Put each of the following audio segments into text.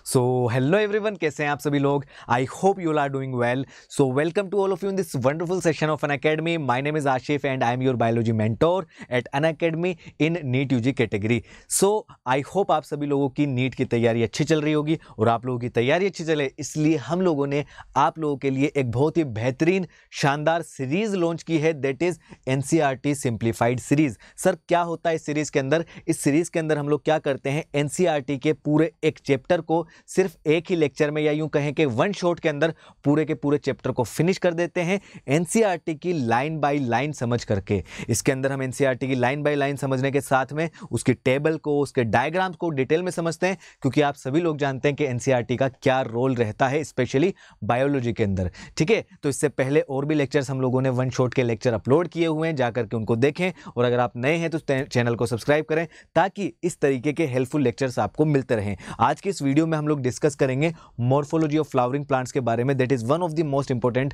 So hello everyone, कैसे हैं आप सभी लोग। I hope you are doing well. So welcome to all of you in this wonderful session of Unacademy. My name is Ashif and I am your biology mentor at Unacademy in NEET UG category. So I hope आप सभी लोगों की NEET की तैयारी अच्छी चल रही होगी और आप लोगों की तैयारी अच्छी चले, इसलिए हम लोगों ने आप लोगों के लिए एक बहुत ही बेहतरीन शानदार सीरीज लॉन्च की है, that is NCERT simplified series. Sir क्या होता है इस सीरीज के अंदर? इस सीरीज के अंदर हम लोग क्या करते हैं, एनसीईआरटी के पूरे एक चैप्टर को सिर्फ एक ही लेक्चर में या यूं कहें कि वन शॉट के अंदर पूरे के पूरे चैप्टर को फिनिश कर देते हैं एनसीईआरटी की लाइन बाय लाइन समझ करके। इसके अंदर हम एनसीईआरटी की लाइन बाय लाइन समझने के साथ में उसकी टेबल को, उसके डायग्राम्स को डिटेल में समझते हैं, क्योंकि आप सभी लोग जानते हैं कि एनसीईआरटी का क्या रोल रहता है स्पेशली बायोलॉजी के अंदर। ठीक है, तो इससे पहले और भी लेक्चर्स हम लोगों ने वन शॉट के लेक्चर अपलोड किए हुए हैं, जाकर के उनको देखें। और अगर आप नए हैं तो चैनल को सब्सक्राइब करें ताकि इस तरीके के हेल्पफुल लेक्चर्स आपको मिलते रहें। आज की इस वीडियो में हम लोग डिस्कस करेंगे मॉर्फोलॉजी ऑफ फ्लावरिंग प्लांट्स के बारे में, that is one of the most important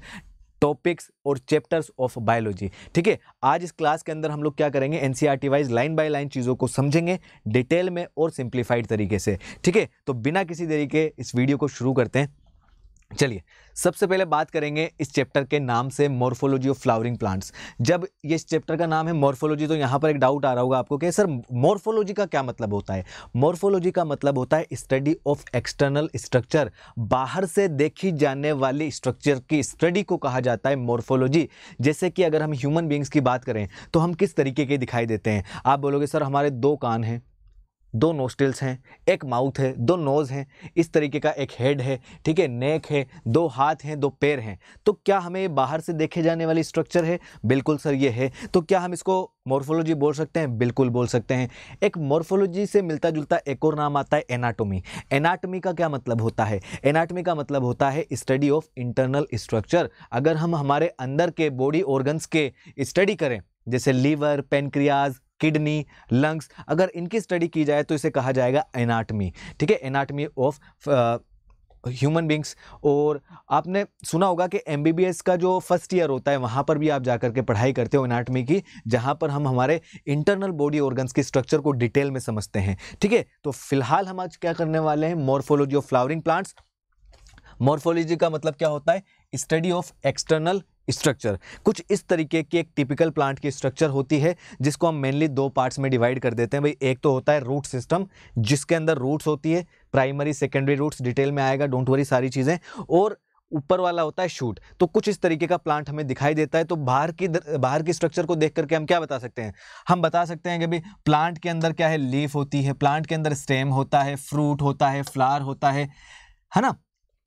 topics और चैप्टर्स ऑफ बायोलॉजी। ठीक है, आज इस क्लास के अंदर हम लोग क्या करेंगे, NCERT wise line by line चीज़ों को समझेंगे डिटेल में और सिंप्लीफाइड तरीके से। ठीक है, तो बिना किसी देरी के इस वीडियो को शुरू करते हैं। चलिए, सबसे पहले बात करेंगे इस चैप्टर के नाम से, मॉर्फोलॉजी ऑफ फ्लावरिंग प्लांट्स। जब ये इस चैप्टर का नाम है मॉर्फोलॉजी, तो यहाँ पर एक डाउट आ रहा होगा आपको कि सर मॉर्फोलॉजी का क्या मतलब होता है। मॉर्फोलॉजी का मतलब होता है स्टडी ऑफ एक्सटर्नल स्ट्रक्चर, बाहर से देखी जाने वाली स्ट्रक्चर की स्टडी को कहा जाता है मॉर्फोलॉजी। जैसे कि अगर हम ह्यूमन बींग्स की बात करें तो हम किस तरीके के दिखाई देते हैं। आप बोलोगे सर हमारे दो कान हैं, दो नोस्ट्रिल्स हैं, एक माउथ है, दो नोज हैं, इस तरीके का एक हेड है, ठीक है, नेक है, दो हाथ हैं, दो पैर हैं। तो क्या हमें ये बाहर से देखे जाने वाली स्ट्रक्चर है? बिल्कुल सर ये है। तो क्या हम इसको मॉर्फोलॉजी बोल सकते हैं? बिल्कुल बोल सकते हैं। एक मॉर्फोलॉजी से मिलता जुलता एक और नाम आता है एनाटॉमी। एनाटॉमी का क्या मतलब होता है? एनाटॉमी का मतलब होता है स्टडी ऑफ इंटरनल स्ट्रक्चर। अगर हम हमारे अंदर के बॉडी ऑर्गन्स के स्टडी करें, जैसे लीवर, पेनक्रियाज, किडनी, लंग्स, अगर इनकी स्टडी की जाए तो इसे कहा जाएगा एनाटमी। ठीक है, एनाटमी ऑफ ह्यूमन बींग्स। और आपने सुना होगा कि एमबीबीएस का जो फर्स्ट ईयर होता है वहाँ पर भी आप जाकर के पढ़ाई करते हो एनाटमी की, जहाँ पर हम हमारे इंटरनल बॉडी ऑर्गन्स की स्ट्रक्चर को डिटेल में समझते हैं। ठीक है, तो फिलहाल हम आज क्या करने वाले हैं, morphology of flowering plants. Morphology का मतलब क्या होता है? Study of external structure. कुछ इस तरीके की एक टिपिकल प्लांट की स्ट्रक्चर होती है, जिसको हम मेनली दो पार्ट्स में डिवाइड कर देते हैं भाई। एक तो होता है रूट सिस्टम, जिसके अंदर रूट्स होती है, प्राइमरी सेकेंडरी रूट्स, डिटेल में आएगा, डोंट वरी सारी चीज़ें। और ऊपर वाला होता है शूट। तो कुछ इस तरीके का प्लांट हमें दिखाई देता है। तो बाहर की स्ट्रक्चर को देख करके हम क्या बता सकते हैं? हम बता सकते हैं कि भाई प्लांट के अंदर क्या है, लीफ होती है, प्लांट के अंदर स्टेम होता है, फ्रूट होता है, फ्लावर होता है ना।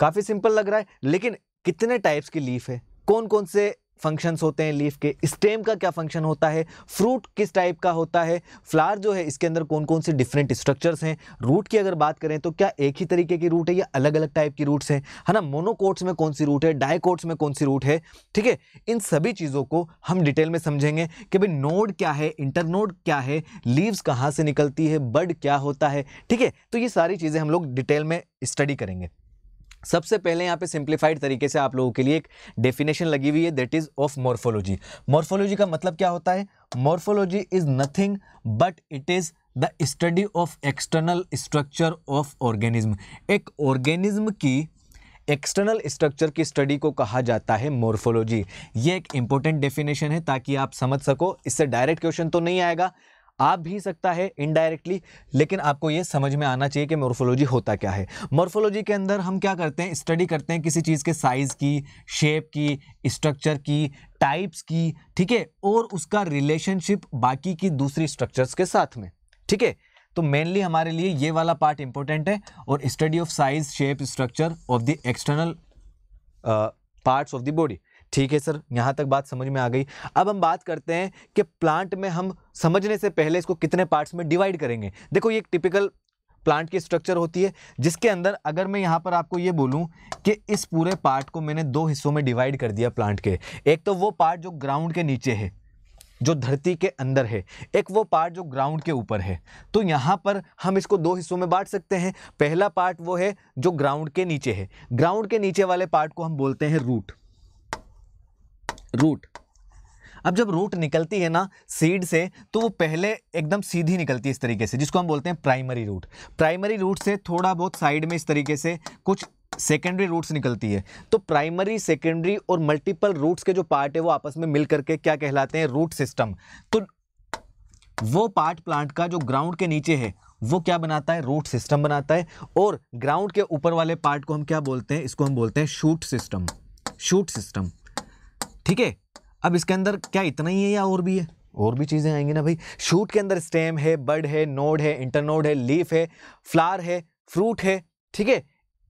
काफी सिंपल लग रहा है, लेकिन कितने टाइप्स की लीफ है, कौन कौन से फंक्शंस होते हैं लीफ के, स्टेम का क्या फंक्शन होता है, फ्रूट किस टाइप का होता है, फ्लावर जो है इसके अंदर कौन कौन से डिफरेंट स्ट्रक्चर्स हैं, रूट की अगर बात करें तो क्या एक ही तरीके की रूट है या अलग अलग टाइप की रूट्स हैं, है ना। मोनोकोट्स में कौन सी रूट है, डाइकोट्स में कौन सी रूट है। ठीक है, इन सभी चीज़ों को हम डिटेल में समझेंगे कि भाई नोड क्या है, इंटरनोड क्या है, लीव्स कहाँ से निकलती है, बड क्या होता है। ठीक है, तो ये सारी चीज़ें हम लोग डिटेल में स्टडी करेंगे। सबसे पहले यहाँ पे सिंप्लीफाइड तरीके से आप लोगों के लिए एक डेफिनेशन लगी हुई है, that is of morphology. Morphology का मतलब क्या होता है? Morphology is nothing but it is the study of external structure of organism. एक ऑर्गेनिज्म की एक्सटर्नल स्ट्रक्चर की स्टडी को कहा जाता है मॉर्फोलॉजी। ये एक इंपॉर्टेंट डेफिनेशन है ताकि आप समझ सको। इससे डायरेक्ट क्वेश्चन तो नहीं आएगा, आ भी सकता है इनडायरेक्टली, लेकिन आपको ये समझ में आना चाहिए कि मॉर्फोलॉजी होता क्या है। मॉर्फोलॉजी के अंदर हम क्या करते हैं, स्टडी करते हैं किसी चीज़ के साइज की, शेप की, स्ट्रक्चर की, टाइप्स की, ठीक है, और उसका रिलेशनशिप बाकी की दूसरी स्ट्रक्चर्स के साथ में। ठीक है, तो मेनली हमारे लिए ये वाला पार्ट इंपॉर्टेंट है, और study of size, shape, structure of the external parts of the body. ठीक है सर, यहाँ तक बात समझ में आ गई। अब हम बात करते हैं कि प्लांट में हम समझने से पहले इसको कितने पार्ट्स में डिवाइड करेंगे। देखो, ये एक टिपिकल प्लांट की स्ट्रक्चर होती है, जिसके अंदर अगर मैं यहाँ पर आपको ये बोलूँ कि इस पूरे पार्ट को मैंने दो हिस्सों में डिवाइड कर दिया प्लांट के। एक तो वो पार्ट जो ग्राउंड के नीचे है, जो धरती के अंदर है, एक वो पार्ट जो ग्राउंड के ऊपर है। तो यहाँ पर हम इसको दो हिस्सों में बांट सकते हैं। पहला पार्ट वो है जो ग्राउंड के नीचे है। ग्राउंड के नीचे वाले पार्ट को हम बोलते हैं रूट। अब जब रूट निकलती है ना सीड से, तो वो पहले एकदम सीधी निकलती है इस तरीके से, जिसको हम बोलते हैं प्राइमरी रूट। प्राइमरी रूट से थोड़ा बहुत साइड में इस तरीके से कुछ सेकेंडरी रूट्स निकलती है। तो प्राइमरी, सेकेंडरी और मल्टीपल रूट्स के जो पार्ट है वो आपस में मिल करके क्या कहलाते हैं, रूट सिस्टम। तो वो पार्ट प्लांट का जो ग्राउंड के नीचे है वो क्या बनाता है, रूट सिस्टम बनाता है। और ग्राउंड के ऊपर वाले पार्ट को हम क्या बोलते हैं, इसको हम बोलते हैं शूट सिस्टम। शूट सिस्टम, ठीक है। अब इसके अंदर क्या इतना ही है या और भी है, और भी चीजें आएंगी ना भाई। शूट के अंदर स्टेम है, बड है, नोड है, इंटरनोड है, लीफ है, फ्लावर है, फ्रूट है, ठीक है।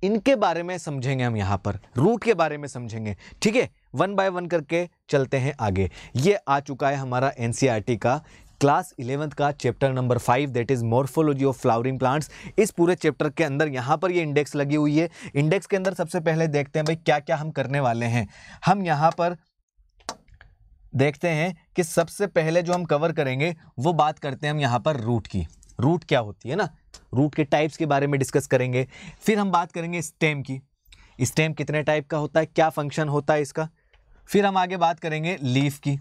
इनके बारे में समझेंगे हम यहाँ पर, रूट के बारे में समझेंगे, ठीक है। वन बाय वन करके चलते हैं आगे। ये आ चुका है हमारा एनसीईआरटी का क्लास 11th का chapter number 5, that is morphology of flowering plants. इस पूरे चैप्टर के अंदर यहाँ पर ये इंडेक्स लगी हुई है। इंडेक्स के अंदर सबसे पहले देखते हैं भाई क्या क्या हम करने वाले हैं। हम यहाँ पर देखते हैं कि सबसे पहले जो हम कवर करेंगे वो बात करते हैं हम यहाँ पर रूट की। रूट क्या होती है ना, रूट के टाइप्स के बारे में डिस्कस करेंगे। फिर हम बात करेंगे स्टेम की, स्टेम कितने टाइप का होता है, क्या फंक्शन होता है इसका। फिर हम आगे बात करेंगे लीफ की।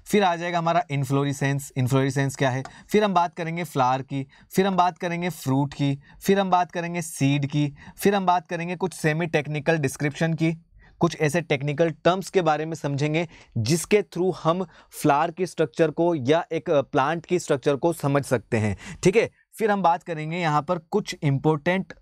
फिर आ जाएगा हमारा इन्फ्लोरेसेंस, इन्फ्लोरेसेंस क्या है। फिर हम बात करेंगे फ्लावर की। फिर हम बात करेंगे फ्रूट की। फिर हम बात करेंगे सीड की। फिर हम बात करेंगे कुछ सेमी टेक्निकल डिस्क्रिप्शन की, कुछ ऐसे टेक्निकल टर्म्स के बारे में समझेंगे जिसके थ्रू हम फ्लावर की स्ट्रक्चर को या एक प्लांट की स्ट्रक्चर को समझ सकते हैं, ठीक है। फिर हम बात करेंगे यहाँ पर कुछ इंपॉर्टेंट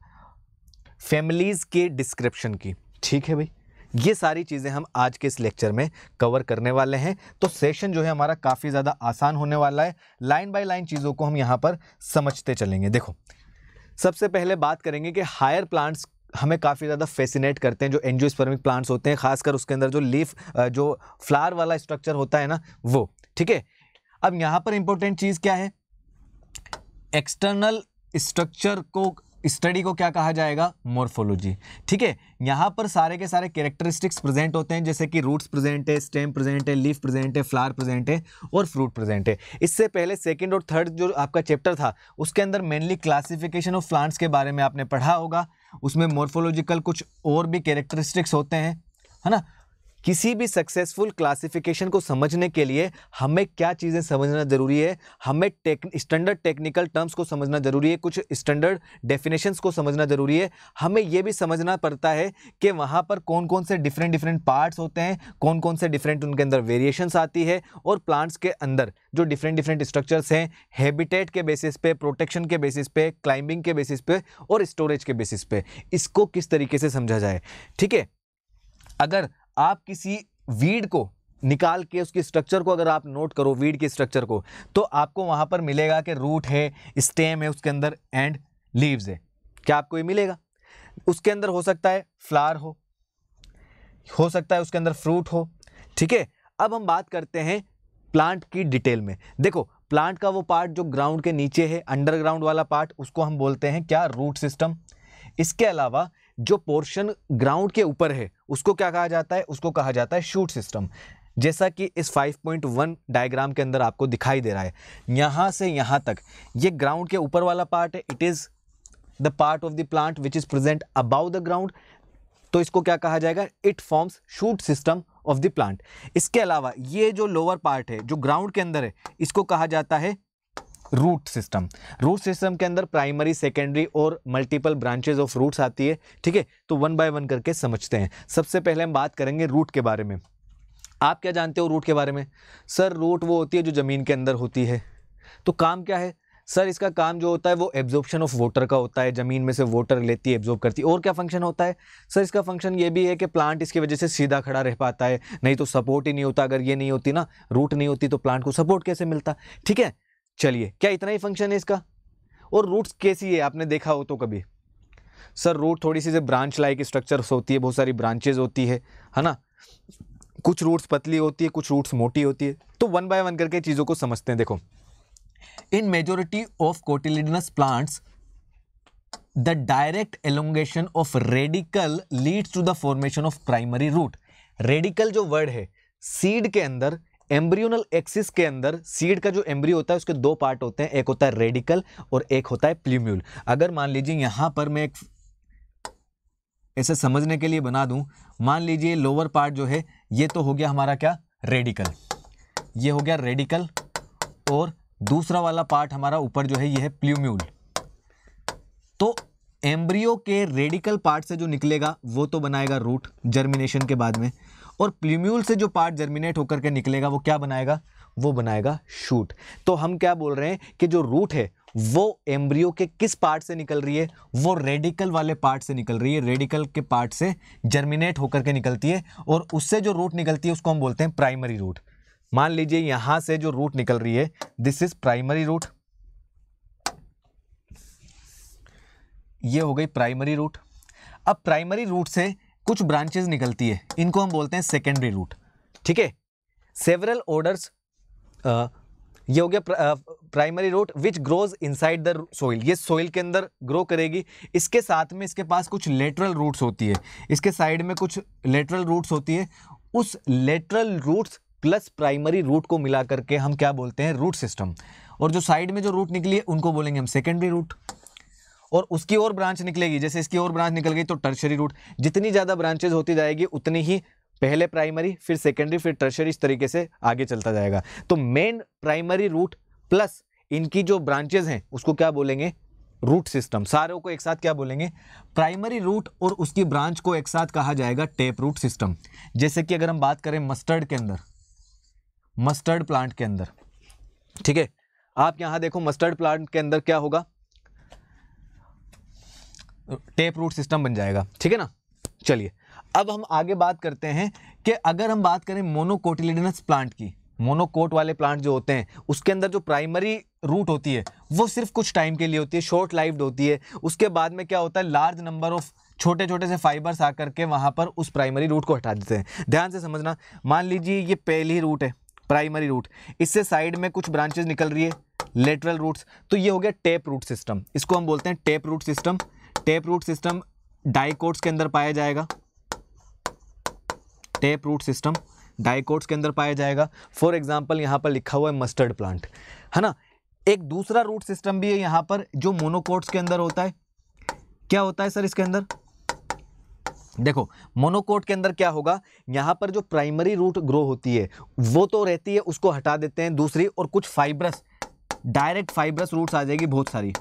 फैमिलीज के डिस्क्रिप्शन की, ठीक है भाई। ये सारी चीज़ें हम आज के इस लेक्चर में कवर करने वाले हैं। तो सेशन जो है हमारा काफ़ी ज़्यादा आसान होने वाला है। लाइन बाय लाइन चीज़ों को हम यहाँ पर समझते चलेंगे। देखो, सबसे पहले बात करेंगे कि हायर प्लांट्स हमें काफ़ी ज़्यादा फैसिनेट करते हैं, जो एंजियोस्पर्मिक प्लांट्स होते हैं, खासकर उसके अंदर जो लीफ जो फ्लावर वाला स्ट्रक्चर होता है ना वो, ठीक है। अब यहाँ पर इंपॉर्टेंट चीज़ क्या है, एक्सटर्नल स्ट्रक्चर को स्टडी को क्या कहा जाएगा, मॉर्फोलॉजी, ठीक है। यहाँ पर सारे के सारे कैरेक्टरिस्टिक्स प्रेजेंट होते हैं, जैसे कि रूट्स प्रेजेंट है, स्टेम प्रेजेंट है, लीफ प्रेजेंट है, फ्लावर प्रेजेंट है और फ्रूट प्रेजेंट है। इससे पहले सेकंड और थर्ड जो आपका चैप्टर था उसके अंदर मेनली क्लासिफिकेशन ऑफ प्लांट्स के बारे में आपने पढ़ा होगा। उसमें मॉर्फोलॉजिकल कुछ और भी कैरेक्टरिस्टिक्स होते हैं, है ना। किसी भी सक्सेसफुल क्लासिफिकेशन को समझने के लिए हमें क्या चीज़ें समझना ज़रूरी है, हमें स्टैंडर्ड टेक्निकल टर्म्स को समझना ज़रूरी है, कुछ स्टैंडर्ड डेफिनेशंस को समझना ज़रूरी है। हमें यह भी समझना पड़ता है कि वहाँ पर कौन कौन से डिफरेंट पार्ट्स होते हैं, कौन कौन से डिफरेंट उनके अंदर वेरिएशंस आती है, और प्लांट्स के अंदर जो डिफरेंट स्ट्रक्चर्स हैं, हैबिटेट के बेसिस पे, प्रोटेक्शन के बेसिस पे, क्लाइंबिंग के बेसिस पे और स्टोरेज के बेसिस पे, इसको किस तरीके से समझा जाए, ठीक है। अगर आप किसी वीड को निकाल के उसकी स्ट्रक्चर को अगर आप नोट करो, वीड की स्ट्रक्चर को, तो आपको वहां पर मिलेगा कि रूट है, स्टेम है उसके अंदर एंड लीव्स है। क्या आपको ये मिलेगा? उसके अंदर हो सकता है फ्लावर हो सकता है उसके अंदर फ्रूट हो, ठीक है। अब हम बात करते हैं प्लांट की डिटेल में। देखो, प्लांट का वो पार्ट जो ग्राउंड के नीचे है, अंडरग्राउंड वाला पार्ट, उसको हम बोलते हैं क्या, रूट सिस्टम। इसके अलावा जो पोर्शन ग्राउंड के ऊपर है उसको क्या कहा जाता है, उसको कहा जाता है शूट सिस्टम। जैसा कि इस 5.1 डायग्राम के अंदर आपको दिखाई दे रहा है, यहां से यहां तक ये ग्राउंड के ऊपर वाला पार्ट है, it is the part of the plant which is present about the ground. तो इसको क्या कहा जाएगा, it forms shoot system of the plant. इसके अलावा ये जो लोअर पार्ट है जो ग्राउंड के अंदर है, इसको कहा जाता है रूट सिस्टम। रूट सिस्टम के अंदर प्राइमरी, सेकेंडरी और मल्टीपल ब्रांचेस ऑफ रूट्स आती है, ठीक है। तो वन बाय वन करके समझते हैं। सबसे पहले हम बात करेंगे रूट के बारे में। आप क्या जानते हो रूट के बारे में? सर, रूट वो होती है जो जमीन के अंदर होती है। तो काम क्या है सर? इसका काम जो होता है वो एब्जॉर्प्शन ऑफ वाटर का होता है, जमीन में से वाटर लेती है, एब्जॉर्ब करती है। और क्या फंक्शन होता है सर? इसका फंक्शन ये भी है कि प्लांट इसकी वजह से सीधा खड़ा रह पाता है, नहीं तो सपोर्ट ही नहीं होता। अगर ये नहीं होती ना, रूट नहीं होती, तो प्लांट को सपोर्ट कैसे मिलता, ठीक है। चलिए, क्या इतना ही फंक्शन है इसका? और रूट्स कैसी है, आपने देखा हो तो कभी? सर, रूट थोड़ी सी से ब्रांच लाइक स्ट्रक्चर्स होती है, बहुत सारी ब्रांचेज होती है ना। कुछ रूट्स पतली होती है, कुछ रूट्स मोटी होती है। तो वन बाय वन करके चीजों को समझते हैं। देखो, in majority of cotyledonous plants the direct elongation of radicle leads to the formation of primary root. Radicle जो वर्ड है, सीड के अंदर, एम्ब्रियोनल एक्सिस के अंदर, सीड का जो एम्ब्रियो होता है उसके दो पार्ट होते हैं, एक होता है रेडिकल और एक होता है प्ल्यूम्यूल। अगर मान लीजिए यहां पर मैं एक ऐसे समझने के लिए बना दूं, मान लीजिए लोअर पार्ट जो है ये तो हो गया हमारा क्या, रेडिकल, ये हो गया रेडिकल, और दूसरा वाला पार्ट हमारा ऊपर जो है ये है प्ल्यूम्यूल। तो एम्ब्रियो के रेडिकल पार्ट से जो निकलेगा वो तो बनाएगा रूट जर्मिनेशन के बाद में, और प्ल्यूम्यूल से जो पार्ट जर्मिनेट होकर के निकलेगा वो क्या बनाएगा, वो बनाएगा शूट। तो हम क्या बोल रहे हैं कि जो रूट है वो एम्ब्रियो के किस पार्ट से निकल रही है, वो रेडिकल वाले पार्ट से निकल रही है, रेडिकल के पार्ट से जर्मिनेट होकर के निकलती है, और उससे जो रूट निकलती है उसको हम बोलते हैं प्राइमरी रूट। मान लीजिए यहां से जो रूट निकल रही है दिस इज प्राइमरी रूट, ये हो गई प्राइमरी रूट। अब प्राइमरी रूट से कुछ ब्रांचेस निकलती है, इनको हम बोलते हैं सेकेंडरी रूट। ठीक है, सेवरल ऑर्डर्स, ये हो गया primary root which grows inside the soil, ये सोइल के अंदर ग्रो करेगी। इसके साथ में इसके पास कुछ लेटरल रूट्स होती है, इसके साइड में कुछ लेटरल रूट्स होती है, उस lateral roots plus primary root को मिला करके हम क्या बोलते हैं, रूट सिस्टम। और जो साइड में जो रूट निकली है उनको बोलेंगे हम सेकेंडरी रूट। और उसकी और ब्रांच निकलेगी, जैसे इसकी और ब्रांच निकल गई तो टर्शरी रूट। जितनी ज़्यादा ब्रांचेज होती जाएगी उतनी ही पहले प्राइमरी, फिर सेकेंडरी, फिर टर्शरी, इस तरीके से आगे चलता जाएगा। तो मेन प्राइमरी रूट प्लस इनकी जो ब्रांचेज हैं उसको क्या बोलेंगे, रूट सिस्टम। सारों को एक साथ क्या बोलेंगे, प्राइमरी रूट, और उसकी ब्रांच को एक साथ कहा जाएगा टेप रूट सिस्टम। जैसे कि अगर हम बात करें मस्टर्ड के अंदर, मस्टर्ड प्लांट के अंदर, ठीक है, आप यहां देखो मस्टर्ड प्लांट के अंदर क्या होगा, टेप रूट सिस्टम बन जाएगा। ठीक है ना। चलिए अब हम आगे बात करते हैं कि अगर हम बात करें मोनोकोटिलिडनस प्लांट की, मोनोकोट वाले प्लांट जो होते हैं उसके अंदर जो प्राइमरी रूट होती है वो सिर्फ कुछ टाइम के लिए होती है, शॉर्ट लाइव्ड होती है। उसके बाद में क्या होता है, लार्ज नंबर ऑफ छोटे छोटे से फाइबर्स आकर के वहां पर उस प्राइमरी रूट को हटा देते हैं। ध्यान से समझना, मान लीजिए ये पहली रूट है, प्राइमरी रूट, इससे साइड में कुछ ब्रांचेस निकल रही है, लेटरल रूट्स, तो ये हो गया टेप रूट सिस्टम। इसको हम बोलते हैं tap root system. Tap root system dicots के अंदर पाया जाएगा, टेप रूट सिस्टम डाइकोट्स के अंदर पाया जाएगा। फॉर एग्जांपल यहां पर लिखा हुआ है मस्टर्ड प्लांट, है ना। एक दूसरा रूट सिस्टम भी है यहां पर जो मोनोकोट्स के अंदर होता है। क्या होता है सर इसके अंदर, देखो मोनोकोट के अंदर क्या होगा, यहां पर जो प्राइमरी रूट ग्रो होती है वो तो रहती है, उसको हटा देते हैं दूसरी, और कुछ फाइब्रस, डायरेक्ट फाइब्रस रूट्स आ जाएगी बहुत सारी।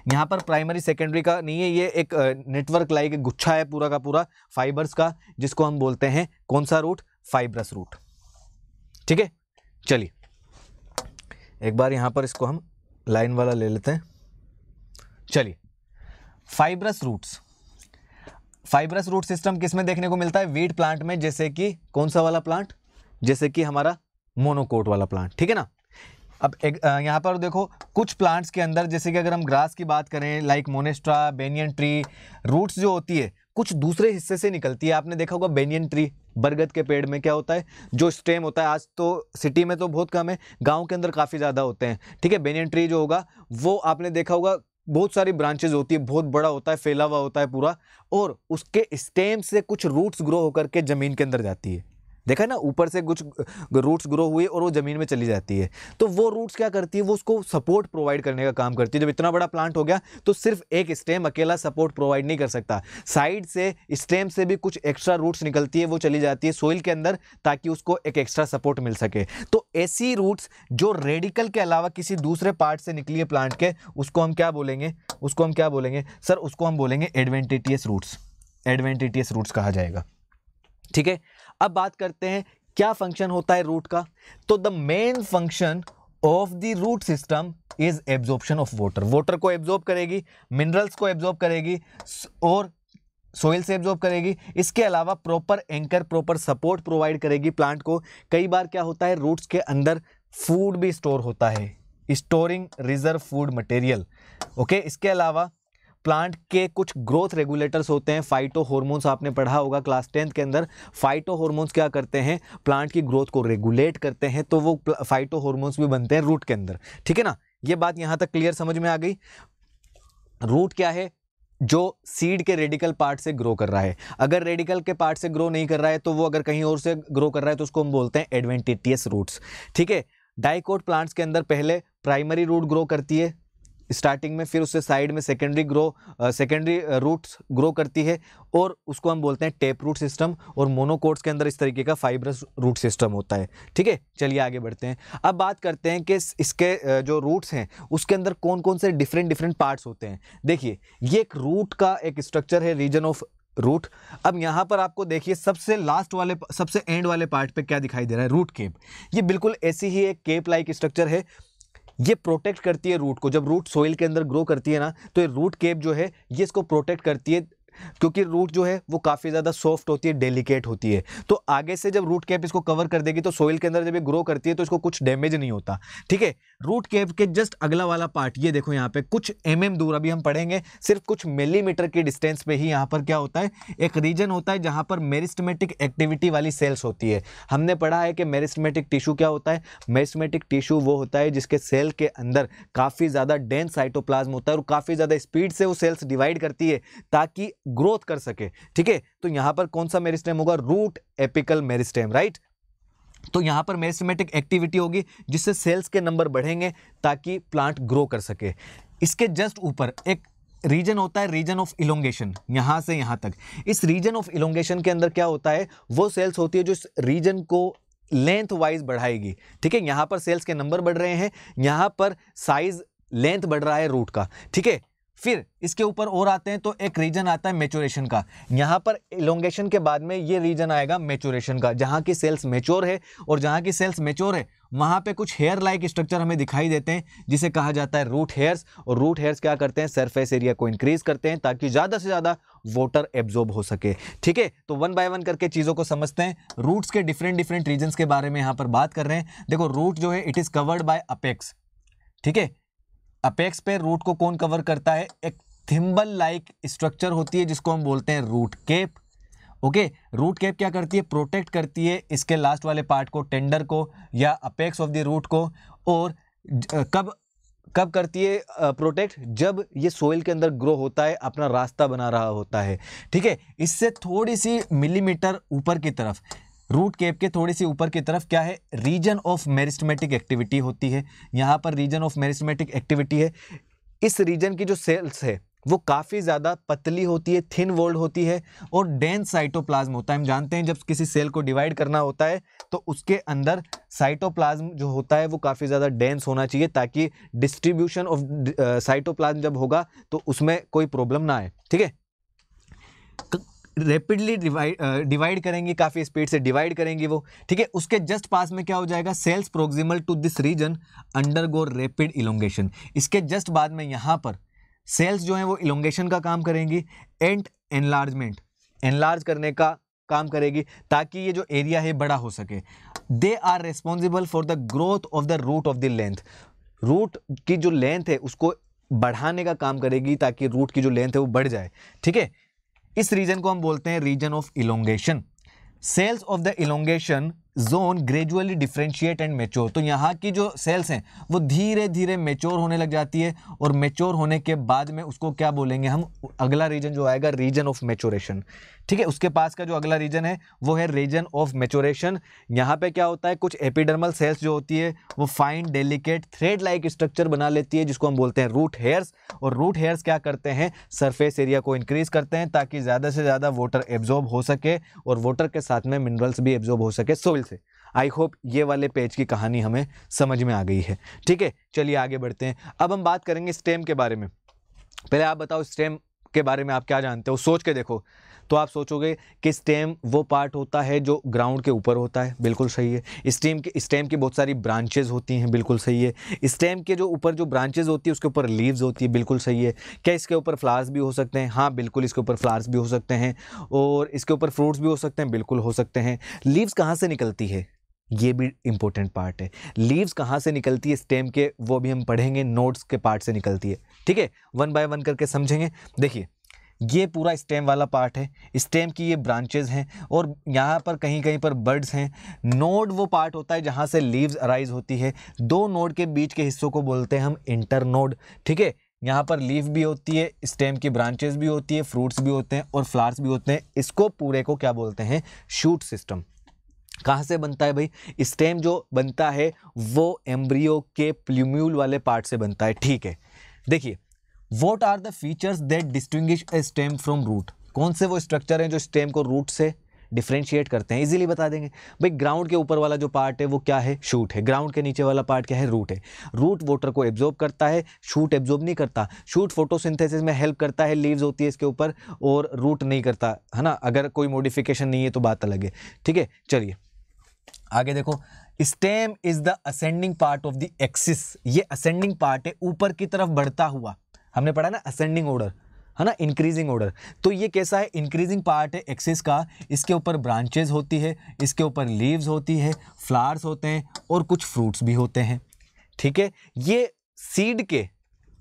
यहाँ पर प्राइमरी सेकेंडरी का नहीं है, ये एक नेटवर्क लाइक गुच्छा है पूरा का पूरा फाइबर्स का, जिसको हम बोलते हैं कौन सा रूट, फाइब्रस रूट। ठीक है, चलिए एक बार यहाँ पर इसको हम लाइन वाला ले लेते हैं। चलिए fibrous roots, fibrous root system किसमें देखने को मिलता है, वीट प्लांट में, जैसे कि कौन सा वाला प्लांट, जैसे कि हमारा मोनोकोट वाला प्लांट। ठीक है ना। अब यहाँ पर देखो कुछ प्लांट्स के अंदर, जैसे कि अगर हम ग्रास की बात करें लाइक मोनेस्ट्रा, बेनियन ट्री, रूट्स जो होती है कुछ दूसरे हिस्से से निकलती है। आपने देखा होगा बेनियन ट्री, बरगद के पेड़ में क्या होता है, जो स्टेम होता है, आज तो सिटी में तो बहुत कम है, गांव के अंदर काफ़ी ज़्यादा होते हैं। ठीक है, बेनियन ट्री जो होगा वो आपने देखा होगा बहुत सारी ब्रांचेज होती है, बहुत बड़ा होता है, फैला हुआ होता है पूरा, और उसके स्टेम से कुछ रूट्स ग्रो होकर के ज़मीन के अंदर जाती है। देखा है ना, ऊपर से कुछ रूट्स ग्रो हुए और वो ज़मीन में चली जाती है। तो वो रूट्स क्या करती है, वो उसको सपोर्ट प्रोवाइड करने का काम करती है। जब इतना बड़ा प्लांट हो गया तो सिर्फ एक स्टेम अकेला सपोर्ट प्रोवाइड नहीं कर सकता, साइड से स्टेम से भी कुछ एक्स्ट्रा रूट्स निकलती है, वो चली जाती है सोइल के अंदर ताकि उसको एक एक्स्ट्रा सपोर्ट मिल सके। तो ऐसी रूट्स जो रेडिकल के अलावा किसी दूसरे पार्ट से निकली है प्लांट के, उसको हम क्या बोलेंगे, उसको हम क्या बोलेंगे सर, उसको हम बोलेंगे एडवेंटिटियस रूट्स, एडवेंटिटियस रूट्स कहा जाएगा। ठीक है, अब बात करते हैं क्या फंक्शन होता है रूट का। तो the main function of the root system is absorption of water, water को एब्जॉर्ब करेगी, मिनरल्स को एब्जॉर्ब करेगी और सोइल से एब्जॉर्ब करेगी। इसके अलावा proper anchor, proper support provide करेगी प्लांट को। कई बार क्या होता है, रूट्स के अंदर फूड भी स्टोर होता है, storing reserve food material. Okay, इसके अलावा प्लांट के कुछ ग्रोथ रेगुलेटर्स होते हैं, फाइटो हार्मोन्स, आपने पढ़ा होगा क्लास 10th के अंदर। फाइटो हार्मोन्स क्या करते हैं, प्लांट की ग्रोथ को रेगुलेट करते हैं, तो वो फाइटो हार्मोन्स भी बनते हैं रूट के अंदर। ठीक है ना, ये बात यहां तक क्लियर समझ में आ गई। रूट क्या है, जो सीड के रेडिकल पार्ट से ग्रो कर रहा है। अगर रेडिकल के पार्ट से ग्रो नहीं कर रहा है तो वो अगर कहीं और से ग्रो कर रहा है तो उसको हम बोलते हैं एडवेंटिटियस रूट्स। ठीक है, डाइकोट प्लांट्स के अंदर पहले प्राइमरी रूट ग्रो करती है, स्टार्टिंग में, फिर उससे साइड में सेकेंडरी रूट्स ग्रो करती है और उसको हम बोलते हैं टेप रूट सिस्टम, और मोनोकोट्स के अंदर इस तरीके का फाइब्रस रूट सिस्टम होता है। ठीक है, चलिए आगे बढ़ते हैं। अब बात करते हैं कि इसके जो रूट्स हैं उसके अंदर कौन कौन से डिफरेंट पार्ट्स होते हैं। देखिए, ये एक रूट का एक स्ट्रक्चर है, रीजन ऑफ रूट। अब यहां पर आपको देखिए सबसे लास्ट वाले, सबसे एंड वाले पार्ट पे क्या दिखाई दे रहा है, रूट केप। ये बिल्कुल ऐसी ही एक केप लाइक स्ट्रक्चर है, ये प्रोटेक्ट करती है रूट को। जब रूट सोइल के अंदर ग्रो करती है ना, तो ये रूट केप जो है ये इसको प्रोटेक्ट करती है, क्योंकि रूट जो है वो काफ़ी ज़्यादा सॉफ्ट होती है, डेलिकेट होती है। तो आगे से जब रूट कैप इसको कवर कर देगी तो सोइल के अंदर जब ये ग्रो करती है तो इसको कुछ डैमेज नहीं होता। ठीक है, रूट कैप के जस्ट अगला वाला पार्ट ये देखो, यहाँ पे कुछ दूर, अभी हम पढ़ेंगे, सिर्फ कुछ मिलीमीटर की डिस्टेंस पे ही यहाँ पर क्या होता है, एक रीजन होता है जहाँ पर मेरिस्टेमेटिक एक्टिविटी वाली सेल्स होती है। हमने पढ़ा है कि मेरिस्टेमेटिक टिश्यू क्या होता है। मेरिस्टेमेटिक टिश्यू वो होता है जिसके सेल के अंदर काफ़ी ज़्यादा डेंस साइटोप्लाज्म होता है और काफ़ी ज़्यादा स्पीड से वो सेल्स डिवाइड करती है ताकि ग्रोथ कर सके। ठीक है, तो यहां पर कौन सा मेरिस्टेम होगा, रूट एपिकल मेरिस्टेम, राइट। तो यहां पर मेरिस्टेमेटिक एक्टिविटी होगी जिससे सेल्स के नंबर बढ़ेंगे ताकि प्लांट ग्रो कर सके। इसके जस्ट ऊपर एक रीजन होता है, रीजन ऑफ इलोंगेशन, यहां से यहां तक। इस रीजन ऑफ इलोंगेशन के अंदर क्या होता है, वो सेल्स होती है जो इस रीजन को लेंथ वाइज बढ़ाएगी। ठीक है, यहां पर सेल्स के नंबर बढ़ रहे हैं, यहां पर साइज लेंथ बढ़ रहा है रूट का। ठीक है, फिर इसके ऊपर और आते हैं तो एक रीजन आता है मैच्योरेशन का। यहां पर इलोंगेशन के बाद में ये रीजन आएगा मैच्योरेशन का, जहां की सेल्स मैच्योर है, और जहां की सेल्स मैच्योर है वहां पे कुछ हेयर लाइक स्ट्रक्चर हमें दिखाई देते हैं जिसे कहा जाता है रूट हेयर्स। और रूट हेयर्स क्या करते हैं, सरफेस एरिया को इंक्रीज करते हैं ताकि ज्यादा से ज्यादा वाटर एब्जॉर्ब हो सके। ठीक है, तो वन बाय वन करके चीजों को समझते हैं। रूट्स के डिफरेंट रीजन्स के बारे में यहां पर बात कर रहे हैं। देखो, रूट जो है it is covered bye apex. ठीक है, अपेक्स पे रूट को कौन कवर करता है, एक थिम्बल लाइक स्ट्रक्चर होती है जिसको हम बोलते हैं root cap. Okay, root cap क्या करती है, प्रोटेक्ट करती है इसके लास्ट वाले पार्ट को, टेंडर को या अपेक्स ऑफ द रूट को। और कब करती है प्रोटेक्ट, जब ये सोइल के अंदर ग्रो होता है, अपना रास्ता बना रहा होता है। ठीक है, इससे थोड़ी सी मिलीमीटर ऊपर की तरफ, रूट केप के थोड़ी सी ऊपर की तरफ क्या है, रीजन ऑफ मेरिस्टेमेटिक एक्टिविटी होती है। यहाँ पर रीजन ऑफ मेरिस्टेमेटिक एक्टिविटी है। इस रीजन की जो सेल्स है वो काफ़ी ज़्यादा पतली होती है, थिन वॉल्ड होती है और डेंस साइटोप्लाज्म होता है। हम जानते हैं जब किसी सेल को डिवाइड करना होता है तो उसके अंदर साइटोप्लाज्म जो होता है वो काफ़ी ज़्यादा डेंस होना चाहिए ताकि डिस्ट्रीब्यूशन ऑफ साइटोप्लाज्म जब होगा तो उसमें कोई प्रॉब्लम ना आए। ठीक है, रैपिडली डिवाइड करेंगी, काफ़ी स्पीड से डिवाइड करेंगी वो। ठीक है, उसके जस्ट पास में क्या हो जाएगा, cells proximal to this region undergo rapid elongation. इसके जस्ट बाद में यहाँ पर सेल्स जो हैं वो इलोंगेशन का काम करेंगी एंड एनलार्ज करने का काम करेगी ताकि ये जो एरिया है बड़ा हो सके। They are responsible for the growth of the root of the length. Root की जो लेंथ है उसको बढ़ाने का काम करेगी ताकि रूट की जो लेंथ है वो बढ़ जाए। ठीक है, इस रीजन को हम बोलते हैं region of elongation. Cells of the elongation zone gradually differentiate and mature. तो यहाँ की जो सेल्स हैं वो धीरे धीरे मेच्योर होने लग जाती है और मेच्योर होने के बाद में उसको क्या बोलेंगे हम, अगला रीजन जो आएगा रीजन ऑफ मेच्योरेशन। ठीक है, उसके पास का जो अगला रीजन है वो है रीजन ऑफ मेच्योरेशन। यहाँ पे क्या होता है, कुछ एपिडर्मल सेल्स जो होती है वो fine delicate thread like structure बना लेती है जिसको हम बोलते हैं रूट हेयर्स। और रूट हेयर्स क्या करते हैं, सरफेस एरिया को इंक्रीज करते हैं ताकि ज़्यादा से ज़्यादा वाटर एब्जॉर्ब हो सके और वाटर के साथ में मिनरल्स भी एब्जॉर्ब हो सके सोइल से। आई होप ये वाले पेज की कहानी हमें समझ में आ गई है। ठीक है, चलिए आगे बढ़ते हैं। अब हम बात करेंगे स्टेम के बारे में। पहले आप बताओ स्टेम के बारे में आप क्या जानते हो, सोच के देखो। तो आप सोचोगे कि स्टेम वो पार्ट होता है जो ग्राउंड के ऊपर होता है, बिल्कुल सही है। स्टेम की बहुत सारी ब्रांचेज होती हैं, बिल्कुल सही है। स्टेम के जो ऊपर जो ब्रांचेज होती है उसके ऊपर लीव्स होती है, बिल्कुल सही है। क्या इसके ऊपर फ्लावर्स भी हो सकते हैं, हाँ बिल्कुल इसके ऊपर फ्लावर्स भी हो सकते हैं। और इसके ऊपर फ्रूट्स भी हो सकते हैं, बिल्कुल हो सकते हैं। लीव्स कहाँ से निकलती है, ये भी इंपॉर्टेंट पार्ट है। लीव्स कहाँ से निकलती है स्टेम के, वो भी हम पढ़ेंगे, नोड्स के पार्ट से निकलती है। ठीक है, वन बाय वन करके समझेंगे। देखिए, ये पूरा स्टेम वाला पार्ट है, स्टेम की ये ब्रांचेज हैं और यहाँ पर कहीं कहीं पर बर्ड्स हैं। नोड वो पार्ट होता है जहाँ से लीव्स अराइज होती है। दो नोड के बीच के हिस्सों को बोलते हैं हम इंटरनोड। ठीक है, यहाँ पर लीफ भी होती है, स्टेम की ब्रांचेज भी होती है, फ्रूट्स भी होते हैं और फ्लावर्स भी होते हैं। इसको पूरे को क्या बोलते हैं, शूट सिस्टम। कहाँ से बनता है भाई, स्टेम जो बनता है वो एम्ब्रियो के प्लूम्यूल वाले पार्ट से बनता है। ठीक है, देखिए, what are the features that distinguish a stem from root, कौन से वो स्ट्रक्चर हैं जो स्टेम को रूट से डिफरेंशिएट करते हैं, इजीली बता देंगे भाई। ग्राउंड के ऊपर वाला जो पार्ट है वो क्या है, शूट है। ग्राउंड के नीचे वाला पार्ट क्या है, रूट है। रूट वाटर को एब्जॉर्ब करता है, शूट एब्जॉर्ब नहीं करता। शूट फोटोसिंथेसिस में हेल्प करता है, लीव्स होती है इसके ऊपर, और रूट नहीं करता, है ना। अगर कोई मॉडिफिकेशन नहीं है तो बात अलग है, ठीक है। चलिए आगे देखो, stem is the ascending part of the axis, ये असेंडिंग पार्ट है, ऊपर की तरफ बढ़ता हुआ। हमने पढ़ा ना असेंडिंग ऑर्डर, है ना, इंक्रीजिंग ऑर्डर। तो ये कैसा है, इंक्रीजिंग पार्ट है एक्सिस का। इसके ऊपर ब्रांचेज होती है, इसके ऊपर लीव्स होती है, फ्लावर्स होते हैं और कुछ फ्रूट्स भी होते हैं, ठीक है। ये सीड के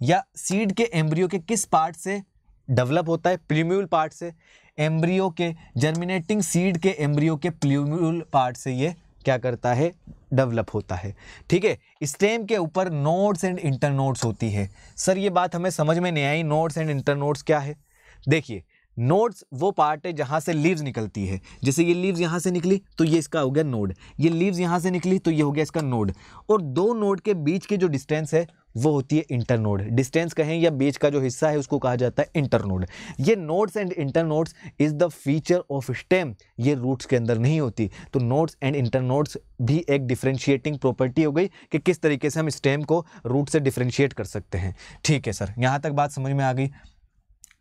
या सीड के एम्ब्रियो के किस पार्ट से डेवलप होता है, प्लूम्यूल पार्ट से। एम्ब्रियो के, जर्मिनेटिंग सीड के एम्ब्रियो के प्लूम्यूल पार्ट से ये क्या करता है, डेवलप होता है, ठीक है। स्टेम के ऊपर नोड्स एंड इंटरनोड्स होती है। सर ये बात हमें समझ में नहीं आई, नोड्स एंड इंटरनोड्स क्या है। देखिए, नोड्स वो पार्ट है जहां से लीव्स निकलती है। जैसे ये लीव्स यहां से निकली तो ये इसका हो गया नोड, ये लीव्स यहां से निकली तो ये हो गया इसका नोड, और दो नोड के बीच की जो डिस्टेंस है वो होती है इंटरनोड। डिस्टेंस कहें या बीच का जो हिस्सा है उसको कहा जाता है इंटरनोड। ये nodes and internodes is the feature of stem, ये रूट्स के अंदर नहीं होती। तो नोड्स एंड इंटरनोड्स भी एक डिफरेंशिएटिंग प्रॉपर्टी हो गई कि किस तरीके से हम स्टेम को रूट से डिफरेंशिएट कर सकते हैं, ठीक है सर। यहां तक बात समझ में आ गई।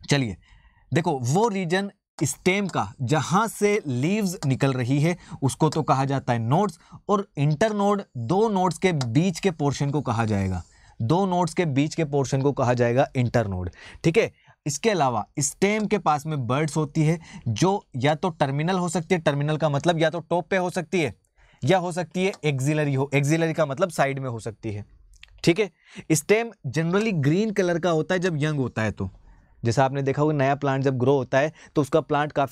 चलिए देखो, वो रीजन स्टेम का जहां से लीव्स निकल रही है उसको तो कहा जाता है नोड्स, और इंटरनोड दो नोड्स के बीच के पोर्शन को कहा जाएगा, दो नोड्स के बीच के पोर्शन को कहा जाएगा इंटरनोड, ठीक है। इसके अलावा स्टेम के पास में बर्ड्स होती है जो या तो टर्मिनल हो सकती है, टर्मिनल का मतलब या तो टॉप पे हो सकती है या हो सकती है एक्सिलरी हो, एक्सिलरी का मतलब साइड में हो सकती है, ठीक है। स्टेम जनरली ग्रीन कलर का होता है जब यंग होता है। तो जैसा आपने देखा होगा, नया प्लांट जब ग्रो होता है तो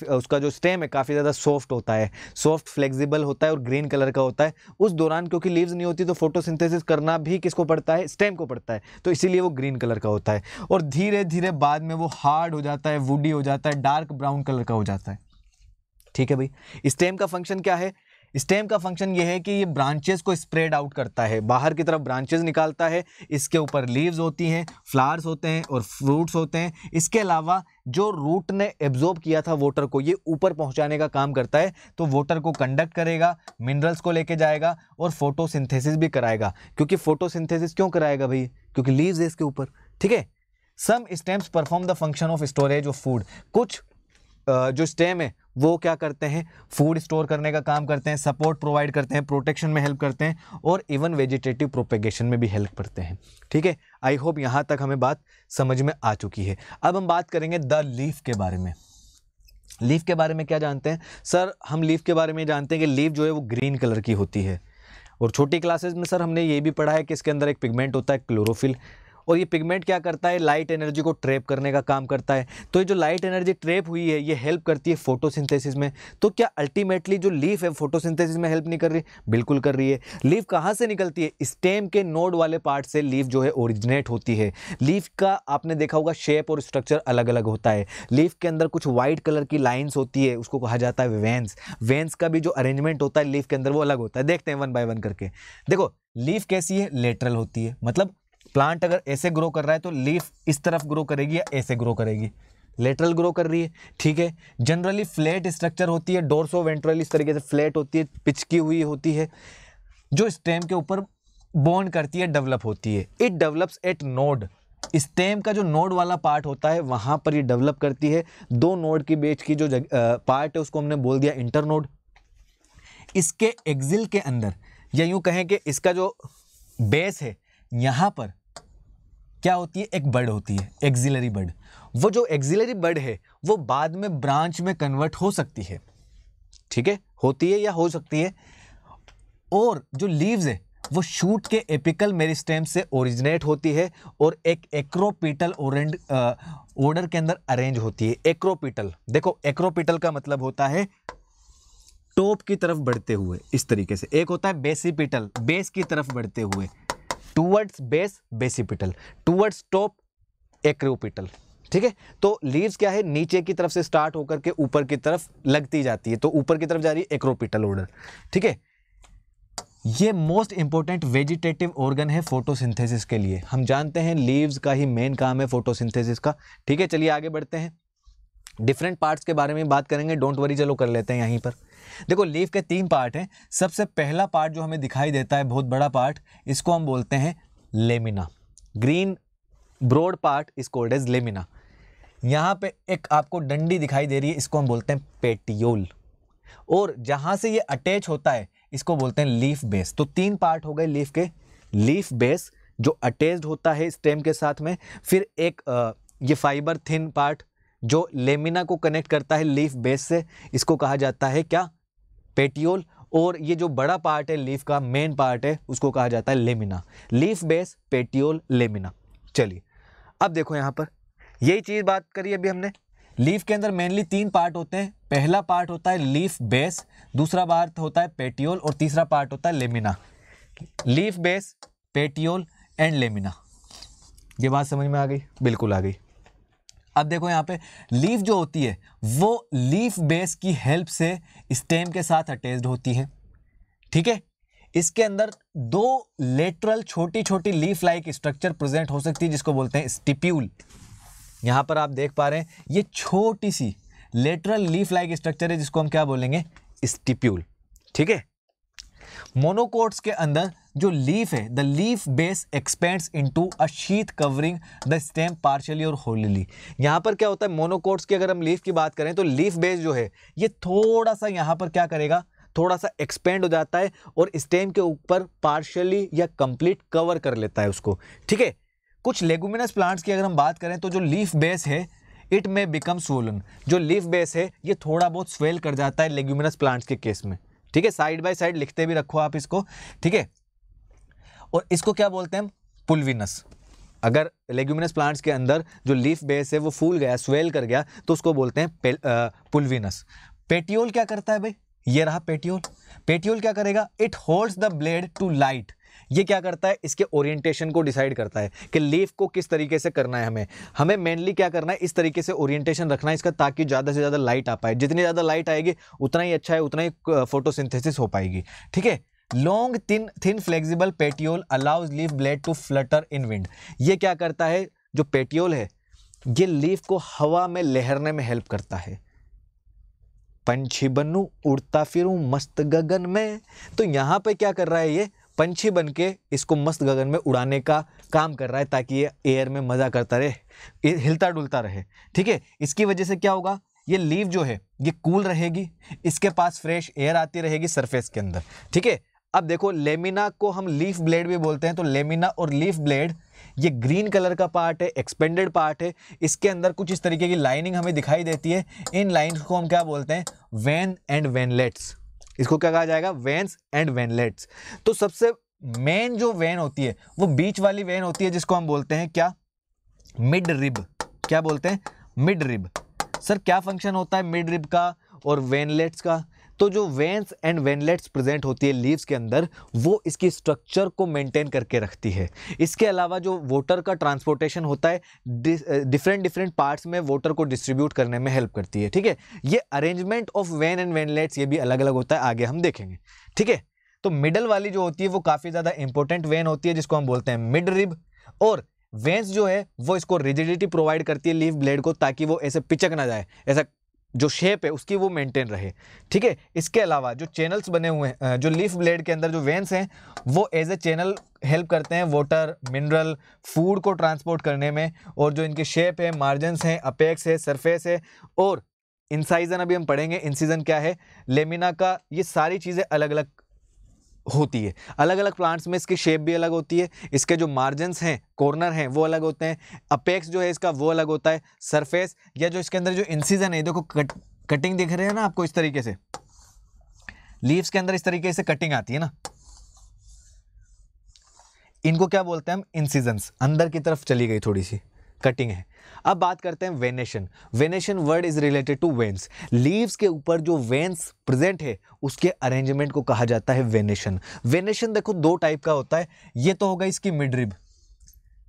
उसका जो स्टेम है काफ़ी ज़्यादा सॉफ्ट होता है, सॉफ्ट फ्लेक्सिबल होता है और ग्रीन कलर का होता है। उस दौरान क्योंकि लीव्स नहीं होती तो फोटोसिंथेसिस करना भी किसको पड़ता है, स्टेम को पड़ता है, तो इसीलिए वो ग्रीन कलर का होता है। और धीरे धीरे बाद में वो हार्ड हो जाता है, वुडी हो जाता है, डार्क ब्राउन कलर का हो जाता है, ठीक है भाई। स्टेम का फंक्शन क्या है, स्टेम का फंक्शन यह है कि ये ब्रांचेस को स्प्रेड आउट करता है, बाहर की तरफ ब्रांचेस निकालता है। इसके ऊपर लीव्स होती हैं, फ्लावर्स होते हैं और फ्रूट्स होते हैं। इसके अलावा जो रूट ने एब्जॉर्ब किया था वाटर को, ये ऊपर पहुंचाने का काम करता है। तो वाटर को कंडक्ट करेगा, मिनरल्स को लेके जाएगा और फोटोसिंथेसिस भी कराएगा। क्योंकि फोटोसिंथेसिस क्यों कराएगा भाई, क्योंकि लीव्स है इसके ऊपर, ठीक है। Some stems perform the function of storage of food, कुछ जो स्टेम है वो क्या करते हैं, फूड स्टोर करने का काम करते हैं, सपोर्ट प्रोवाइड करते हैं, प्रोटेक्शन में हेल्प करते हैं और इवन वेजिटेटिव प्रोपेगेशन में भी हेल्प करते हैं, ठीक है। आई होप यहाँ तक हमें बात समझ में आ चुकी है। अब हम बात करेंगे द लीफ के बारे में। लीफ के बारे में क्या जानते हैं सर, हम लीफ के बारे में जानते हैं कि लीफ जो है वो ग्रीन कलर की होती है। और छोटी क्लासेस में सर हमने ये भी पढ़ा है कि इसके अंदर एक पिगमेंट होता है क्लोरोफिल, और ये पिगमेंट क्या करता है, लाइट एनर्जी को ट्रैप करने का काम करता है। तो ये जो लाइट एनर्जी ट्रैप हुई है ये हेल्प करती है फोटोसिंथेसिस में। तो क्या अल्टीमेटली जो लीफ है फोटोसिंथेसिस में हेल्प नहीं कर रही, बिल्कुल कर रही है। लीफ कहाँ से निकलती है, स्टेम के नोड वाले पार्ट से लीफ जो है ओरिजिनेट होती है। लीफ का आपने देखा होगा शेप और स्ट्रक्चर अलग अलग होता है। लीफ के अंदर कुछ व्हाइट कलर की लाइन्स होती है, उसको कहा जाता है वेन्स। वेन्स का भी जो अरेंजमेंट होता है लीफ के अंदर वो अलग होता है। देखते हैं वन बाय वन करके। देखो लीफ कैसी है, लेटरल होती है, मतलब प्लांट अगर ऐसे ग्रो कर रहा है तो लीफ इस तरफ ग्रो करेगी या ऐसे ग्रो करेगी, लेटरल ग्रो कर रही है, ठीक है। जनरली फ्लैट स्ट्रक्चर होती है, डोर्सो वेंट्रल इस तरीके से फ्लैट होती है, पिचकी हुई होती है, जो स्टेम के ऊपर बॉन्ड करती है, डेवलप होती है। It develops eight node, stem का जो नोड वाला पार्ट होता है वहां पर ये डेवलप करती है। दो नोड के बीच की जो पार्ट है उसको हमने बोल दिया इंटरनोड। इसके एक्सिल के अंदर, या यूं कहें कि इसका जो बेस है यहां पर क्या होती है, एक बड होती है, एक्सिलरी बड। वो जो एक्सिलरी बड है वो बाद में ब्रांच में कन्वर्ट हो सकती है, ठीक है, होती है या हो सकती है। और जो लीव्स है वो शूट के एपिकल मेरिस्टेम से ओरिजिनेट होती है और एक एक्रोपिटल ऑर्डर के अंदर अरेंज होती है। एक्रोपिटल, देखो एक्रोपिटल का मतलब होता है टॉप की तरफ बढ़ते हुए, इस तरीके से। एक होता है बेसिपिटल, बेस की तरफ बढ़ते हुए, towards base basipetal, towards top acropetal, ठीक है। तो लीव्स क्या है, नीचे की तरफ से स्टार्ट होकर के ऊपर की तरफ लगती जाती है, तो ऊपर की तरफ जा रही है एक्रोपिटल ऑर्डर, ठीक है। ये मोस्ट इंपॉर्टेंट वेजिटेटिव ऑर्गन है फोटोसिंथेसिस के लिए। हम जानते हैं लीव्स का ही मेन काम है फोटोसिंथेसिस का। ठीक है, चलिए आगे बढ़ते हैं, डिफरेंट पार्ट्स के बारे में बात करेंगे। डोंट वरी, चलो कर लेते हैं यहीं पर। देखो, लीफ के 3 पार्ट हैं। सबसे पहला पार्ट जो हमें दिखाई देता है, बहुत बड़ा पार्ट, इसको हम बोलते हैं lamina. Green broad part is called as lamina. यहाँ पे एक आपको डंडी दिखाई दे रही है, इसको हम बोलते हैं पेटियोल। और जहां से ये अटैच होता है इसको बोलते हैं लीफ बेस। तो 3 पार्ट हो गए लीफ के। लीफ बेस जो अटैच्ड होता है स्टेम के साथ में, फिर एक ये फाइबर थिन पार्ट जो लेमिना को कनेक्ट करता है लीफ बेस से, इसको कहा जाता है क्या, पेटियोल। और ये जो बड़ा पार्ट है लीफ का, मेन पार्ट है, उसको कहा जाता है lamina. Leaf base, petiole, lamina. चलिए अब देखो यहाँ पर यही चीज बात करी अभी हमने। लीफ के अंदर मेनली 3 पार्ट होते हैं। पहला पार्ट होता है लीफ बेस, दूसरा पार्ट होता है पेटियोल और तीसरा पार्ट होता है lamina. Leaf base, petiole and lamina. ये बात समझ में आ गई? बिल्कुल आ गई। अब देखो यहाँ पे लीफ जो होती है वो लीफ बेस की हेल्प से स्टेम के साथ अटैच्ड होती है। ठीक है, इसके अंदर 2 लेटरल छोटी छोटी लीफ लाइक स्ट्रक्चर प्रेजेंट हो सकती है जिसको बोलते हैं स्टिप्यूल। यहां पर आप देख पा रहे हैं ये छोटी सी लेटरल लीफ लाइक स्ट्रक्चर है जिसको हम क्या बोलेंगे, स्टिप्यूल। ठीक है, मोनोकोट्स के अंदर जो लीफ है, the leaf base expends into a sheath covering the stem partially और होलीली। यहां पर क्या होता है, मोनोकोट्स की अगर हम लीफ की बात करें तो लीफ बेस जो है ये थोड़ा सा यहां पर क्या करेगा, थोड़ा सा एक्सपेंड हो जाता है और स्टेम के ऊपर पार्शियली या कंप्लीट कवर कर लेता है उसको। ठीक है, कुछ लेगुमिनस प्लांट्स की अगर हम बात करें तो जो लीफ बेस है इट में बिकम स्वोलन। जो लीफ बेस है ये थोड़ा बहुत स्वेल कर जाता है लेगुमिनस प्लांट्स के केस में। ठीक है, साइड बाय साइड लिखते भी रखो आप इसको। ठीक है, और इसको क्या बोलते हैं, पुल्विनस। अगर लेगुमिनस प्लांट्स के अंदर जो लीफ बेस है वो फूल गया, स्वेल कर गया, तो उसको बोलते हैं पुल्विनस। पेटियोल क्या करता है भाई, ये रहा पेटियोल। पेटियोल क्या करेगा, it holds the blade to light. ये क्या करता है, इसके ओरिएंटेशन को डिसाइड करता है कि लीफ को किस तरीके से करना है। हमें मेनली क्या करना है, इस तरीके से ओरिएंटेशन रखना है इसका, ताकि ज़्यादा से ज़्यादा लाइट आ पाए। जितनी ज़्यादा लाइट आएगी उतना ही अच्छा है, उतना ही फोटोसिंथेसिस हो पाएगी। ठीक है, long thin flexible petiole allows leaf blade to flutter in wind. ये क्या करता है, जो पेटियोल है ये लीफ को हवा में लहरने में हेल्प करता है। पंछी बनूं उड़ता फिरूं मस्त गगन में। तो यहां पे क्या कर रहा है, ये पंछी बन के इसको मस्त गगन में उड़ाने का काम कर रहा है, ताकि ये एयर में मजा करता रहे, हिलता डुलता रहे। ठीक है, इसकी वजह से क्या होगा, ये लीफ जो है ये कूल रहेगी, इसके पास फ्रेश एयर आती रहेगी सरफेस के अंदर। ठीक है, अब देखो लेमिना को हम लीफ ब्लेड भी बोलते हैं। तो लेमिना और लीफ ब्लेड ये ग्रीन कलर का पार्ट है, एक्सपेंडेड पार्ट है। इसके अंदर कुछ इस तरीके की लाइनिंग हमें दिखाई देती है। इन लाइन्स को हम क्या बोलते हैं, वेन एंड वेनलेट्स। इसको क्या कहा जाएगा, वेन्स एंड वेनलेट्स। तो सबसे मेन जो वेन होती है वो बीच वाली वेन होती है जिसको हम बोलते हैं क्या, मिड रिब। क्या बोलते हैं, मिड रिब। सर क्या फंक्शन होता है मिड रिब का और वेनलेट्स का? तो जो वेन्स एंड वेनलेट्स प्रेजेंट होती है लीव्स के अंदर, वो इसकी स्ट्रक्चर को मेंटेन करके रखती है। इसके अलावा जो वाटर का ट्रांसपोर्टेशन होता है, डिफरेंट पार्ट्स में वाटर को डिस्ट्रीब्यूट करने में हेल्प करती है। ठीक है, ये arrangement of when and veinlets ये भी अलग अलग होता है, आगे हम देखेंगे। ठीक है, तो मिडल वाली जो होती है वो काफ़ी ज़्यादा इंपॉर्टेंट वेन होती है जिसको हम बोलते हैं मिड रिब। और वेन्स जो है वो इसको रिजिडिटी प्रोवाइड करती है लीफ ब्लेड को, ताकि वो ऐसे पिचक ना जाए, ऐसा जो शेप है उसकी वो मेंटेन रहे। ठीक है, इसके अलावा जो चैनल्स बने हुए हैं, जो लीफ ब्लेड के अंदर जो वेन्स हैं वो एज ए चैनल हेल्प करते हैं वाटर, मिनरल, फूड को ट्रांसपोर्ट करने में। और जो इनके शेप है, मार्जिन्स हैं, अपेक्स है, सरफेस है और इंसाइजन अभी हम पढ़ेंगे। इंसिजन क्या है लेमिना का, ये सारी चीज़ें अलग अलग होती है। अलग अलग प्लांट्स में इसकी शेप भी अलग होती है, इसके जो मार्जिन्स हैं, कॉर्नर हैं वो अलग होते हैं, अपेक्स जो है इसका वो अलग होता है, सरफेस या जो इसके अंदर जो इंसिजन है, देखो कटिंग दिख रही है ना आपको, इस तरीके से लीव्स के अंदर इस तरीके से कटिंग आती है ना, इनको क्या बोलते हैं हम, इंसिजन्स। अंदर की तरफ चली गई थोड़ी सी कटिंग है। अब बात करते हैं venation. Venation word is related to veins. Leaves के ऊपर जो वेन्स प्रेजेंट है उसके अरेंजमेंट को कहा जाता है वेनेशन। वेनेशन देखो 2 टाइप का होता है। ये तो होगा इसकी मिड रिब।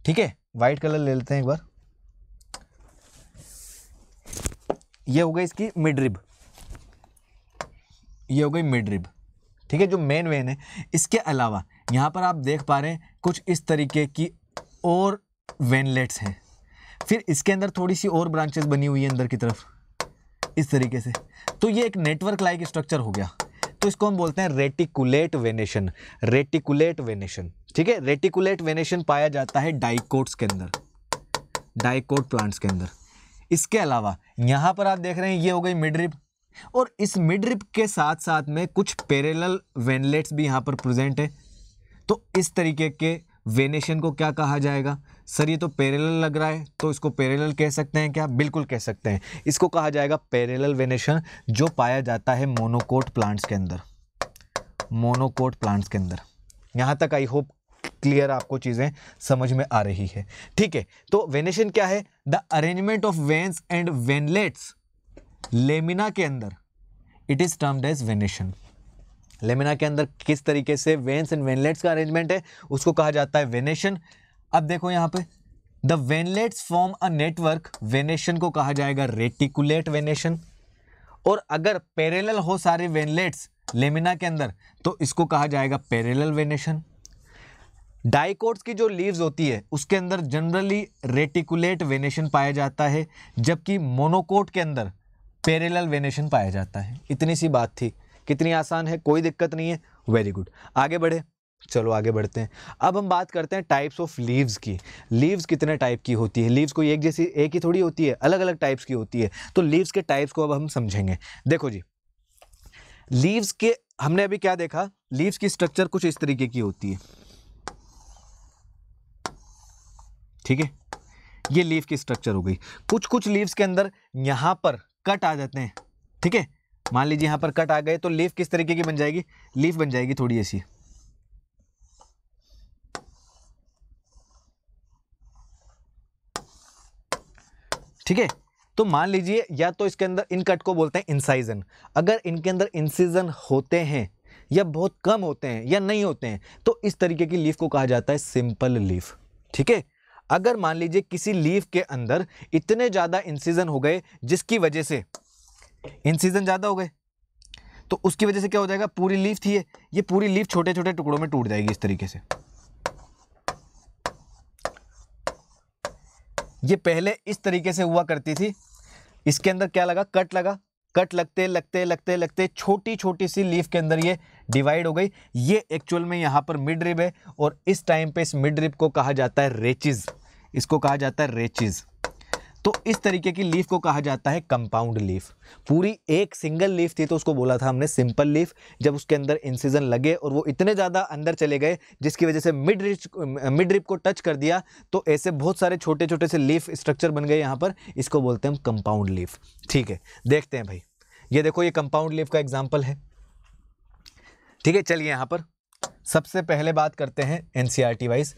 ठीक है, व्हाइट कलर ले लेते हैं एक बार। ये हो गई इसकी मिड रिब, ये हो गई मिड रिब। ठीक है, जो मेन वेन है। इसके अलावा यहाँ पर आप देख पा रहे हैं कुछ इस तरीके की और वेनलेट्स हैं, फिर इसके अंदर थोड़ी सी और ब्रांचेस बनी हुई है अंदर की तरफ इस तरीके से। तो ये एक नेटवर्क लाइक स्ट्रक्चर हो गया। तो इसको हम बोलते हैं रेटिकुलेट वेनेशन, रेटिकुलेट वेनेशन। ठीक है, रेटिकुलेट वेनेशन पाया जाता है डाइकोट्स के अंदर, डाइकोट प्लांट्स के अंदर। इसके अलावा यहाँ पर आप देख रहे हैं ये हो गई मिड रिब, और इस मिड रिब के साथ साथ में कुछ पैरेलल वेनलेट्स भी यहाँ पर प्रेजेंट है। तो इस तरीके के वेनेशन को क्या कहा जाएगा? सर ये तो पैरेलल लग रहा है, तो इसको पैरेलल कह सकते हैं क्या? बिल्कुल कह सकते हैं। इसको कहा जाएगा पैरेलल वेनेशन, जो पाया जाता है मोनोकोट प्लांट्स के अंदर, मोनोकोट प्लांट्स के अंदर। यहाँ तक आई होप क्लियर आपको चीज़ें समझ में आ रही है। ठीक है, तो वेनेशन क्या है? The arrangement of veins and veinlets lamina के अंदर, it is termed as venation. Lamina के अंदर किस तरीके से वेन्स एंड वेनलेट्स का अरेंजमेंट है उसको कहा जाता है वेनेशन। अब देखो यहाँ पे the veinlets form a network, venation को कहा जाएगा रेटिकुलेट वेनेशन। और अगर पैरेलल हो सारे वेनलेट्स लेमिना के अंदर तो इसको कहा जाएगा पैरेलल वेनेशन। डाइकोट्स की जो लीव्स होती है उसके अंदर जनरली रेटिकुलेट वेनेशन पाया जाता है, जबकि मोनोकोट के अंदर पैरेलल वेनेशन पाया जाता है। इतनी सी बात थी, कितनी आसान है, कोई दिक्कत नहीं है। वेरी गुड, आगे बढ़े, चलो आगे बढ़ते हैं। अब हम बात करते हैं टाइप्स ऑफ लीव्स की। लीव्स कितने टाइप की होती है? लीव्स कोई एक जैसी एक ही थोड़ी होती है, अलग अलग टाइप्स की होती है। तो लीव्स के टाइप्स को अब हम समझेंगे। देखो जी, लीव्स के हमने अभी क्या देखा, लीव्स की स्ट्रक्चर कुछ इस तरीके की होती है। ठीक है, ये लीव की स्ट्रक्चर हो गई। कुछ कुछ लीव्स के अंदर यहां पर कट आ जाते हैं। ठीक है, मान लीजिए यहां पर कट आ गए तो लीफ किस तरीके की बन जाएगी? लीफ बन जाएगी थोड़ी ऐसी। ठीक है, तो मान लीजिए या तो इसके अंदर इन कट को बोलते हैं इंसाइजन। अगर इनके अंदर इंसिजन होते हैं या बहुत कम होते हैं या नहीं होते हैं तो इस तरीके की लीफ को कहा जाता है सिंपल लीफ। ठीक है, अगर मान लीजिए किसी लीफ के अंदर इतने ज्यादा इंसिजन हो गए जिसकी वजह से इंसिजन ज्यादा हो गए तो उसकी वजह से क्या हो जाएगा? पूरी लीफ थी ये पूरी लीफ छोटे छोटे टुकड़ों में टूट जाएगी इस तरीके से। ये पहले इस तरीके से हुआ करती थी। इसके अंदर क्या लगा? कट लगा। कट लगते लगते लगते लगते छोटी छोटी सी लीफ के अंदर ये डिवाइड हो गई। ये एक्चुअल में यहाँ पर मिड रिब है और इस टाइम पे इस मिड रिब को कहा जाता है रेचिज। इसको कहा जाता है रेचिज। तो इस तरीके की लीफ को कहा जाता है कंपाउंड लीफ। पूरी एक सिंगल लीफ थी तो उसको बोला था हमने सिंपल लीफ। जब उसके अंदर इंसिजन लगे और वो इतने ज़्यादा अंदर चले गए जिसकी वजह से मिड रिब को टच कर दिया तो ऐसे बहुत सारे छोटे छोटे से लीफ स्ट्रक्चर बन गए यहाँ पर। इसको बोलते हैं हम कंपाउंड लीफ। ठीक है, देखते हैं भाई, ये देखो ये कंपाउंड लीफ का एग्जाम्पल है। ठीक है, चलिए यहाँ पर सबसे पहले बात करते हैं एनसीईआरटी वाइज।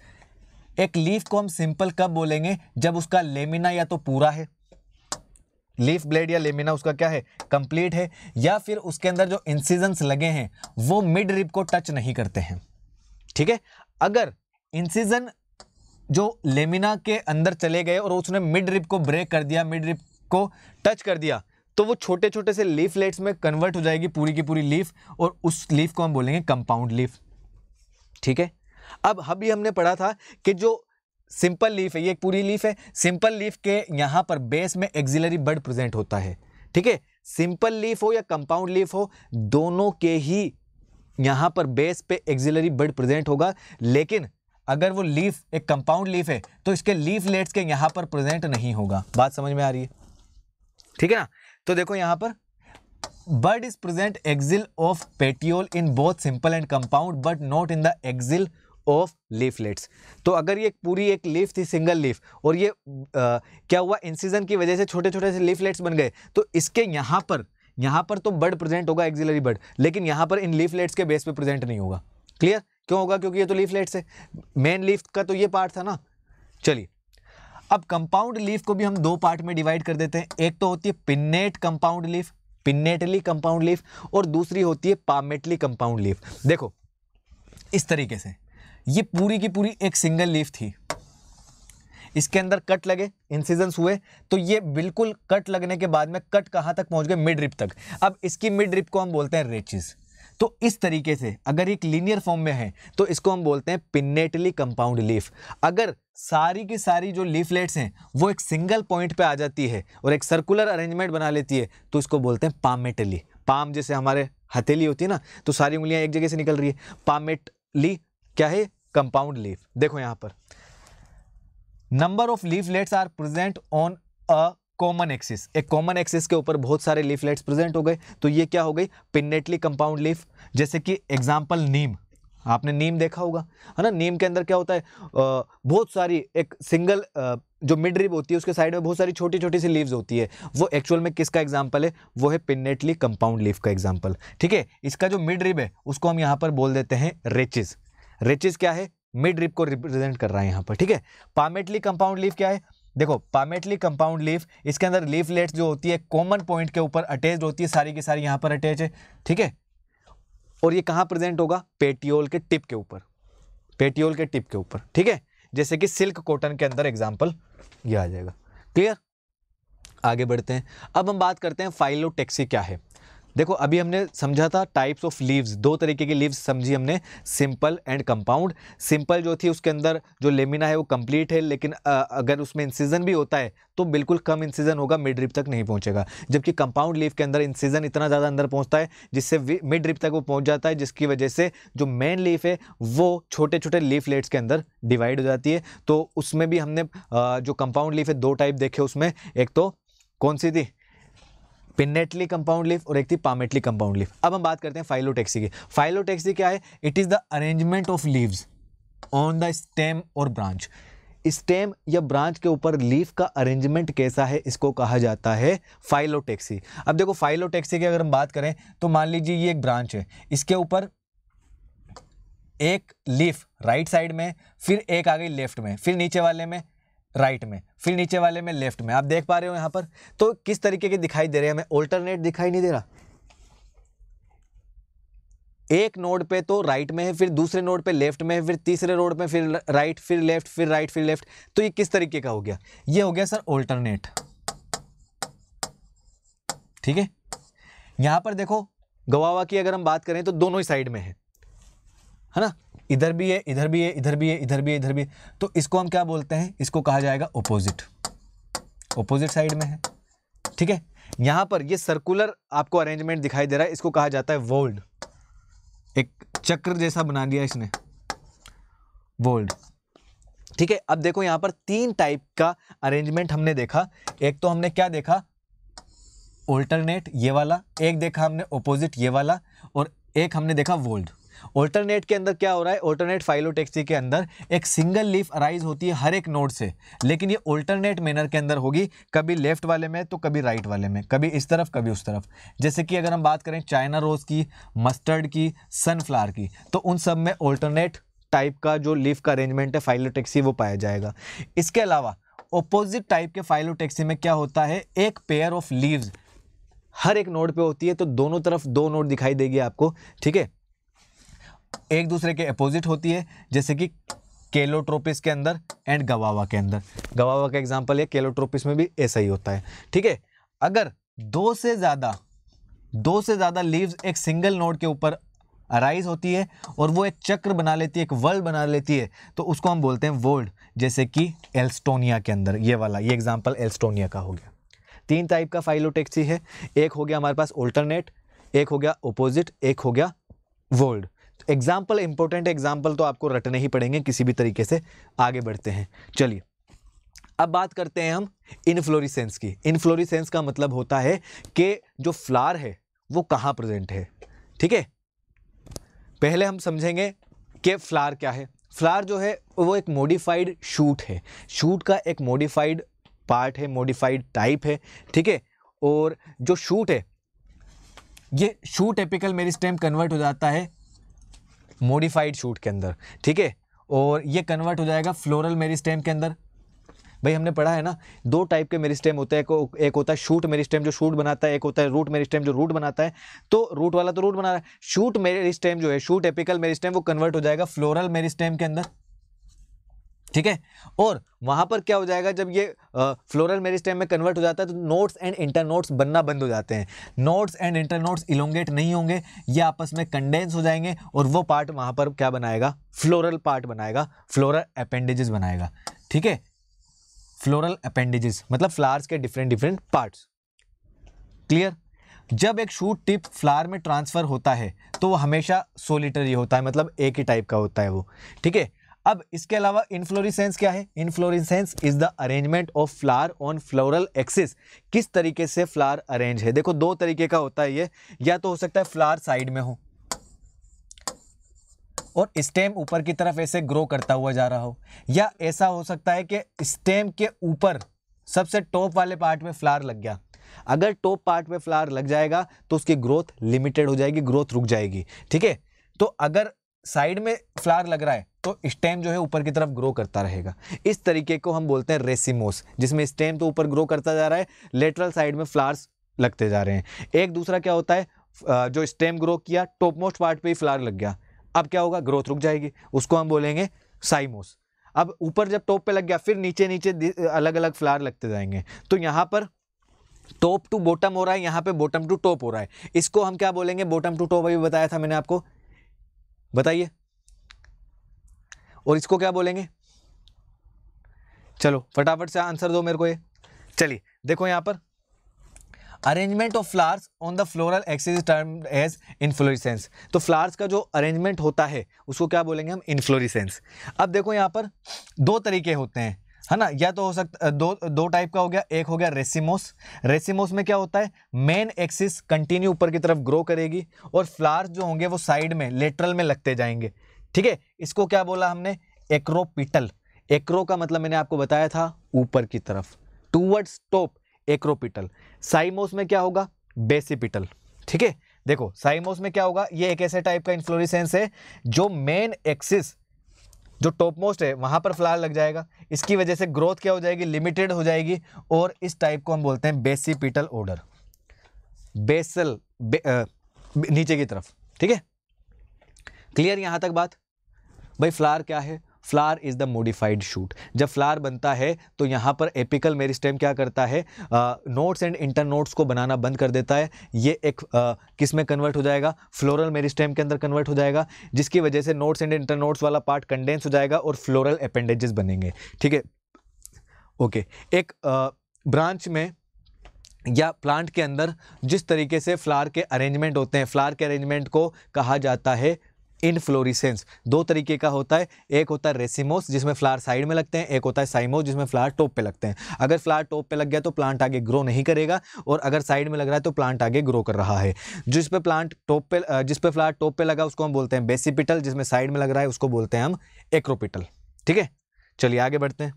एक लीफ को हम सिंपल कब बोलेंगे? जब उसका लेमिना या तो पूरा है, लीफ ब्लेड या लेमिना उसका क्या है? कंप्लीट है, या फिर उसके अंदर जो इंसिजन्स लगे हैं वो मिड रिब को टच नहीं करते हैं। ठीक है, अगर इंसिजन जो लेमिना के अंदर चले गए और उसने मिड रिब को ब्रेक कर दिया, मिड रिब को टच कर दिया तो वो छोटे छोटे से लीफलेट्स में कन्वर्ट हो जाएगी पूरी की पूरी लीफ, और उस लीफ को हम बोलेंगे कंपाउंड लीफ। ठीक है, अब अभी हमने पढ़ा था कि जो सिंपल लीफ है, ये एक पूरी लीफ है। सिंपल लीफ के यहां पर बेस में एक्सिलरी बड प्रेजेंट होता है। ठीक है, सिंपल लीफ हो या कंपाउंड लीफ हो, दोनों के ही यहां पर बेस पे एक्सिलरी बड प्रेजेंट होगा। लेकिन अगर वो लीफ एक कंपाउंड लीफ है तो इसके लीफलेट्स के यहां पर प्रेजेंट नहीं होगा। बात समझ में आ रही है? ठीक है ना, तो देखो यहां पर bud is present axil of petiole in both simple and compound but not in the axil of leaflets. तो अगर ये पूरी एक लीफ थी सिंगल लीफ और ये क्या हुआ? इंसिजन की वजह से छोटे छोटे से लीफलेट्स बन गए तो इसके यहां पर तो बड प्रेजेंट होगा, एक्सिलरी बड, लेकिन यहां पर इन लीफलेट्स के बेस पे प्रेजेंट नहीं होगा। क्लियर? क्यों होगा? क्योंकि ये तो लीफलेट्स है, मेन लीफ का तो ये पार्ट था ना। चलिए, अब कंपाउंड लीफ को भी हम दो पार्ट में डिवाइड कर देते हैं। एक तो होती है pennate compound leaf, pinnately compound leaf, और दूसरी होती है पामेटली कंपाउंड लीफ। देखो इस तरीके से ये पूरी की पूरी एक सिंगल लीफ थी, इसके अंदर कट लगे, इंसिजन्स हुए, तो ये बिल्कुल कट लगने के बाद में कट कहां तक पहुंच गए? मिड रिब तक। अब इसकी मिड रिब को हम बोलते हैं रेचिस। तो इस तरीके से अगर एक लीनियर फॉर्म में है तो इसको हम बोलते हैं पिन्नेटली कंपाउंड लीफ। अगर सारी की सारी जो लीफलेट्स हैं वो एक सिंगल पॉइंट पे आ जाती है और एक सर्कुलर अरेंजमेंट बना लेती है तो इसको बोलते हैं पामेटली। पाम जैसे हमारे हथेली होती है ना, तो सारी उंगलियां एक जगह से निकल रही है, पामेटली क्या है, कंपाउंड लीफ। देखो यहां पर number of leaflets are present on a common axis, एक कॉमन एक्सिस के ऊपर बहुत सारे लीफलेट्स प्रेजेंट हो गए तो ये क्या हो गई, पिन्नेटली कंपाउंड लीफ। जैसे कि एग्जांपल नीम, आपने नीम देखा होगा है ना, नीम के अंदर क्या होता है, बहुत सारी एक सिंगल जो मिड रिब होती है उसके साइड में बहुत सारी छोटी छोटी सी लीव्स होती है, वो एक्चुअल में किसका एग्जांपल है, वो है पिन्नेटली कंपाउंड लीफ का एग्जांपल। ठीक है, इसका जो मिड रिब है उसको हम यहाँ पर बोल देते हैं रेचिस। रेचिस क्या है, मिड रिब को रिप्रेजेंट कर रहा है यहाँ पर। ठीक है, पामेटली कंपाउंड लीफ क्या है, देखो पामेटली कंपाउंड लीफ, इसके अंदर लीफलेट्स जो होती है कॉमन पॉइंट के ऊपर अटैच्ड होती है, सारी की सारी यहाँ पर अटैच है। ठीक है, और ये कहाँ प्रेजेंट होगा, पेटियोल के टिप के ऊपर, पेटियोल के टिप के ऊपर। ठीक है, जैसे कि सिल्क कॉटन के अंदर एग्जांपल ये आ जाएगा। क्लियर, आगे बढ़ते हैं। अब हम बात करते हैं फाइलोटेक्सी क्या है। देखो अभी हमने समझा था टाइप्स ऑफ लीव्स, दो तरीके की लीव्स समझी हमने, सिंपल एंड कंपाउंड। सिंपल जो थी उसके अंदर जो लेमिना है वो कंप्लीट है, लेकिन अगर उसमें इंसिजन भी होता है तो बिल्कुल कम इंसिजन होगा, मिड रिब तक नहीं पहुंचेगा। जबकि कंपाउंड लीफ के अंदर इंसिजन इतना ज़्यादा अंदर पहुंचता है जिससे मिड रिब तक वो पहुंच जाता है, जिसकी वजह से जो मेन लीफ है वो छोटे छोटे लीफलेट्स के अंदर डिवाइड हो जाती है। तो उसमें भी हमने जो कंपाउंड लीफ है दो टाइप देखे उसमें, एक तो कौन सी थी, पिन्नेटली कंपाउंड लीफ, और एक थी पामेटली कंपाउंड लीफ। अब हम बात करते हैं फाइलोटेक्सी की। फाइलोटेक्सी क्या है, it is the arrangement of leaves on the stem और ब्रांच। स्टेम या ब्रांच के ऊपर लीफ का अरेंजमेंट कैसा है, इसको कहा जाता है फाइलोटेक्सी। अब देखो फाइलोटेक्सी की अगर हम बात करें तो मान लीजिए ये एक ब्रांच है, इसके ऊपर एक लीफ राइट साइड में, फिर एक आ गई लेफ्ट में, फिर नीचे वाले में राइट में, फिर नीचे वाले में लेफ्ट में। आप देख पा रहे हो यहां पर, तो किस तरीके के दिखाई दे रहे हैं हमें, ऑल्टरनेट दिखाई नहीं दे रहा। एक नोड पे तो राइट में है, फिर दूसरे नोड पे लेफ्ट में है, फिर तीसरे नोड पे फिर राइट, फिर लेफ्ट, फिर राइट, फिर लेफ्ट। तो ये किस तरीके का हो गया, ये हो गया सर ऑल्टरनेट। ठीक है, यहां पर देखो गवावा की अगर हम बात करें तो दोनों ही साइड में है ना, इधर भी है, इधर भी है, इधर भी है, इधर भी है, इधर भी है। तो इसको हम क्या बोलते हैं, इसको कहा जाएगा ऑपोजिट, ऑपोजिट साइड में है। ठीक है, यहां पर ये सर्कुलर आपको अरेंजमेंट दिखाई दे रहा है, इसको कहा जाता है वोल्ड, एक चक्र जैसा बना दिया इसने, वोल्ड। ठीक है, अब देखो यहां पर तीन टाइप का अरेंजमेंट हमने देखा। एक तो हमने क्या देखा, ऑल्टरनेट ये वाला, एक देखा हमने ऑपोजिट ये वाला, और एक हमने देखा वोल्ड। ऑल्टरनेट के अंदर क्या हो रहा है, ऑल्टरनेट फाइलोटेक्सी के अंदर एक सिंगल लीफ अराइज होती है हर एक नोड से, लेकिन ये ऑल्टरनेट मैनर के अंदर होगी, कभी लेफ्ट वाले में तो कभी राइट वाले में, कभी इस तरफ कभी उस तरफ। जैसे कि अगर हम बात करें चाइना रोज की, मस्टर्ड की, सनफ्लावर की, तो उन सब में ऑल्टरनेट टाइप का जो लीफ का अरेंजमेंट है फाइलोटेक्सी वो पाया जाएगा। इसके अलावा ऑपोजिट टाइप के फाइलोटेक्सी में क्या होता है, एक पेयर ऑफ लीव्स हर एक नोड पे होती है, तो दोनों तरफ दो नोड दिखाई देगी आपको। ठीक है, एक दूसरे के अपोजिट होती है, जैसे कि केलोट्रोपिस के अंदर एंड गवावा के अंदर। गवावा का एग्जांपल है, केलोट्रोपिस में भी ऐसा ही होता है। ठीक है, अगर दो से ज्यादा लीव्स एक सिंगल नोड के ऊपर अराइज होती है और वो एक चक्र बना लेती है, एक वर्ल्ड बना लेती है, तो उसको हम बोलते हैं वोल्ड। जैसे कि एल्स्टोनिया के अंदर ये वाला, ये एग्जाम्पल एल्स्टोनिया का हो गया। तीन टाइप का फाइलोटेक्सी है, एक हो गया हमारे पास ऑल्टरनेट, एक हो गया ऑपोजिट, एक हो गया वोल्ड। एग्जाम्पल इंपॉर्टेंट एग्जाम्पल तो आपको रटने ही पड़ेंगे किसी भी तरीके से। आगे बढ़ते हैं, चलिए अब बात करते हैं हम इनफ्लोरेसेंस की। इनफ्लोरेसेंस का मतलब होता है कि जो फ्लावर है वो कहाँ प्रेजेंट है। ठीक है, पहले हम समझेंगे कि फ्लावर क्या है। फ्लावर जो है वो एक मॉडिफाइड शूट है, शूट का एक मॉडिफाइड पार्ट है, मॉडिफाइड टाइप है। ठीक है, और जो शूट है, ये शूट एपिकल मेरिस्टेम कन्वर्ट हो जाता है मॉडिफाइड शूट के अंदर। ठीक है, और ये कन्वर्ट हो जाएगा फ्लोरल मेरिस्टेम के अंदर। भाई हमने पढ़ा है ना, दो टाइप के मेरिस्टेम होते हैं, एक होता है शूट मेरिस्टेम जो शूट बनाता है, एक होता है रूट मेरिस्टेम जो रूट बनाता है। तो रूट वाला तो रूट बना रहा है, शूट मेरिस्टेम जो है, शूट एपिकल मेरिस्टेम, वो कन्वर्ट हो जाएगा फ्लोरल मेरिस्टेम के अंदर। ठीक है। और वहां पर क्या हो जाएगा, जब ये फ्लोरल मेरिस्टेम में कन्वर्ट हो जाता है तो नोड्स एंड इंटरनोड्स बनना बंद हो जाते हैं। नोड्स एंड इंटरनोड्स इलोंगेट नहीं होंगे, ये आपस में कंडेंस हो जाएंगे और वो पार्ट वहां पर क्या बनाएगा, फ्लोरल पार्ट बनाएगा, फ्लोरल अपेंडेजेस बनाएगा। ठीक है, फ्लोरल अपेंडेजेस मतलब फ्लावर्स के डिफरेंट डिफरेंट पार्ट्स। क्लियर। जब एक शूट टिप फ्लावर में ट्रांसफर होता है तो वो हमेशा सोलिटरी होता है, मतलब एक ही टाइप का होता है वो। ठीक है। अब इसके अलावा इन्फ्लोरेसेंस क्या है? Inflorescence is the arrangement of flower on floral axis. किस तरीके से फ्लावर अरेंज है? देखो दो तरीके का होता है ये, या तो हो सकता है फ्लावर साइड में हो और स्टेम ऊपर की तरफ ऐसे ग्रो करता हुआ जा रहा हो, या ऐसा हो सकता है कि स्टेम के ऊपर सबसे टॉप वाले पार्ट में फ्लावर लग गया। अगर टॉप पार्ट में फ्लावर लग जाएगा तो उसकी ग्रोथ लिमिटेड हो जाएगी, ग्रोथ रुक जाएगी। ठीक है। तो अगर साइड में फ्लावर लग रहा है तो स्टेम जो है ऊपर की तरफ ग्रो करता रहेगा। इस तरीके को हम बोलते हैं रेसिमोस, जिसमें स्टेम तो ऊपर ग्रो करता जा रहा है, लेटरल साइड में फ्लावर्स लगते जा रहे हैं। एक दूसरा क्या होता है, जो स्टेम ग्रो किया टॉप मोस्ट पार्ट पे ही फ्लावर लग गया, अब क्या होगा, ग्रोथ रुक जाएगी, उसको हम बोलेंगे साइमोस। अब ऊपर जब टॉप पे लग गया फिर नीचे नीचे अलग अलग फ्लावर लगते जाएंगे, तो यहाँ पर टॉप टू बॉटम हो रहा है, यहाँ पे बॉटम टू टॉप हो रहा है, इसको हम क्या बोलेंगे, बॉटम टू टॉप। अभी बताया था मैंने आपको, बताइए। और इसको क्या बोलेंगे? चलो फटाफट से आंसर दो मेरे को ये। चलिए देखो यहाँ पर, arrangement of flowers on the floral axis is termed as inflorescence. तो फ्लावर्स का जो अरेंजमेंट होता है उसको क्या बोलेंगे हम, इन्फ्लोरेसेंस। अब देखो यहाँ पर दो तरीके होते हैं, है ना, या तो हो सकता दो टाइप का हो गया। एक हो गया रेसिमोस। रेसिमोस में क्या होता है, मेन एक्सिस कंटिन्यू ऊपर की तरफ ग्रो करेगी और फ्लावर्स जो होंगे वो साइड में लेटरल में लगते जाएंगे। ठीक है, इसको क्या बोला हमने, एक्रोपिटल। एक्रो का मतलब मैंने आपको बताया था ऊपर की तरफ, टूवर्ड्स टॉप, एक्रोपिटल। साइमोस में क्या होगा, बेसिपिटल। ठीक है, देखो साइमोस में क्या होगा, ये एक ऐसे टाइप का इन्फ्लोरेसेंस है जो मेन एक्सिस जो टॉप मोस्ट है वहां पर फ्लावर लग जाएगा, इसकी वजह से ग्रोथ क्या हो जाएगी, लिमिटेड हो जाएगी, और इस टाइप को हम बोलते हैं बेसिपिटल ऑर्डर, बेसल नीचे की तरफ। ठीक है, क्लियर यहां तक बात? भाई फ्लावर क्या है, flower is the modified shoot. जब फ्लावर बनता है तो यहाँ पर एपिकल मेरिस्टेम क्या करता है, नोड्स एंड इंटर नोड्स को बनाना बंद कर देता है। ये एक किस में कन्वर्ट हो जाएगा, फ्लोरल मेरिस्टेम के अंदर कन्वर्ट हो जाएगा, जिसकी वजह से नोड्स एंड इंटर नोड्स वाला पार्ट कंडेंस हो जाएगा और फ्लोरल अपेंडेजेस बनेंगे। ठीक है, ओके। एक ब्रांच में या प्लांट के अंदर जिस तरीके से फ्लावर के अरेंजमेंट होते हैं, फ्लावर के अरेंजमेंट को कहा जाता है इनफ्लोरेसेंस। दो तरीके का होता है, एक होता है रेसिमोस जिसमें फ्लावर साइड में लगते हैं, एक होता है साइमोस जिसमें फ्लावर टॉप पे लगते हैं। अगर फ्लावर टॉप पे लग गया तो प्लांट आगे ग्रो नहीं करेगा, और अगर साइड में लग रहा है तो प्लांट आगे ग्रो कर रहा है। जिस पे प्लांट टॉप पे जिस पे फ्लावर टॉप पे लगा उसको हम बोलते हैं बेसिपिटल, जिसमें साइड में लग रहा है उसको बोलते हैं हम एक्रोपिटल। ठीक है, चलिए आगे बढ़ते हैं।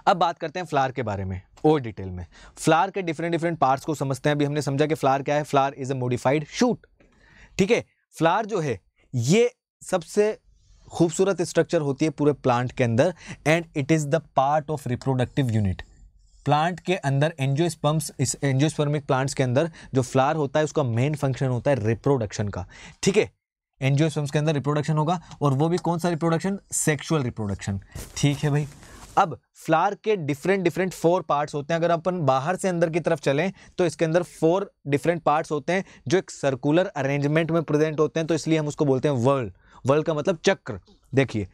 अब बात करते हैं फ्लावर के बारे में और डिटेल में। फ्लावर के डिफरेंट डिफरेंट पार्ट्स को समझते हैं। अभी हमने समझा कि फ्लावर क्या है, flower is a modified shoot. ठीक है, फ्लावर जो है ये सबसे खूबसूरत स्ट्रक्चर होती है पूरे प्लांट के अंदर, and it is the part of reproductive unit. Plant के अंदर एंजियोस्पर्मिक प्लांट्स के अंदर जो फ्लावर होता है उसका मेन फंक्शन होता है रिप्रोडक्शन का। ठीक है, एंजियोस्पर्म्स के अंदर रिप्रोडक्शन होगा, और वो भी कौन सा रिप्रोडक्शन, सेक्सुअल रिप्रोडक्शन। ठीक है भाई, अब फ्लावर के डिफरेंट डिफरेंट 4 पार्ट्स होते हैं। अगर अपन बाहर से अंदर की तरफ चलें तो इसके अंदर 4 डिफरेंट पार्ट्स होते हैं जो एक सर्कुलर अरेंजमेंट में प्रेजेंट होते हैं, तो इसलिए हम उसको बोलते हैं वर्ल्ड। वर्ल्ड का मतलब चक्र। देखिए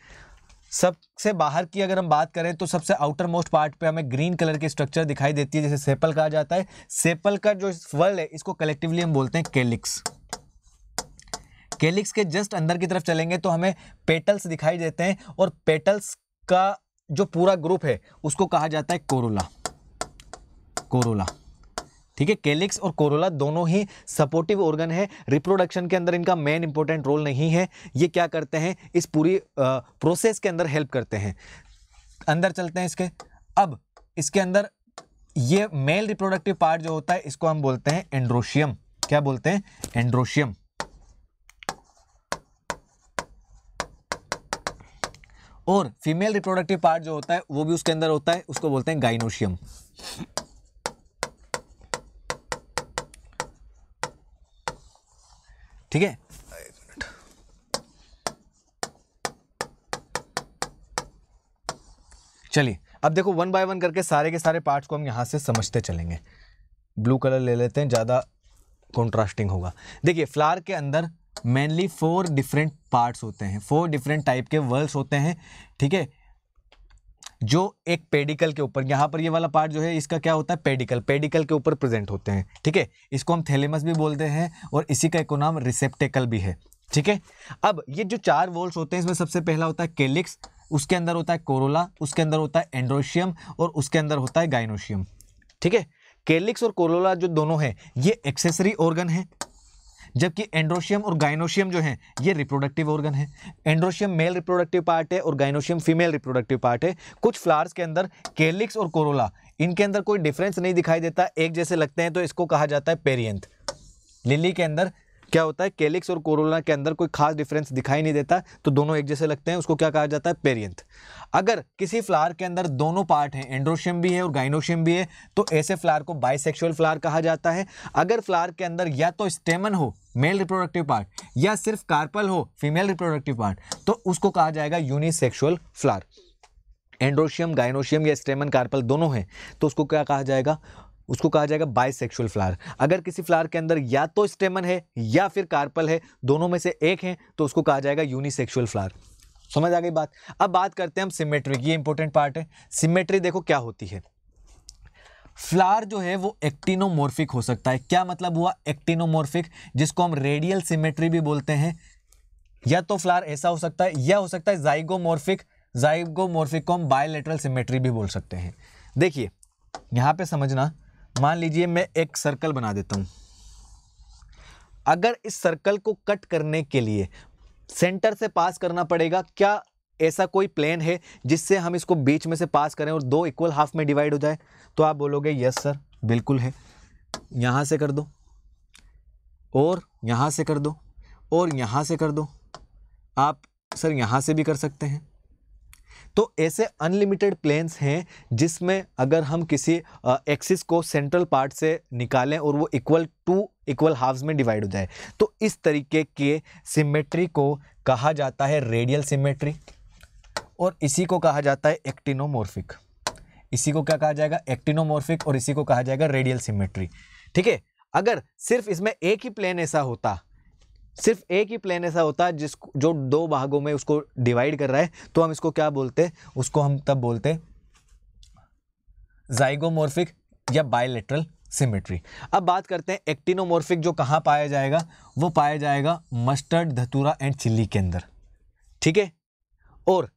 सबसे बाहर की अगर हम बात करें तो सबसे आउटर मोस्ट पार्ट पे हमें ग्रीन कलर की स्ट्रक्चर दिखाई देती है, जैसे सेपल कहा जाता है। सेपल का जो वर्ल्ड है इसको कलेक्टिवली हम बोलते हैं कैलिक्स। कैलिक्स के जस्ट अंदर की तरफ चलेंगे तो हमें पेटल्स दिखाई देते हैं, और पेटल्स का जो पूरा ग्रुप है उसको कहा जाता है कोरोला। कोरोला, ठीक है। कैलिक्स और कोरोला दोनों ही सपोर्टिव ऑर्गन है, रिप्रोडक्शन के अंदर इनका मेन इंपॉर्टेंट रोल नहीं है। ये क्या करते हैं, इस पूरी प्रोसेस के अंदर हेल्प करते हैं। अंदर चलते हैं इसके। अब इसके अंदर ये मेल रिप्रोडक्टिव पार्ट जो होता है इसको हम बोलते हैं एंड्रोशियम। क्या बोलते हैं, एंड्रोशियम। और फीमेल रिप्रोडक्टिव पार्ट जो होता है वो भी उसके अंदर होता है, उसको बोलते हैं गाइनोशियम। ठीक है, चलिए अब देखो वन बाय वन करके सारे के सारे पार्ट्स को हम यहाँ से समझते चलेंगे। ब्लू कलर ले लेते हैं, ज़्यादा कॉन्ट्रास्टिंग होगा। देखिए फ्लावर के अंदर मेनली 4 डिफरेंट पार्ट्स होते हैं, 4 डिफरेंट टाइप के वर्ल्स होते हैं, ठीक है, जो एक पेडिकल के ऊपर, यहाँ पर ये वाला पार्ट जो है इसका क्या होता है, पेडिकल, पेडिकल के ऊपर प्रेजेंट होते हैं, ठीक है। इसको हम थैलेमस भी बोलते हैं और इसी का एक नाम रिसेप्टेकल भी है, ठीक है। अब ये जो 4 वॉल्स होते हैं इसमें सबसे पहला होता है कैलिक्स, उसके अंदर होता है कोरोला, उसके अंदर होता है एंड्रोशियम और उसके अंदर होता है गाइनोशियम, ठीक है। कैलिक्स और कोरोला जो दोनों हैं ये एक्सेसरी ऑर्गन है, जबकि एंड्रोशियम और गाइनोशियम जो हैं ये रिप्रोडक्टिव ऑर्गन है। एंड्रोशियम मेल रिप्रोडक्टिव पार्ट है और गाइनोशियम फीमेल रिप्रोडक्टिव पार्ट है। कुछ फ्लावर्स के अंदर कैलिक्स और कोरोला इनके अंदर कोई डिफरेंस नहीं दिखाई देता, एक जैसे लगते हैं, तो इसको कहा जाता है पेरियंथ। लिली के अंदर क्या होता है, कैलिक्स और कोरोला के अंदर कोई खास डिफरेंस दिखाई नहीं देता, तो दोनों एक जैसे लगते हैं, उसको क्या कहा जाता है, पेरियंथ। अगर किसी फ्लावर के अंदर दोनों पार्ट हैं, एंड्रोशियम भी है और गाइनोशियम भी है, तो ऐसे फ्लावर को बाइसेक्सुअल फ्लावर कहा जाता है। अगर फ्लावर के अंदर या तो स्टेमन हो, मेल रिप्रोडक्टिव पार्ट, या सिर्फ कार्पल हो, फीमेल रिप्रोडक्टिव पार्ट, तो उसको कहा जाएगा यूनिसेक्सुअल फ्लावर। एंड्रोशियम, गाइनोशियम या स्टेमन, कार्पल दोनों हैं, तो उसको क्या कहा जाएगा, उसको कहा जाएगा बाइसेक्सुअल फ्लावर। अगर किसी फ्लावर के अंदर या तो स्टेमन है या फिर कार्पल है, दोनों में से एक है, तो उसको कहा जाएगा यूनिसेक्सुअल फ्लावर। समझ आ गई बात। अब बात करते हैं हम सिमेट्री की, ये इंपॉर्टेंट पार्ट है। सिमेट्री देखो क्या होती है, फ्लावर जो है वो एक्टिनोमॉर्फिक हो सकता है। क्या मतलब हुआ एक्टिनोमॉर्फिक, जिसको हम रेडियल सिमेट्री भी बोलते हैं। या तो फ्लावर ऐसा हो सकता है, या हो सकता है जाइगोमॉर्फिक, जाइगोमॉर्फिक को हम बायलैटरल सिमेट्री भी बोल सकते हैं। देखिए यहां पे समझना, मान लीजिए मैं एक सर्कल बना देता हूं, अगर इस सर्कल को कट करने के लिए सेंटर से पास करना पड़ेगा, क्या ऐसा कोई प्लेन है जिससे हम इसको बीच में से पास करें और 2 इक्वल हाफ में डिवाइड हो जाए? तो आप बोलोगे यस सर बिल्कुल है। यहां से कर दो और यहां से कर दो और यहां से कर दो, आप सर यहां से भी कर सकते हैं। तो ऐसे अनलिमिटेड प्लेन्स हैं जिसमें अगर हम किसी एक्सिस को सेंट्रल पार्ट से निकालें और वो इक्वल हाफ्स में डिवाइड हो जाए, तो इस तरीके के सिमेट्री को कहा जाता है रेडियल सिमेट्री, और इसी को कहा जाता है एक्टिनोमॉर्फिक। इसी को क्या कहा जाएगा, एक्टिनोमॉर्फिक, और इसी को कहा जाएगा रेडियल सिमेट्री, ठीक है। अगर सिर्फ इसमें एक ही प्लेन ऐसा होता, सिर्फ एक ही प्लेन ऐसा होता जिसको जो 2 भागों में उसको डिवाइड कर रहा है, तो हम इसको क्या बोलते, उसको हम तब बोलते जाइगोमॉर्फिक या बायलैटरल सिमेट्री। अब बात करते हैं एक्टिनोमॉर्फिक जो कहाँ पाया जाएगा, वो पाया जाएगा मस्टर्ड, धतूरा एंड चिल्ली के अंदर, ठीक है। और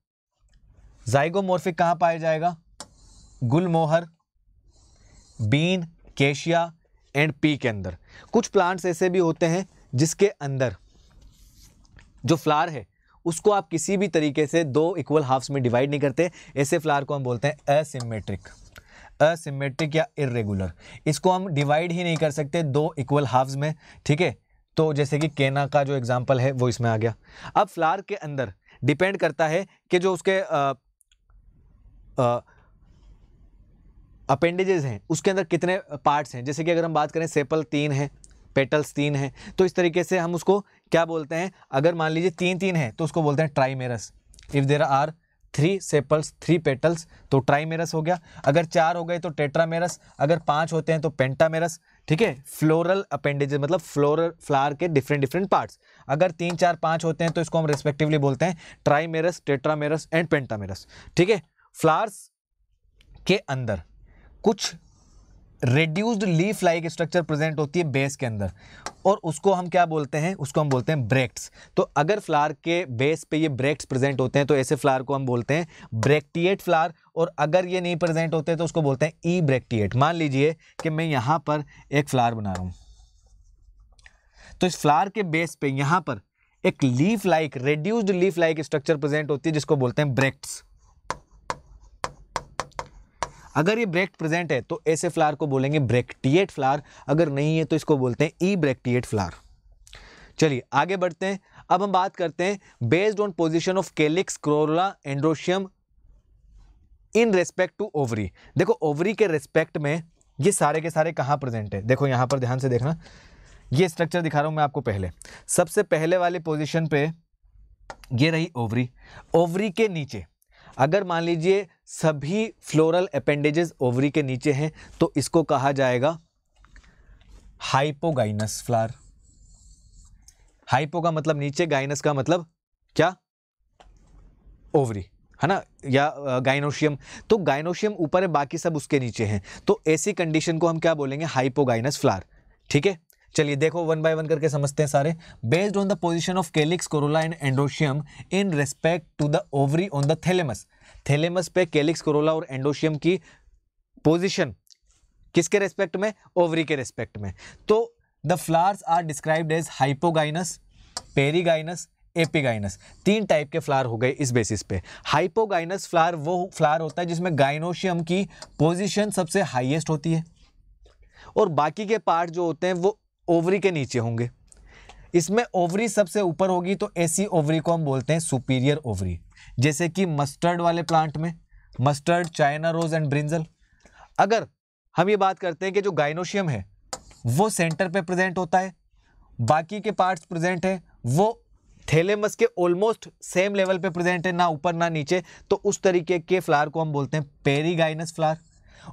जाइगोमॉर्फिक कहाँ पाया जाएगा, गुलमोहर, बीन, केशिया एंड पी के अंदर। कुछ प्लांट्स ऐसे भी होते हैं जिसके अंदर जो फ्लावर है उसको आप किसी भी तरीके से 2 इक्वल हाफ्स में डिवाइड नहीं करते, ऐसे फ्लावर को हम बोलते हैं असिमेट्रिक, असिमेट्रिक या इर्रेगुलर। इसको हम डिवाइड ही नहीं कर सकते 2 इक्वल हाफ्स में, ठीक है। तो जैसे कि केना का जो एग्जांपल है वो इसमें आ गया। अब फ्लावर के अंदर डिपेंड करता है कि जो उसके अपेंडेजेस हैं उसके अंदर कितने पार्ट्स हैं। जैसे कि अगर हम बात करें सेपल 3 है, पेटल्स 3 हैं, तो इस तरीके से हम उसको क्या बोलते हैं, अगर मान लीजिए 3 है तो उसको बोलते हैं trimerous. If there are 3 sepals 3 petals तो ट्राइमेरस हो गया। अगर 4 हो गए तो टेट्रामेरस, अगर 5 होते हैं तो पेंटामेरस, ठीक है। फ्लोरल अपेंडेजेस मतलब फ्लावर के डिफरेंट पार्ट्स, अगर 3, 4, 5 होते हैं तो इसको हम रेस्पेक्टिवली बोलते हैं ट्राइमेरस, टेट्रामेरस एंड पेंटामेरस, ठीक है। फ्लावर्स के अंदर कुछ reduced leaf like structure present होती है बेस के अंदर, और उसको हम क्या बोलते हैं, उसको हम बोलते हैं ब्रेक्ट्स। तो अगर फ्लावर के बेस पे ये ब्रेक्ट्स प्रेजेंट होते हैं तो ऐसे फ्लावर को हम बोलते हैं ब्रेक्टिएट फ्लावर, और अगर ये नहीं प्रेजेंट होते तो उसको बोलते हैं ई ब्रेक्टिएट। मान लीजिए कि मैं यहाँ पर एक फ्लावर बना रहा हूँ, तो इस फ्लावर के बेस पे यहाँ पर एक leaf like, reduced leaf like structure present होती है जिसको बोलते हैं ब्रेक्ट्स। अगर ये ब्रेक्ट प्रेजेंट है तो ऐसे फ्लावर को बोलेंगे ब्रेक्टिएट फ्लावर, अगर नहीं है तो इसको बोलते हैं ई ब्रेक्टिएट फ्लावर। चलिए आगे बढ़ते हैं। अब हम बात करते हैं based on position of calyx, corolla, androecium in respect to ovary. देखो ओवरी के रेस्पेक्ट में ये सारे के सारे कहाँ प्रेजेंट है, देखो यहाँ पर ध्यान से देखना, ये स्ट्रक्चर दिखा रहा हूं मैं आपको। पहले सबसे पहले वाली पोजीशन पे ये रही ओवरी, ओवरी के नीचे अगर मान लीजिए सभी फ्लोरल अपेंडेजेस ओवरी के नीचे हैं तो इसको कहा जाएगा हाइपोगाइनस फ्लावर। हाइपो का मतलब नीचे, गाइनस का मतलब क्या, ओवरी, है ना, या गाइनोशियम। तो गाइनोशियम ऊपर है, बाकी सब उसके नीचे हैं, तो ऐसी कंडीशन को हम क्या बोलेंगे, हाइपोगाइनस फ्लावर। ठीक है, चलिए देखो वन बाय वन करके समझते हैं सारे। Based on the position of calyx, corolla and androecium in respect to the ovary on the thalamus. Thalamus पे कैलिक्स, कोरोला और एंडोशियम की पोजीशन किसके रेस्पेक्ट में, ओवरी के रेस्पेक्ट में। तो the flowers are described as hypogynous, perigynous, epigynous. 3 type के flower हो गए इस बेसिस पे। हाइपोगाइनस फ्लावर वो फ्लावर होता है जिसमें गाइनोशियम की पोजीशन सबसे हाईएस्ट होती है और बाकी के पार्ट जो होते हैं वो ओवरी के नीचे होंगे। इसमें ओवरी सबसे ऊपर होगी तो ऐसी ओवरी को हम बोलते हैं सुपीरियर ओवरी। जैसे कि मस्टर्ड वाले प्लांट में, mustard, china rose and brinjal. अगर हम ये बात करते हैं कि जो गाइनोशियम है वो सेंटर पे प्रेजेंट होता है, बाकी के पार्ट्स प्रेजेंट है वो थैलेमस के ऑलमोस्ट सेम लेवल पे प्रेजेंट है, ना ऊपर ना नीचे, तो उस तरीके के फ्लावर को हम बोलते हैं पेरीगाइनस फ्लावर।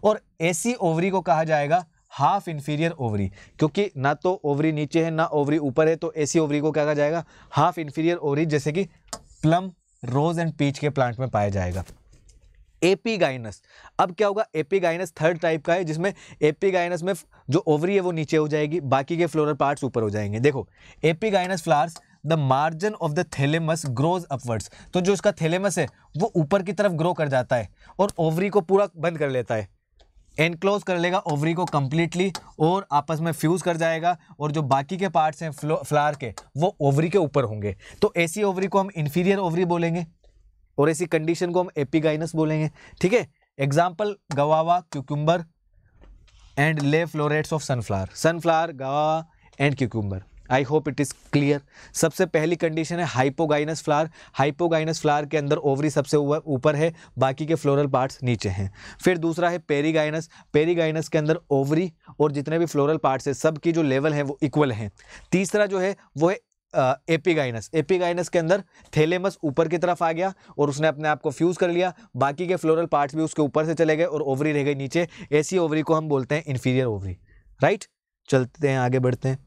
और ऐसी ओवरी को कहा जाएगा हाफ इंफीरियर ओवरी, क्योंकि ना तो ओवरी नीचे है ना ओवरी ऊपर है, तो ऐसी ओवरी को क्या कहा जाएगा, हाफ इंफीरियर ओवरी, जैसे कि प्लम, रोज एंड पीच के प्लांट में पाया जाएगा। एपीगाइनस, अब क्या होगा, एपीगाइनस थर्ड टाइप का है जिसमें एपीगाइनस में जो ओवरी है वो नीचे हो जाएगी, बाकी के फ्लोरल पार्ट्स ऊपर हो जाएंगे। देखो epigynous flowers the margin of the thalamus grows upwards, तो जो इसका थैलेमस है वो ऊपर की तरफ ग्रो कर जाता है और ओवरी को पूरा बंद कर लेता है, एनक्लोज कर लेगा ओवरी को कंप्लीटली और आपस में फ्यूज कर जाएगा, और जो बाकी के पार्ट्स हैं फ्लावर के वो ओवरी के ऊपर होंगे। तो ऐसी ओवरी को हम इंफीरियर ओवरी बोलेंगे और ऐसी कंडीशन को हम एपिगाइनस बोलेंगे। ठीक है, एग्जाम्पल गवावा, क्यूकुम्बर एंड ले florets of sunflower. Sunflower, गवावा and cucumber. I hope it is clear. सबसे पहली कंडीशन है हाइपोगाइनस फ्लावर। हाइपोगाइनस फ्लावर के अंदर ओवरी सबसे ऊपर है, बाकी के फ्लोरल पार्ट्स नीचे हैं। फिर दूसरा है पेरीगाइनस। पेरीगाइनस के अंदर ओवरी और जितने भी फ्लोरल पार्ट्स हैं सब की जो लेवल है वो इक्वल हैं। तीसरा जो है वो है एपिगाइनस। एपिगाइनस के अंदर थैलेमस ऊपर की तरफ आ गया और उसने अपने आप को फ्यूज कर लिया, बाकी के फ्लोरल पार्ट्स भी उसके ऊपर से चले गए और ओवरी रह गई नीचे। ऐसी ओवरी को हम बोलते हैं इंफीरियर ओवरी। राइट, चलते हैं आगे बढ़ते हैं।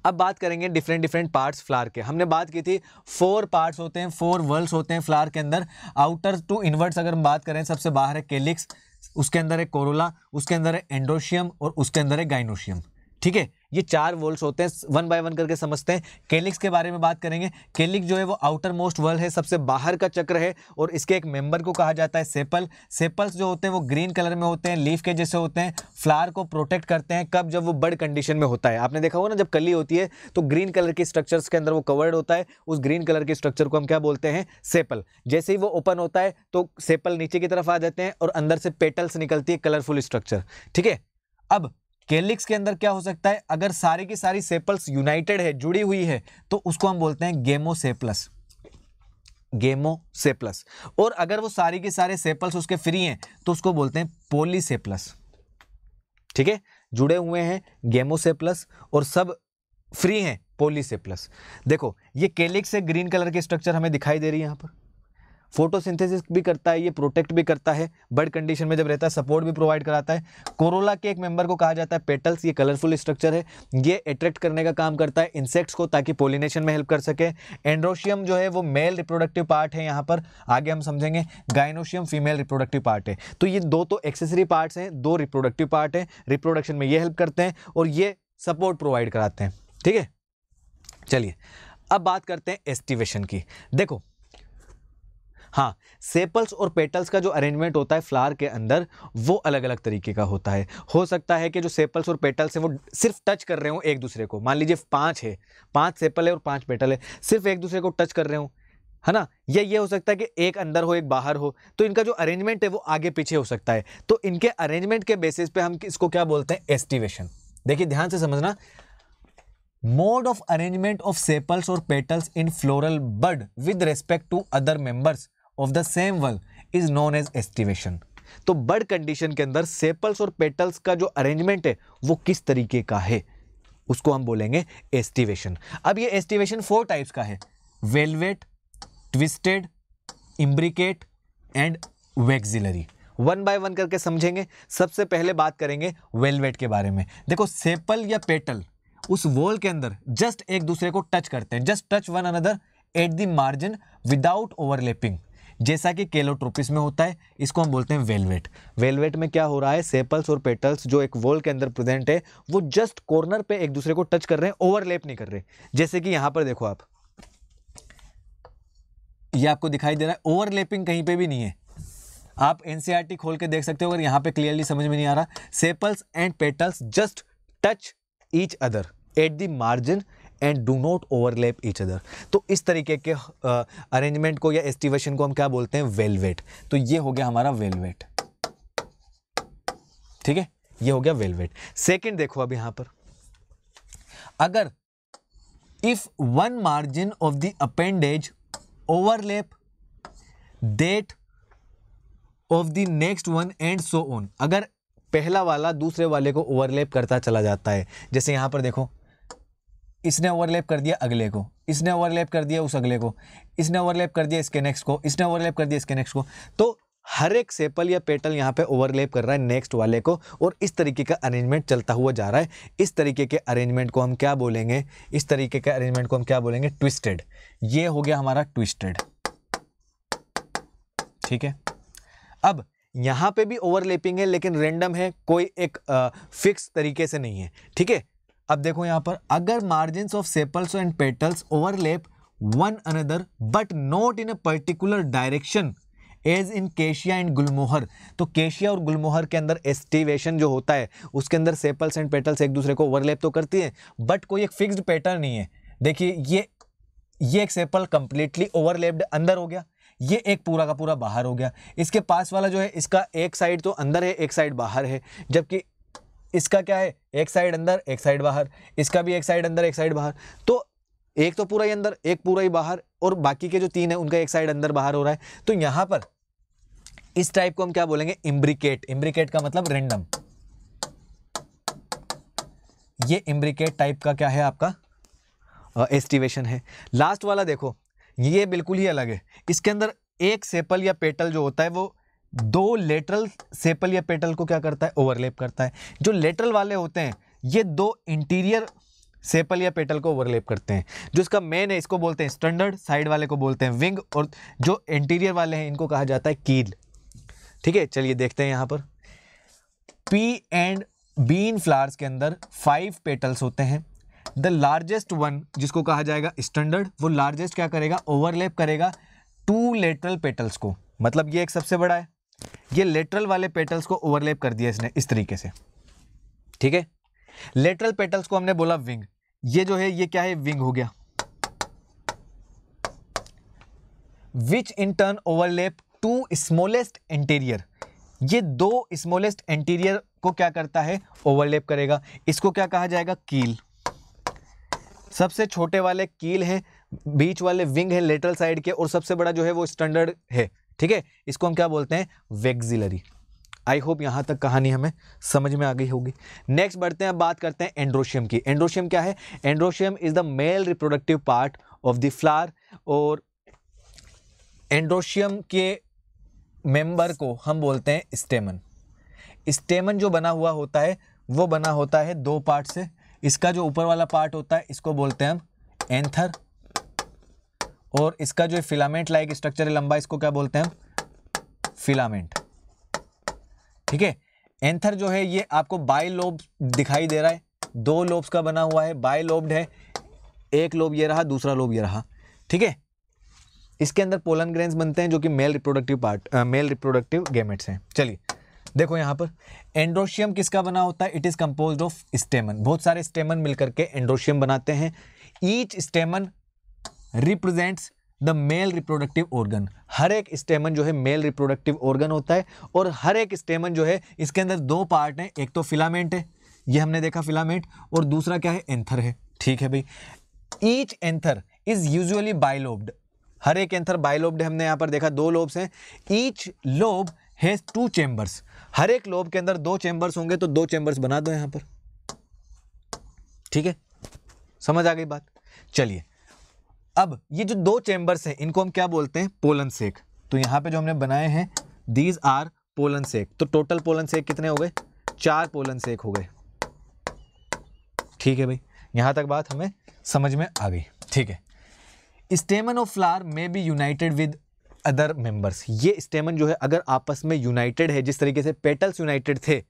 अब बात करेंगे डिफरेंट पार्ट्स फ्लावर के। हमने बात की थी 4 पार्ट्स होते हैं, 4 वर्ल्स होते हैं फ्लावर के अंदर। आउटर टू इनवर्ट्स अगर हम बात करें, सबसे बाहर है कैलिक्स, उसके अंदर है कोरोला, उसके अंदर है एंडोशियम और उसके अंदर है गाइनोशियम। ठीक है, ये 4 वॉल्स होते हैं, वन बाय वन करके समझते हैं। कैलिक्स के बारे में बात करेंगे। कैलिक्स जो है वो आउटर मोस्ट वॉल है, सबसे बाहर का चक्र है और इसके एक मेंबर को कहा जाता है सेपल। सेपल्स जो होते हैं वो ग्रीन कलर में होते हैं, लीफ के जैसे होते हैं, फ्लावर को प्रोटेक्ट करते हैं। कब, जब वो बर्ड कंडीशन में होता है। आपने देखा होगा ना, जब कली होती है तो ग्रीन कलर की स्ट्रक्चर्स के अंदर वो कवर्ड होता है, उस ग्रीन कलर के स्ट्रक्चर को हम क्या बोलते हैं, सेपल। जैसे ही वो ओपन होता है तो सेपल नीचे की तरफ आ जाते हैं और अंदर से पेटल्स निकलती है, कलरफुल स्ट्रक्चर। ठीक है, अब कैलिक्स के अंदर क्या हो सकता है, अगर सारी की सारी सेपल्स यूनाइटेड है, जुड़ी हुई है, तो उसको हम बोलते हैं गेमोसेपलस। गेमोसेपलस। और अगर वो सारी के सारे सेपल्स उसके फ्री हैं तो उसको बोलते हैं पॉलीसेपलस। ठीक है, जुड़े हुए हैं गेमोसेपलस और सब फ्री हैं पॉलीसेपलस। देखो ये कैलिक्स से ग्रीन कलर की स्ट्रक्चर हमें दिखाई दे रही है यहाँ पर। फोटोसिंथेसिस भी करता है, ये प्रोटेक्ट भी करता है, बर्ड कंडीशन में जब रहता है सपोर्ट भी प्रोवाइड कराता है। कोरोला के एक मेंबर को कहा जाता है पेटल्स। ये कलरफुल स्ट्रक्चर है, ये अट्रैक्ट करने का काम करता है इंसेक्ट्स को ताकि पोलिनेशन में हेल्प कर सके। एंड्रोशियम जो है वो मेल रिप्रोडक्टिव पार्ट है, यहाँ पर आगे हम समझेंगे। गाइनोशियम फीमेल रिप्रोडक्टिव पार्ट है। तो ये 2 तो एक्सेसरी पार्ट्स हैं, 2 रिप्रोडक्टिव पार्ट हैं। रिप्रोडक्शन में ये हेल्प करते हैं और ये सपोर्ट प्रोवाइड कराते हैं। ठीक है, चलिए अब बात करते हैं एस्टिवेशन की। देखो हाँ, सेपल्स और पेटल्स का जो अरेंजमेंट होता है फ्लावर के अंदर वो अलग अलग तरीके का होता है। हो सकता है कि जो सेपल्स और पेटल्स हैं वो सिर्फ टच कर रहे हो एक दूसरे को। मान लीजिए 5 है, 5 सेपल है और 5 पेटल है, सिर्फ एक दूसरे को टच कर रहे हो, है ना। या ये हो सकता है कि एक अंदर हो एक बाहर हो, तो इनका जो अरेंजमेंट है वो आगे पीछे हो सकता है। तो इनके अरेंजमेंट के बेसिस पे हम इसको क्या बोलते हैं, एस्टिवेशन। देखिए ध्यान से समझना, mode of arrangement of sepals और petals in floral bud with respect to other members of the same whorl is known as aestivation. तो बर्ड कंडीशन के अंदर सेपल्स और पेटल्स का जो अरेंजमेंट है वो किस तरीके का है उसको हम बोलेंगे एस्टिवेशन। अब ये एस्टिवेशन 4 टाइप्स का है, velvet, twisted, imbricate, and vexillary. One by one करके समझेंगे। सबसे पहले बात करेंगे वेलवेट के बारे में। देखो सेपल या पेटल उस वॉल के अंदर जस्ट एक दूसरे को टच करते हैं, just touch one another at the margin without overlapping, जैसा कि केलोट्रोपिस में होता है। इसको हम बोलते हैं वेलवेट। वेलवेट में क्या हो रहा है, सेपल्स और पेटल्स जो एक वॉल के अंदर प्रेजेंट है वो जस्ट कॉर्नर पे एक दूसरे को टच कर रहे हैं, ओवरलैप नहीं कर रहे। जैसे कि यहां पर देखो आप, ये आपको दिखाई दे रहा है, ओवरलैपिंग कहीं पे भी नहीं है। आप एनसीईआरटी खोल के देख सकते हो अगर यहां पे क्लियरली समझ में नहीं आ रहा। Sepals and petals just touch each other at the margin and do not overlap each other. तो इस तरीके के अरेंजमेंट को या एस्टिवेशन को हम क्या बोलते हैं, वेलवेट। तो ये हो गया हमारा वेलवेट, ठीक है, ये हो गया वेलवेट। सेकंड देखो अब यहां पर, अगर if one margin of the appendage overlap that of the next one and so on, अगर पहला वाला दूसरे वाले को ओवरलैप करता चला जाता है, जैसे यहां पर देखो इसने ओवरलैप कर दिया अगले को, इसने ओवरलैप कर दिया उस अगले को, इसने ओवरलैप कर दिया इसके नेक्स्ट को, इसने ओवरलैप कर दिया इसके नेक्स्ट को, तो हर एक सेपल या पेटल यहाँ पे ओवरलैप कर रहा है नेक्स्ट वाले को, और इस तरीके का अरेंजमेंट चलता हुआ जा रहा है। इस तरीके के अरेंजमेंट को हम क्या बोलेंगे, इस तरीके के अरेंजमेंट को हम क्या बोलेंगे, ट्विस्टेड। ये हो गया हमारा ट्विस्टेड, ठीक है। अब यहां पे भी ओवरलैपिंग है लेकिन रैंडम है, कोई एक फिक्स तरीके से नहीं है, ठीक है। अब देखो यहां पर, अगर margins of sepals and petals overlap one another but not in a particular direction as in cassia and gulmohar, तो केशिया और गुलमोहर के अंदर एस्टिवेशन जो होता है उसके अंदर सेपल्स एंड पेटल्स एक दूसरे को ओवरलैप तो करती है बट कोई एक फिक्स्ड पैटर्न नहीं है। देखिए ये एक सेपल कंप्लीटली ओवरलैप्ड अंदर हो गया, ये एक पूरा का पूरा बाहर हो गया। इसके पास वाला जो है इसका एक साइड तो अंदर है एक साइड बाहर है, जबकि इसका क्या है, एक साइड अंदर एक साइड बाहर, इसका भी एक साइड अंदर एक साइड बाहर। तो एक तो पूरा ही अंदर एक पूरा ही बाहर, और बाकी के जो तीन है उनका एक साइड अंदर बाहर हो रहा है। तो यहां पर इस टाइप को हम क्या बोलेंगे, इम्ब्रिकेट। इम्ब्रिकेट का मतलब रैंडम। ये इम्ब्रिकेट टाइप का क्या है आपका एस्टिवेशन है। लास्ट वाला देखो, ये बिल्कुल ही अलग है। इसके अंदर एक सेपल या पेटल जो होता है वो दो लेटरल सेपल या पेटल को क्या करता है, ओवरलैप करता है। जो लेटरल वाले होते हैं ये दो इंटीरियर सेपल या पेटल को ओवरलैप करते हैं। जो इसका मेन है इसको बोलते हैं स्टैंडर्ड, साइड वाले को बोलते हैं विंग, और जो इंटीरियर वाले हैं इनको कहा जाता है कील, ठीक है। चलिए देखते हैं यहां पर, पी एंड बीन फ्लावर्स के अंदर 5 पेटल्स होते हैं। द लार्जेस्ट वन जिसको कहा जाएगा स्टैंडर्ड, वो लार्जेस्ट क्या करेगा, ओवरलैप करेगा 2 लेटरल पेटल्स को। मतलब ये एक सबसे बड़ा है, ये लेटरल वाले पेटल्स को ओवरलैप कर दिया इसने इस तरीके से, ठीक है। लेटरल पेटल्स को हमने बोला विंग, ये जो है ये क्या है, विंग हो गया। Which in turn overlap 2 smallest interior, ये 2 स्मॉलेस्ट इंटीरियर को क्या करता है, ओवरलैप करेगा। इसको क्या कहा जाएगा, कील। सबसे छोटे वाले कील हैं, बीच वाले विंग है लेटरल साइड के, और सबसे बड़ा जो है वो स्टैंडर्ड है, ठीक है। इसको हम क्या बोलते हैं, वैक्सिलरी। आई होप यहां तक कहानी हमें समझ में आ गई होगी। नेक्स्ट बढ़ते हैं, अब बात करते हैं एंड्रोशियम की। एंड्रोशियम क्या है, androecium is the male reproductive part of the flower, और एंड्रोशियम के मेंबर को हम बोलते हैं स्टेमन। स्टेमन जो बना हुआ होता है वो बना होता है 2 पार्ट से। इसका जो ऊपर वाला पार्ट होता है इसको बोलते हैं हम एंथर, और इसका जो फिलामेंट लाइक स्ट्रक्चर है लंबा, इसको क्या बोलते हैं हम, फिलामेंट, ठीक है। एंथर जो है ये आपको बाई लोब दिखाई दे रहा है, 2 लोब्स का बना हुआ है, बाई लोब्ड है। एक लोब ये रहा, दूसरा लोब ये रहा, ठीक है। इसके अंदर पोलन ग्रेन्स बनते हैं जो कि मेल रिप्रोडक्टिव गैमेट्स हैं। चलिए देखो यहां पर एंड्रोशियम किसका बना होता है, it is composed of stamen. बहुत सारे स्टेमन मिलकर के एंड्रोशियम बनाते हैं। Each stamen represents the male reproductive organ. हर एक स्टेमन जो है मेल रिप्रोडक्टिव ऑर्गन होता है, और हर एक स्टेमन जो है इसके अंदर 2 पार्ट हैं, एक तो फिलामेंट है, ये हमने देखा फिलामेंट, और दूसरा क्या है, एंथर है, ठीक है भाई। Each anther is usually bilobed, हर एक एंथर बाइलोब्ड है, हमने यहां पर देखा 2 लोब्स हैं। ईच लोब हैज 2 चेंबर्स, हर एक लोब के अंदर 2 चेंबर्स होंगे, तो 2 चेंबर्स बना दो यहां पर, ठीक है। समझ आ गई बात। चलिए अब ये जो 2 चेंबर्स हैं इनको हम क्या बोलते हैं, पोलन सेक। तो यहाँ पे जो हमने बनाए हैं दीज आर पोलन सेक, तो टोटल पोलन सेक कितने हो गए? 4 पोलन सेक हो गए। ठीक है भाई, यहाँ तक बात हमें समझ में आ गई। ठीक है, स्टेमन ऑफ फ्लावर में be united with other members. ये स्टेमन जो है अगर आपस में यूनाइटेड है, जिस तरीके से पेटल्स यूनाइटेड थे,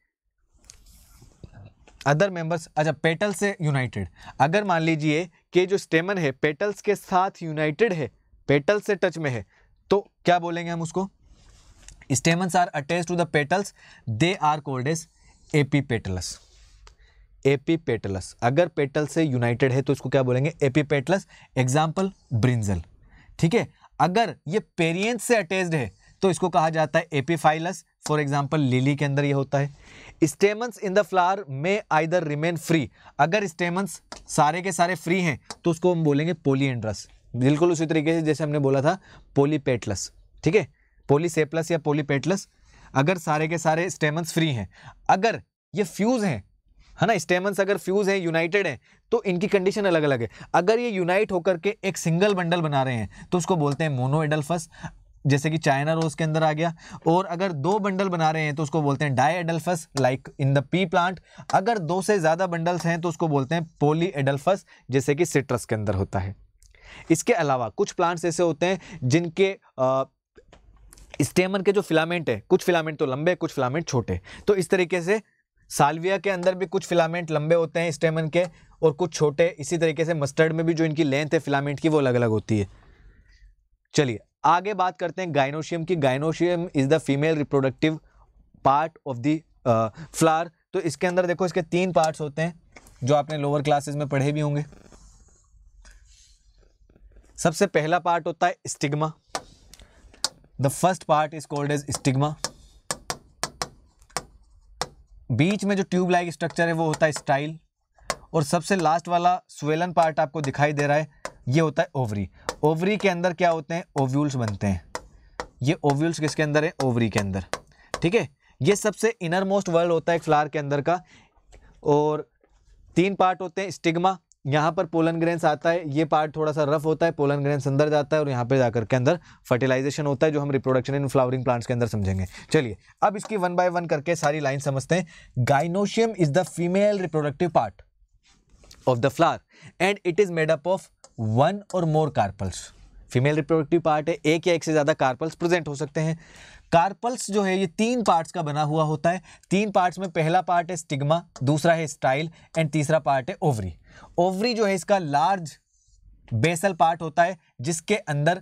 अदर मेंबर्स, अच्छा पेटल से यूनाइटेड, अगर मान लीजिए कि जो स्टेमन है पेटल्स के साथ यूनाइटेड है, पेटल से टच में है, तो क्या बोलेंगे हम उसको? Stamens are attached to the petals, they are called as epipetalous. Epipetalous, अगर पेटल से यूनाइटेड है तो इसको क्या बोलेंगे? एपीपेटलस। Example brinjal. ठीक है, अगर ये पेरियंस से अटैच्ड है तो इसको कहा जाता है एपीफाइलस। फॉर एग्जाम्पल लिली के अंदर ये होता है। स्टेमन्स इन द फ्लावर में आइदर रिमेन फ्री, अगर स्टेमन्स सारे के सारे फ्री हैं तो उसको हम बोलेंगे पॉलीएंड्रस। बिल्कुल उसी तरीके से जैसे हमने बोला था पॉलीपेटलस। ठीक है, पॉलीसेप्लस या पॉलीपेटलस, अगर सारे के सारे स्टेमन्स फ्री हैं। अगर ये फ्यूज हैं, है ना, स्टेमन्स अगर फ्यूज हैं, यूनाइटेड हैं, तो इनकी कंडीशन अलग अलग है। अगर ये यूनाइट होकर के एक सिंगल बंडल बना रहे हैं तो उसको बोलते हैं मोनोएडल्फस, जैसे कि चाइना रोज के अंदर आ गया। और अगर 2 बंडल बना रहे हैं तो उसको बोलते हैं diadelphous, like in the pea plant. अगर 2 से ज्यादा बंडल्स हैं तो उसको बोलते हैं पॉलीएडल्फस, जैसे कि सिट्रस के अंदर होता है। इसके अलावा कुछ प्लांट्स ऐसे होते हैं जिनके स्टेमन के जो फिलामेंट है, कुछ फिलामेंट तो लंबे, कुछ फिलामेंट छोटे। तो इस तरीके से साल्विया के अंदर भी कुछ फिलामेंट लंबे होते हैं स्टेमन के और कुछ छोटे। इसी तरीके से मस्टर्ड में भी जो इनकी लेंथ है फिलामेंट की वो अलग अलग होती है। चलिए आगे बात करते हैं गाइनोशियम की। Gynoecium is the female reproductive part of the flower. तो इसके अंदर देखो, इसके 3 पार्ट्स होते हैं जो आपने लोअर क्लासेस में पढ़े भी होंगे। सबसे पहला पार्ट होता है stigma. The first part is called as stigma. बीच में जो ट्यूब लाइक स्ट्रक्चर है वो होता है स्टाइल। और सबसे लास्ट वाला स्वेलन पार्ट आपको दिखाई दे रहा है, ये होता है ओवरी। ओवरी के अंदर क्या होते हैं? ओव्यूल्स बनते हैं। ये ओव्यूल्स किसके अंदर है? ओवरी के अंदर। ठीक है, ये सबसे इनर मोस्ट वर्ल्ड होता है फ्लावर के अंदर का। और 3 पार्ट होते हैं। स्टिग्मा, यहाँ पर पोलन ग्रेन्स आता है, ये पार्ट थोड़ा सा रफ होता है, पोलन ग्रेन्स अंदर जाता है और यहाँ पे जाकर के अंदर फर्टिलाइजेशन होता है, जो हम रिप्रोडक्शन इन फ्लावरिंग प्लांट्स के अंदर समझेंगे। चलिए अब इसकी 1 बाय 1 करके सारी लाइन समझते हैं। Gynoecium is the female reproductive part of the flower and it is made up of 1 or more carpals. Female reproductive part है, एक या एक से ज्यादा कार्पल्स प्रेजेंट हो सकते हैं। कार्पल्स जो है ये 3 पार्ट्स का बना हुआ होता है। 3 पार्ट्स में पहला पार्ट है स्टिग्मा, दूसरा है स्टाइल एंड तीसरा पार्ट है ओवरी। ओवरी जो है इसका लार्ज बेसल पार्ट होता है, जिसके अंदर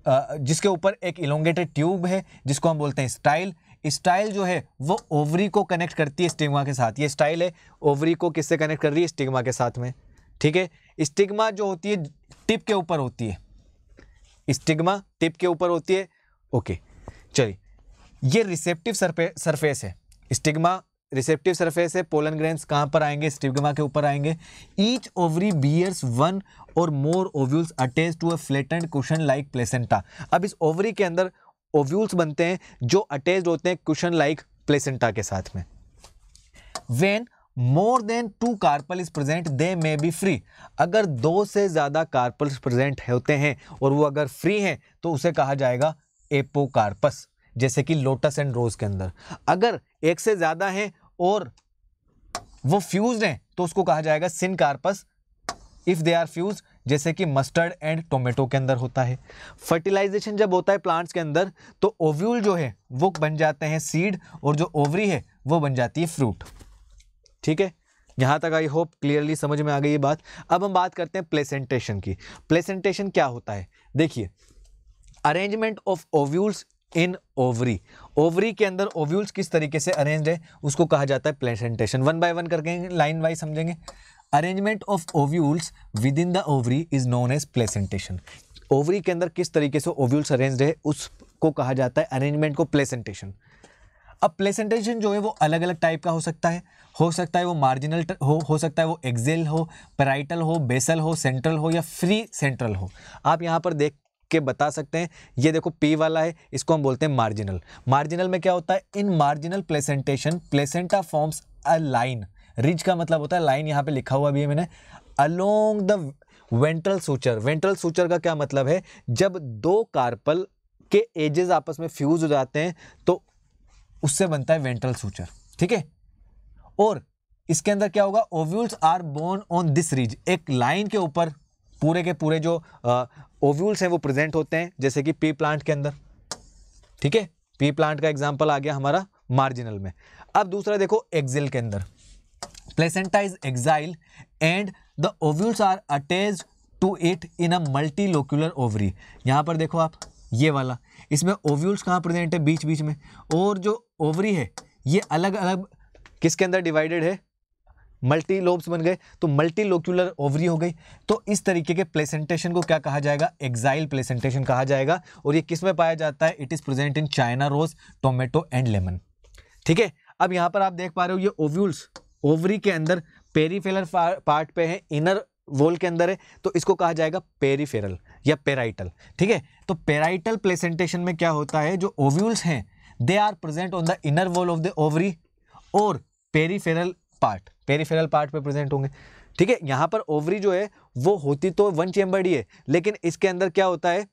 जिसके ऊपर एक इलोंगेटेड ट्यूब है जिसको हम बोलते हैं स्टाइल। स्टाइल जो है वो ओवरी को कनेक्ट करती है स्टिग्मा के साथ। ये स्टाइल है, ओवरी को किससे कनेक्ट कर रही है? स्टिग्मा के साथ में। ठीक है, स्टिग्मा जो होती है टिप के ऊपर होती है। स्टिग्मा टिप के ऊपर होती है। ओके, चलिए ये रिसेप्टिव सरफेस है। स्टिग्मा रिसेप्टिव सरफेस है। पोलन ग्रेन्स कहाँ पर आएंगे? स्टिग्मा के ऊपर आएंगे। Each ovary bears 1 or more ovules attached to a flattened cushion like placenta. अब इस ओवरी के अंदर ओव्यूल्स बनते हैं जो अटैच्ड होते हैं कुशन लाइक प्लेसेंटा के साथ में। When more than 2 carpel is present they may be free. अगर 2 से ज्यादा कार्पल्स प्रेजेंट होते हैं और वो अगर फ्री हैं तो उसे कहा जाएगा एपोकार्पस, जैसे कि लोटस एंड रोज के अंदर। अगर 1 से ज्यादा हैं और वो फ्यूज्ड हैं तो उसको कहा जाएगा syncarpous if they are fuse, जैसे कि मस्टर्ड एंड टोमेटो के अंदर होता है। फर्टिलाइजेशन जब होता है प्लांट्स के अंदर तो ओव्यूल जो है वो बन जाते हैं सीड और जो ओवरी है वो बन जाती है फ्रूट। ठीक है, यहां तक आई होप क्लियरली समझ में आ गई ये बात। अब हम बात करते हैं प्लेसेंटेशन की। प्लेसेंटेशन क्या होता है? देखिए, arrangement of ovules in ovary. Ovary के अंदर ओव्यूल्स किस तरीके से अरेंज्ड है उसको कहा जाता है प्लेसेंटेशन। 1 बाय 1 करके लाइन वाइज समझेंगे। Arrangement of ovules within the ovary is known as placentation. Ovary के अंदर किस तरीके से ओव्यूल्स अरेंज्ड है उसको कहा जाता है अरेंजमेंट को प्लेसेंटेशन। अब प्लेसेंटेशन जो है वो अलग अलग टाइप का हो सकता है वो मार्जिनल हो सकता है वो एक्सेल हो, पैराइटल हो, बेसल हो, सेंट्रल हो या फ्री सेंट्रल हो। आप यहाँ पर देख के बता सकते हैं। ये देखो पी वाला है, इसको हम बोलते हैं मार्जिनल। मार्जिनल में क्या होता है? इन marginal placentation placenta forms a line. Ridge का मतलब होता है लाइन, यहाँ पे लिखा हुआ भी है मैंने, along the ventral suture. Ventral suture का क्या मतलब है? जब 2 कार्पल के एजेस आपस में फ्यूज हो जाते हैं तो उससे बनता है वेंट्रल सूचर, ठीक है। और इसके अंदर क्या होगा, ovules are borne on this ridge, एक लाइन के ऊपर पूरे के पूरे जो ओव्यूल्स हैं वो प्रेजेंट होते हैं, जैसे कि पी प्लांट के अंदर, ठीक है। पी प्लांट का एग्जांपल आ गया हमारा मार्जिनल में। अब दूसरा देखो एक्सिल के अंदर, placenta is axile and the ovules are attached to it in a multilocular ovary. यहां पर देखो आप, ये वाला, इसमें ओव्यूल्स कहाँ प्रेजेंट है, बीच बीच में, और जो ओवरी है ये अलग अलग किसके अंदर डिवाइडेड है, मल्टी लोब्स बन गए, तो मल्टीलोक्यूलर ओवरी हो गई। तो इस तरीके के प्लेसेंटेशन को क्या कहा जाएगा, एक्साइल प्लेसेंटेशन कहा जाएगा। और ये किस में पाया जाता है, it is present in China rose, tomato and lemon, ठीक है। अब यहां पर आप देख पा रहे हो ये ओव्यूल्स ओवरी के अंदर पेरीफेरल पार्ट पे है, इनर वॉल के अंदर है, तो इसको कहा जाएगा पेरीफेरल या पेराइटल, ठीक है। तो पेराइटल प्लेसेंटेशन में क्या होता है, जो ओव्यूल्स हैं they are present on the inner wall of the ovary और पेरीफेरल पार्ट पे प्रेजेंट होंगे, ठीक है। यहां पर ओवरी जो है वो होती तो वन चेम्बर्ड ही है, लेकिन इसके अंदर क्या होता है,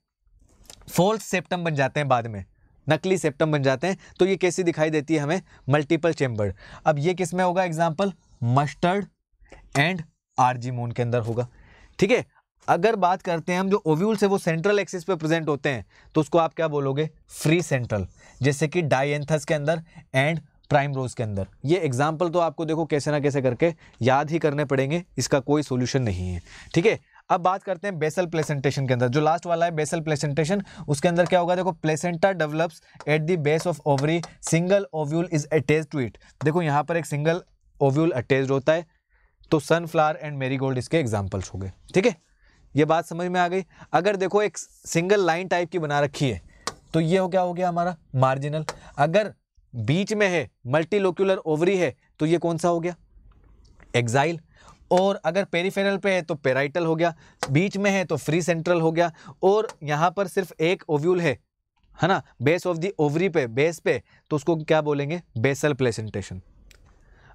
फॉल्स सेप्टम बन जाते हैं, बाद में नकली सेप्टम बन जाते हैं। तो ये कैसी दिखाई देती है हमें, मल्टीपल चेम्बर्ड। अब ये किस में होगा, एग्जांपल मस्टर्ड एंड आर्जीमोन के अंदर होगा, ठीक है। अगर बात करते हैं हम, जो ओव्यूल्स है वो सेंट्रल एक्सिस पे प्रेजेंट होते हैं, तो उसको आप क्या बोलोगे, फ्री सेंट्रल, जैसे कि डायएंथस के अंदर एंड प्राइमरोज के अंदर। ये एग्जाम्पल तो आपको देखो कैसे ना कैसे करके याद ही करने पड़ेंगे, इसका कोई सोल्यूशन नहीं है, ठीक है। अब बात करते हैं बेसल प्लेसेंटेशन के अंदर, जो लास्ट वाला है बेसल प्लेसेंटेशन, उसके अंदर क्या होगा, देखो placenta develops at the base of ovary, single ovule is attached to it. देखो यहाँ पर एक सिंगल ओव्यूल अटैच्ड होता है, तो सनफ्लावर एंड मेरीगोल्ड इसके एग्जाम्पल्स हो गए, ठीक है। ये बात समझ में आ गई। अगर देखो एक सिंगल लाइन टाइप की बना रखी है, तो ये हो क्या हो गया हमारा मार्जिनल। अगर बीच में है मल्टीलोक्यूलर ओवरी है, तो ये कौन सा हो गया, एक्साइल। और अगर पेरीफेरल पे है तो पेराइटल हो गया, बीच में है तो फ्री सेंट्रल हो गया, और यहां पर सिर्फ एक ओव्यूल है ना, बेस ऑफ द ओवरी पे, बेस पे, तो उसको क्या बोलेंगे, बेसल प्लेसेंटेशन।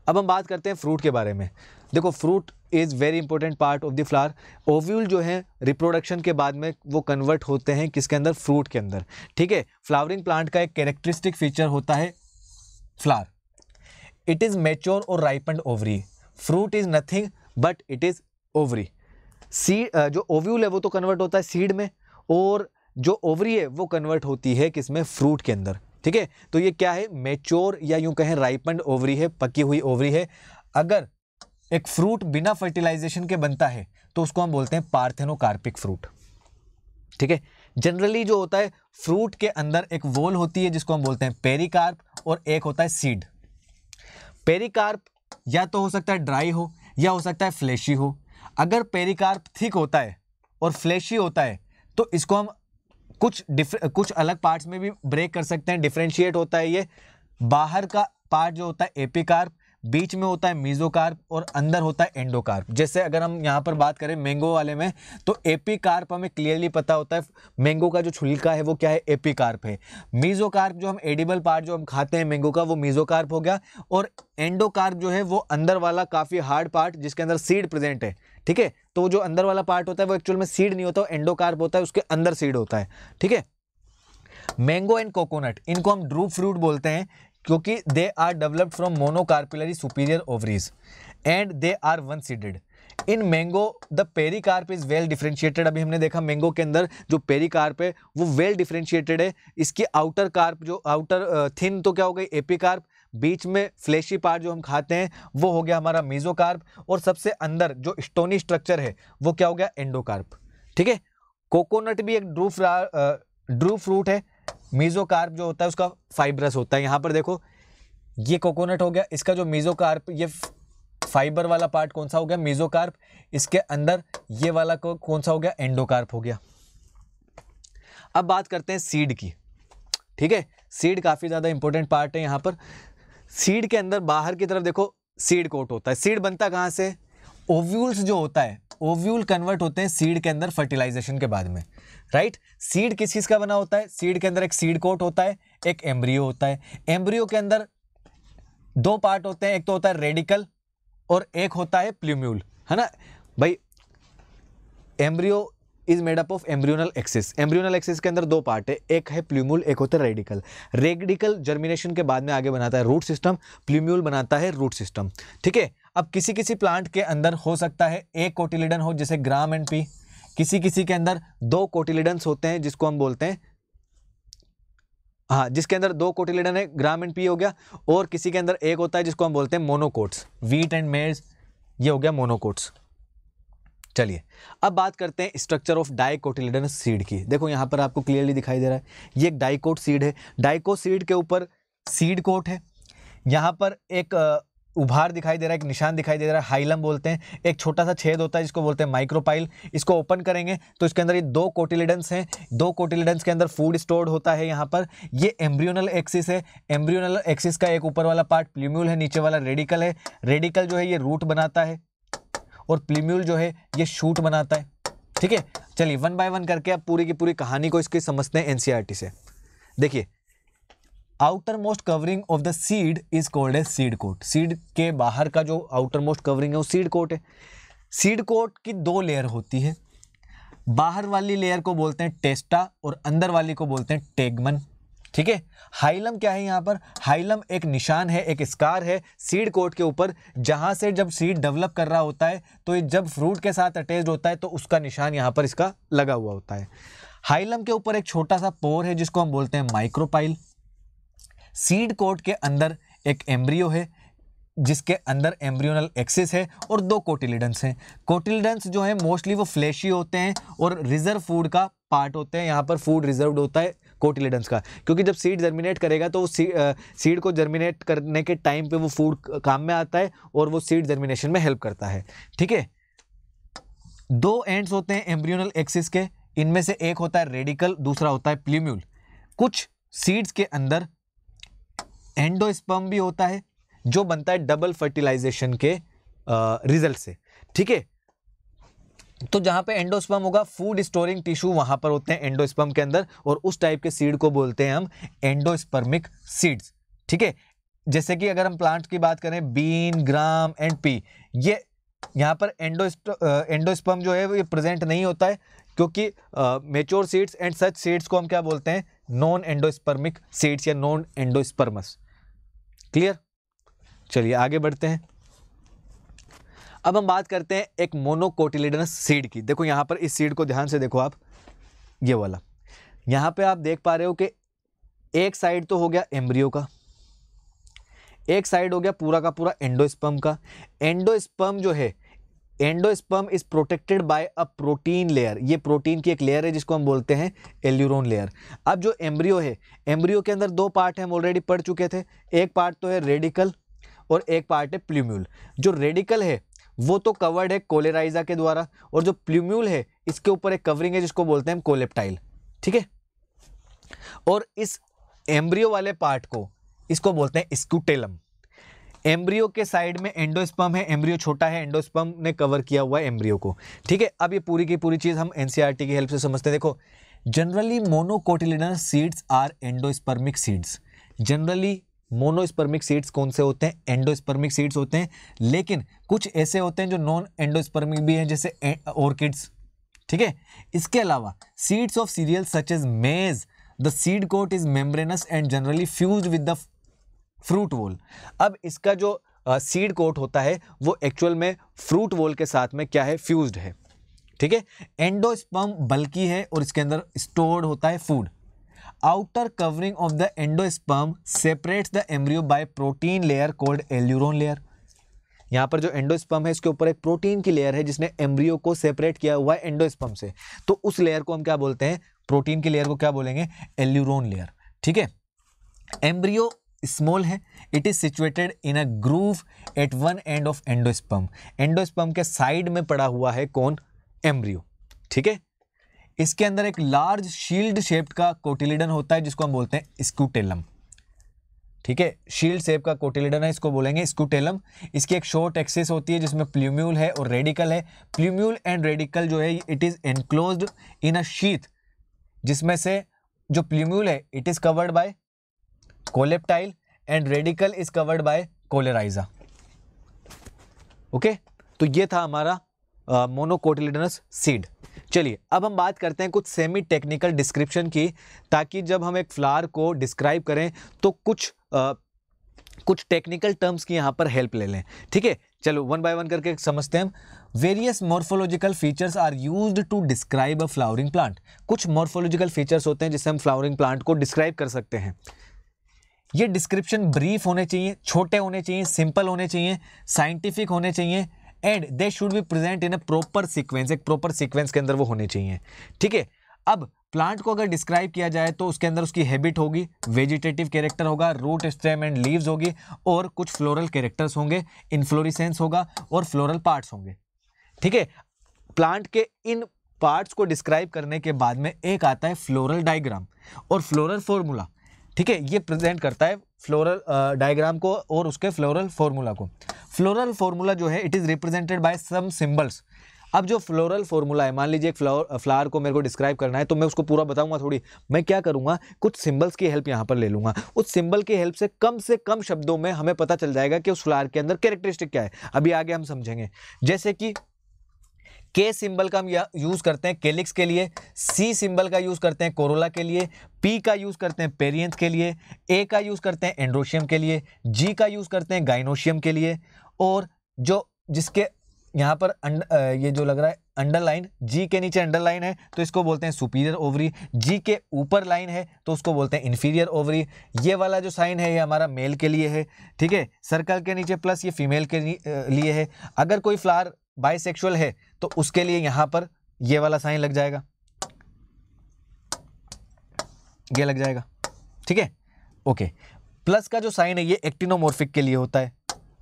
अब हम बात करते हैं फ्रूट के बारे में। देखो fruit is very important part of the flower. Ovule जो है रिप्रोडक्शन के बाद में वो कन्वर्ट होते हैं किसके अंदर, फ्रूट के अंदर, ठीक है। फ्लावरिंग प्लांट का एक कैरेक्टरिस्टिक फीचर होता है फ्लावर, इट इज मैच्योर और ripened ovary. Fruit is nothing but it is ovary. Seed, जो ओव्यूल है वो तो कन्वर्ट होता है सीड में, और जो ओवरी है वो कन्वर्ट होती है किसमें, फ्रूट के अंदर, ठीक है। तो ये क्या है, मैच्योर या यूं कहें राइपन्ड ओवरी है, पकी हुई ओवरी है। अगर एक फ्रूट बिना फर्टिलाइजेशन के बनता है तो उसको हम बोलते हैं पार्थेनोकार्पिक फ्रूट, ठीक है। जनरली जो होता है फ्रूट के अंदर एक वॉल होती है जिसको हम बोलते हैं पेरिकार्प, और एक होता है सीड। पेरिकार्प या तो हो सकता है ड्राई हो या हो सकता है फ्लैशी हो। अगर पेरिकार्प थिक होता है और फ्लैशी होता है तो इसको हम कुछ अलग पार्ट्स में भी ब्रेक कर सकते हैं, डिफरेंशिएट होता है ये। बाहर का पार्ट जो होता है एपिकार्प, बीच में होता है मीजोकार्प, और अंदर होता है एंडोकार्प। जैसे अगर हम यहाँ पर बात करें मैंगो वाले में, तो एपिकार्प हमें क्लियरली पता होता है, मैंगो का जो छिलका है वो क्या है, एपिकार्प है। मीजोकार्प जो हम एडिबल पार्ट जो हम खाते हैं मैंगो का, वो मीजोकार्प हो गया। और एंडोकार्प जो है वो अंदर वाला काफी हार्ड पार्ट जिसके अंदर सीड प्रेजेंट है, ठीक है। तो जो अंदर वाला पार्ट होता है वो एक्चुअल में सीड नहीं होता, एंडोकार्प होता है, उसके अंदर सीड होता है, ठीक है। मैंगो एंड कोकोनट, इनको हम ड्रूप फ्रूट बोलते हैं क्योंकि they are developed from monocarpellary superior ovaries and they are one seeded. In mango the pericarp is well differentiated. अभी हमने देखा मैंगो के अंदर जो पेरिकार्प है वो वेल डिफरेंशिएटेड है। इसकी आउटर कार्प जो आउटर थिन तो क्या हो गई एपिकार्प, बीच में फ्लैशी पार्ट जो हम खाते हैं वो हो गया हमारा मीजोकार्प, और सबसे अंदर जो स्टोनी स्ट्रक्चर है वो क्या हो गया एंडोकार्प, ठीक है। कोकोनट भी एक ड्रू फ्रूट है। मीजोकार्प जो होता है उसका फाइब्रस होता है। यहाँ पर देखो ये कोकोनट हो गया, इसका जो मीजोकार्प ये फाइबर वाला पार्ट कौन सा हो गया, मीजोकार्प। इसके अंदर ये वाला कौन सा हो गया, एंडोकार्प हो गया। अब बात करते हैं सीड की, ठीक है। सीड काफी ज्यादा इंपॉर्टेंट पार्ट है यहाँ पर। सीड के अंदर बाहर की तरफ देखो सीड कोट होता है। सीड बनता कहाँ से, ओव्यूल्स जो होता है, ओव्यूल कन्वर्ट होते हैं सीड के अंदर फर्टिलाइजेशन के बाद में, राइट। सीड किस चीज का बना होता है, सीड के अंदर एक सीड कोट होता है, एक एम्ब्रियो होता है। एम्ब्रियो के अंदर दो पार्ट होते हैं, एक तो होता है रेडिकल और एक होता है प्ल्यूम्यूल, है ना भाई। Embryo is made up of embryonal axis. Embryonal axis के अंदर दो पार्ट है, एक है प्ल्यूम्यूल, एक होता है रेडिकल। रेडिकल जर्मिनेशन के बाद में आगे बनाता है रूट सिस्टम, प्ल्यूम्यूल बनाता है रूट सिस्टम। ठीक है, अब किसी किसी प्लांट के अंदर हो सकता है एक कोटिलिडन हो, जैसे ग्राम एंड पी। किसी किसी के अंदर दो कोटिलिडन्स होते हैं जिसको हम बोलते हैं, हाँ, जिसके अंदर दो कोटिलिडन है, ग्राम एंड पी हो गया। और किसी के अंदर एक होता है जिसको हम बोलते हैं मोनोकोट्स, वीट एंड मेज, ये हो गया मोनोकोट्स। चलिए अब बात करते हैं स्ट्रक्चर ऑफ डाइकोटिलिडनस सीड की। देखो यहाँ पर आपको क्लियरली दिखाई दे रहा है, ये एक डाइकोट सीड है। डाइकोट सीड के ऊपर सीड कोट है, यहाँ पर एक उभार दिखाई दे रहा है, एक निशान दिखाई दे रहा है, हाइलम बोलते हैं। एक छोटा सा छेद होता है जिसको बोलते हैं माइक्रोपाइल। इसको ओपन करेंगे तो इसके अंदर ये दो कोटिलिडन्स हैं, दो कोटिलिडन्स के अंदर फूड स्टोर्ड होता है। यहाँ पर ये एम्ब्रियोनल एक्सिस है, एम्ब्रियोनल एक्सिस का एक ऊपर वाला पार्ट प्ल्यूम्यूल है, नीचे वाला रेडिकल है। रेडिकल जो है ये रूट बनाता है और प्ल्यूम्यूल जो है ये शूट बनाता है। ठीक है, चलिए वन बाय वन करके अब पूरी की पूरी कहानी को इसकी समझते हैं एनसीईआरटी से। देखिए, outermost covering of the seed is called as seed coat. Seed के बाहर का जो आउटर मोस्ट कवरिंग है वो सीड कोट है। सीड कोट की दो लेयर होती है, बाहर वाली लेयर को बोलते हैं टेस्टा और अंदर वाली को बोलते हैं टेगमन। ठीक है, हाइलम क्या है यहाँ पर? हाइलम एक निशान है, एक स्कार है सीड कोट के ऊपर, जहां से जब सीड डेवलप कर रहा होता है तो ये जब फ्रूट के साथ अटैच्ड होता है तो उसका निशान यहाँ पर इसका लगा हुआ होता है। हाइलम के ऊपर एक छोटा सा पोर है जिसको हम बोलते हैं माइक्रोपाइल। सीड कोट के अंदर एक एम्ब्रियो है जिसके अंदर एम्ब्रियोनल एक्सिस है और दो कोटिलिडन्स हैं। कोटिलिडन्स जो है मोस्टली वो फ्लैशी होते हैं और रिजर्व फूड का पार्ट होते हैं। यहाँ पर फूड रिजर्व्ड होता है कोटिलिडन्स का, क्योंकि जब सीड जर्मिनेट करेगा तो सीड को जर्मिनेट करने के टाइम पे वो फूड काम में आता है और वो सीड जर्मिनेशन में हेल्प करता है। ठीक है, दो एंड्स होते हैं एम्ब्रियोनल एक्सिस के, इनमें से एक होता है रेडिकल, दूसरा होता है प्ल्यूम्यूल। कुछ सीड्स के अंदर एंडोस्पर्म भी होता है जो बनता है डबल फर्टिलाइजेशन के रिजल्ट से। ठीक है, तो जहां पे एंडोस्पर्म होगा, फूड स्टोरिंग टिश्यू वहां पर होते हैं एंडोस्पर्म के अंदर, और उस टाइप के सीड को बोलते हैं हम एंडोस्पर्मिक सीड्स। ठीक है, जैसे कि अगर हम प्लांट की बात करें, बीन, ग्राम एंड पी, ये यहाँ पर एंडोस्पर्म जो है वो ये प्रेजेंट नहीं होता है, क्योंकि mature seeds and such seeds को हम क्या बोलते हैं? नॉन एंडोस्पर्मिक सीड्स या नॉन एंडोस्पर्मस। क्लियर? चलिए आगे बढ़ते हैं। अब हम बात करते हैं एक मोनोकोटिलिडनस सीड की। देखो यहाँ पर इस सीड को ध्यान से देखो आप, ये वाला यहाँ पे आप देख पा रहे हो कि एक साइड तो हो गया एम्ब्रियो का, एक साइड हो गया पूरा का पूरा एंडोस्पर्म का। एंडोस्पर्म जो है, endosperm is protected by a protein layer. ये प्रोटीन की एक लेयर है जिसको हम बोलते हैं एल्यूरोन लेयर। अब जो एम्ब्रियो है, एम्ब्रियो के अंदर दो पार्ट हैं, हम ऑलरेडी पढ़ चुके थे। एक पार्ट तो है रेडिकल और एक पार्ट है प्ल्यूम्यूल। जो रेडिकल है वो तो कवर्ड है कोलेराइजा के द्वारा, और जो प्ल्यूम्यूल है इसके ऊपर एक कवरिंग है जिसको बोलते हैं कोलेप्टाइल। ठीक है, और इस एम्ब्रियो वाले पार्ट को इसको बोलते हैं स्कूटेलम। एम्ब्रियो के साइड में एंडोस्पर्म है, एम्ब्रियो छोटा है, एंडोस्पर्म ने कवर किया हुआ है एम्ब्रियो को। ठीक है, अब ये पूरी की पूरी चीज हम एनसीईआरटी की हेल्प से समझते हैं। देखो, generally monocotyledonous seeds are endospermic seeds. Generally monospermic seeds कौन से होते हैं? एंडोस्पर्मिक सीड्स होते हैं, लेकिन कुछ ऐसे होते हैं जो नॉन एंडोस्पर्मिक भी हैं, जैसे ऑर्किड्स। ठीक है, इसके अलावा seeds of cereal such as maize, the seed coat is membranous and generally fused with the fruit wall. अब इसका जो सीड कोट होता है वो एक्चुअल में फ्रूट वॉल के साथ में क्या है? फ्यूज्ड है। ठीक है, एंडोस्पर्म बल्की है और इसके अंदर स्टोर्ड होता है food. Outer covering of the endosperm separates the embryo bye protein layer called aleurone layer. यहाँ पर जो एंडोस्पर्म है इसके ऊपर एक प्रोटीन की लेयर है जिसने एम्ब्रियो को सेपरेट किया हुआ है एंडोस्पर्म से, तो उस लेयर को हम क्या बोलते हैं? प्रोटीन की लेयर को क्या बोलेंगे? Aleurone layer. ठीक है, एम्ब्रियो स्मॉल है, it is situated in a groove at one end of endosperm. Endosperm के साइड में पड़ा हुआ है कौन? एम्ब्रियो। ठीक है, इसके अंदर एक लार्ज शील्ड शेप्ड का कोटिलिडन होता है जिसको हम बोलते हैं स्कूटेलम। ठीक है, शील्ड शेप का कोटिलिडन है, इसको बोलेंगे स्कूटेलम। इसकी एक शॉर्ट एक्सिस होती है जिसमें प्ल्यूम्यूल है और रेडिकल है। प्ल्यूम्यूल एंड रेडिकल जो है it is enclosed in a sheath, जिसमें से जो प्ल्यूम्यूल है it is covered by coleoptile and radicle is covered by coleorhiza. Okay, तो ये था हमारा मोनोकोटिलिडनस सीड। चलिए अब हम बात करते हैं कुछ सेमी टेक्निकल डिस्क्रिप्शन की, ताकि जब हम एक फ्लावर को डिस्क्राइब करें तो कुछ टेक्निकल टर्म्स की यहाँ पर हेल्प ले लें। ठीक है, चलो वन बाय वन करके समझते हैं हम। Various morphological features are used to describe a flowering plant. कुछ मॉर्फोलॉजिकल फीचर्स होते हैं जिससे हम फ्लावरिंग प्लांट को डिस्क्राइब कर सकते हैं। ये डिस्क्रिप्शन ब्रीफ होने चाहिए, छोटे होने चाहिए, सिंपल होने चाहिए, साइंटिफिक होने चाहिए, and they should be present in a proper sequence. एक प्रॉपर सीक्वेंस के अंदर वो होने चाहिए। ठीक है, अब प्लांट को अगर डिस्क्राइब किया जाए तो उसके अंदर उसकी हैबिट होगी, वेजिटेटिव कैरेक्टर होगा, रूट, स्टेम एंड लीव्स होगी, और कुछ फ्लोरल कैरेक्टर्स होंगे, इन्फ्लोरेसेंस होगा और फ्लोरल पार्ट्स होंगे। ठीक है, प्लांट के इन पार्ट्स को डिस्क्राइब करने के बाद में एक आता है फ्लोरल डायग्राम और फ्लोरल फॉर्मूला। ठीक है, ये प्रेजेंट करता है फ्लोरल डायग्राम को और उसके फ्लोरल फॉर्मूला को। फ्लोरल फॉर्मूला जो है it is represented by some symbols. अब जो फ्लोरल फॉर्मूला है, मान लीजिए एक फ्लावर को मेरे को डिस्क्राइब करना है तो मैं उसको पूरा बताऊंगा थोड़ी, मैं क्या करूंगा, कुछ सिंबल्स की हेल्प यहाँ पर ले लूंगा। उस सिंबल की हेल्प से कम शब्दों में हमें पता चल जाएगा कि उस फ्लावर के अंदर कैरेक्टरिस्टिक क्या है। अभी आगे हम समझेंगे। जैसे कि के सिंबल का हम यूज करते हैं कैलिक्स के लिए, सी सिंबल का यूज करते हैं कोरोला के लिए, पी का यूज करते हैं पेरियंथ के लिए, ए का यूज करते हैं एंड्रोशियम के लिए, जी का यूज करते हैं गाइनोशियम के लिए, और जो जिसके यहाँ पर ये जो लग रहा है अंडरलाइन, जी के नीचे अंडरलाइन है तो इसको बोलते हैं सुपीरियर ओवरी, जी के ऊपर लाइन है तो उसको बोलते हैं इन्फीरियर ओवरी। ये वाला जो साइन है ये हमारा मेल के लिए है। ठीक है, सर्कल के नीचे प्लस ये फीमेल के लिए है। अगर कोई फ्लावर बाइसेक्सुअल है तो उसके लिए यहां पर ये वाला साइन लग जाएगा, ये लग जाएगा। ठीक है, ओके। प्लस का जो साइन है ये एक्टिनोमॉर्फिक के लिए होता है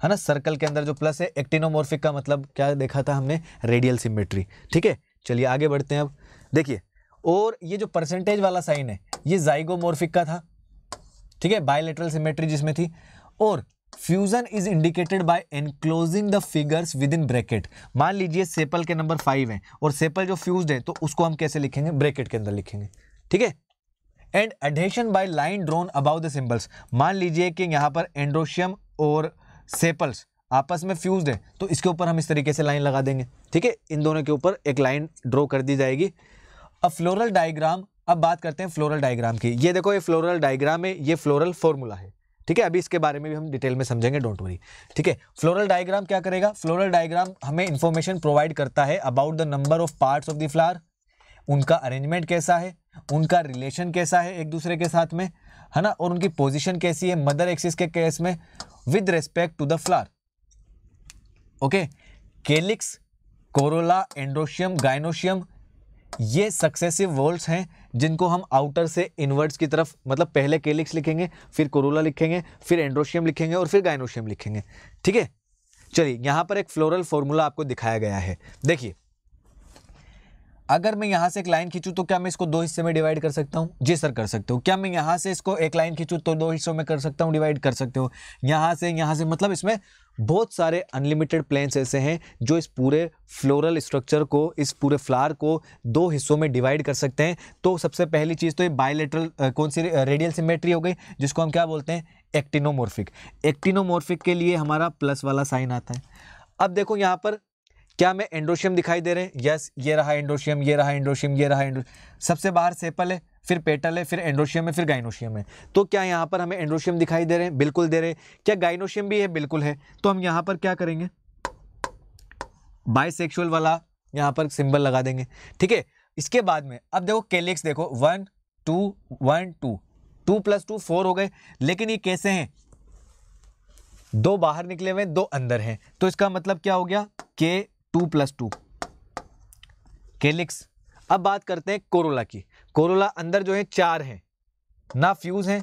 ना। सर्कल के अंदर जो प्लस है, एक्टिनोमॉर्फिक का मतलब क्या देखा था हमने, रेडियल सिमेट्री। ठीक है, चलिए आगे बढ़ते हैं। अब देखिए, और ये जो परसेंटेज वाला साइन है ये जाइगोमॉर्फिक का था। ठीक है, बायलैटरल सिमेट्री जिसमें थी। और fusion is indicated by enclosing the figures with in bracket. मान लीजिए सेपल के नंबर 5 है और सेपल जो फ्यूज्ड है तो उसको हम कैसे लिखेंगे, ब्रैकेट के अंदर लिखेंगे। ठीक है, and adhesion by line drawn about the symbols. मान लीजिए कि यहाँ पर एंड्रोशियम और सेपल्स आपस में फ्यूज्ड है तो इसके ऊपर हम इस तरीके से लाइन लगा देंगे। ठीक है, इन दोनों के ऊपर एक लाइन ड्रॉ कर दी जाएगी। अब फ्लोरल डायग्राम, अब बात करते हैं फ्लोरल डायग्राम की। ये देखो, ये फ्लोरल डायग्राम है, ये फ्लोरल फॉर्मूला है। ठीक है, अभी इसके बारे में भी हम डिटेल में समझेंगे, डोंट वरी। ठीक है, फ्लोरल डायग्राम क्या करेगा, फ्लोरल डायग्राम हमें इंफॉर्मेशन प्रोवाइड करता है about the number of parts of the flower, उनका अरेंजमेंट कैसा है, उनका रिलेशन कैसा है एक दूसरे के साथ में, है ना, और उनकी पोजीशन कैसी है मदर एक्सिस के केस में with respect to the flower. Okay, calyx, corolla, androecium, gynoecium, ये सक्सेसिव वॉल्स हैं जिनको हम आउटर से इनवर्ड्स की तरफ, मतलब पहले कैलिक्स लिखेंगे, फिर कोरोला लिखेंगे, फिर एंड्रोशियम लिखेंगे और फिर गाइनोशियम लिखेंगे। ठीक है, चलिए यहां पर एक फ्लोरल फॉर्मूला आपको दिखाया गया है। देखिए, अगर मैं यहां से एक लाइन खींचूं तो क्या मैं इसको 2 हिस्से में डिवाइड कर सकता हूं? जी सर, कर सकते हो। क्या मैं यहां से इसको एक लाइन खींचूं तो 2 हिस्सों में कर सकता हूं, डिवाइड कर सकते हो। यहां से, मतलब इसमें बहुत सारे अनलिमिटेड प्लेन्स ऐसे हैं जो इस पूरे फ्लोरल स्ट्रक्चर को, इस पूरे फ्लावर को 2 हिस्सों में डिवाइड कर सकते हैं। तो सबसे पहली चीज़ तो ये बायलैटरल कौन सी रेडियल सिमेट्री हो गई, जिसको हम क्या बोलते हैं, एक्टिनोमॉर्फिक। एक्टिनोमॉर्फिक के लिए हमारा प्लस वाला साइन आता है। अब देखो यहाँ पर क्या हमें एंड्रोशियम दिखाई दे रहे हैं? यस, ये रहा एंड्रोशियम, ये रहा एंड्रोशियम, ये रहा एंड्रोशियम। सबसे बाहर सेपल है, फिर पेटल है, फिर एंड्रोशियम है, फिर गाइनोशियम है। तो क्या यहाँ पर हमें एंड्रोशियम दिखाई दे रहे हैं? बिल्कुल दे रहे हैं। क्या गाइनोशियम भी है? बिल्कुल है। तो हम यहाँ पर क्या करेंगे, बाइसेक्सुअल वाला यहाँ पर सिंबल लगा देंगे। ठीक है, इसके बाद में अब देखो कैलिक्स, देखो 1 2 1 2, 2 + 2 4 हो गए। लेकिन ये कैसे हैं, 2 बाहर निकले हुए, 2 अंदर हैं। तो इसका मतलब क्या हो गया, के 2 + 2 कैलिक्स। अब बात करते हैं कोरोला की। कोरोला अंदर जो है 4 हैं, ना फ्यूज हैं,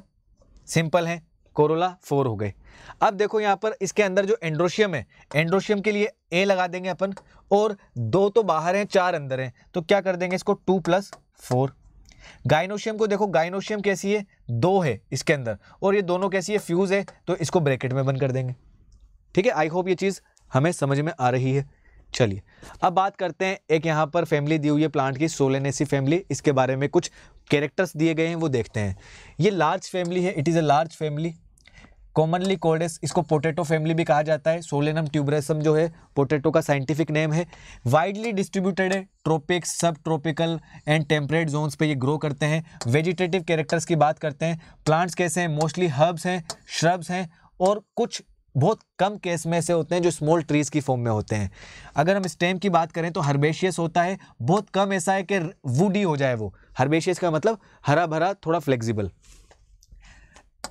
सिंपल हैं। कोरोला 4 हो गए। अब देखो यहाँ पर इसके अंदर जो एंड्रोशियम है, एंड्रोशियम के लिए ए लगा देंगे अपन, और 2 तो बाहर हैं, 4 अंदर हैं, तो क्या कर देंगे इसको 2 + 4। गाइनोशियम को देखो, गाइनोशियम कैसी है, 2 है इसके अंदर, और ये दोनों कैसी है, फ्यूज है, तो इसको ब्रैकेट में बंद कर देंगे। ठीक है, आई होप ये चीज हमें समझ में आ रही है। चलिए अब बात करते हैं, एक यहाँ पर फैमिली दी हुई है प्लांट की, सोलेनेसी फैमिली। इसके बारे में कुछ कैरेक्टर्स दिए गए हैं, वो देखते हैं। ये लार्ज फैमिली है, it is a large family. Commonly called, इसको पोटैटो फैमिली भी कहा जाता है। सोलेनम ट्यूबरसम जो है पोटैटो का साइंटिफिक नेम है। वाइडली डिस्ट्रीब्यूटेड है, ट्रॉपिक्स, सब ट्रॉपिकल एंड टेम्परेट जोन्स पे ये ग्रो करते हैं। वेजिटेटिव कैरेक्टर्स की बात करते हैं, प्लांट्स कैसे हैं, मोस्टली हर्ब्स हैं, श्रब्स हैं, और कुछ बहुत कम केस में ऐसे होते हैं जो स्मॉल ट्रीज की फॉर्म में होते हैं। अगर हम स्टेम की बात करें तो हर्बेशियस होता है, बहुत कम ऐसा है कि वुडी हो जाए वो। हर्बेशियस का मतलब हरा भरा, थोड़ा फ्लेक्सिबल।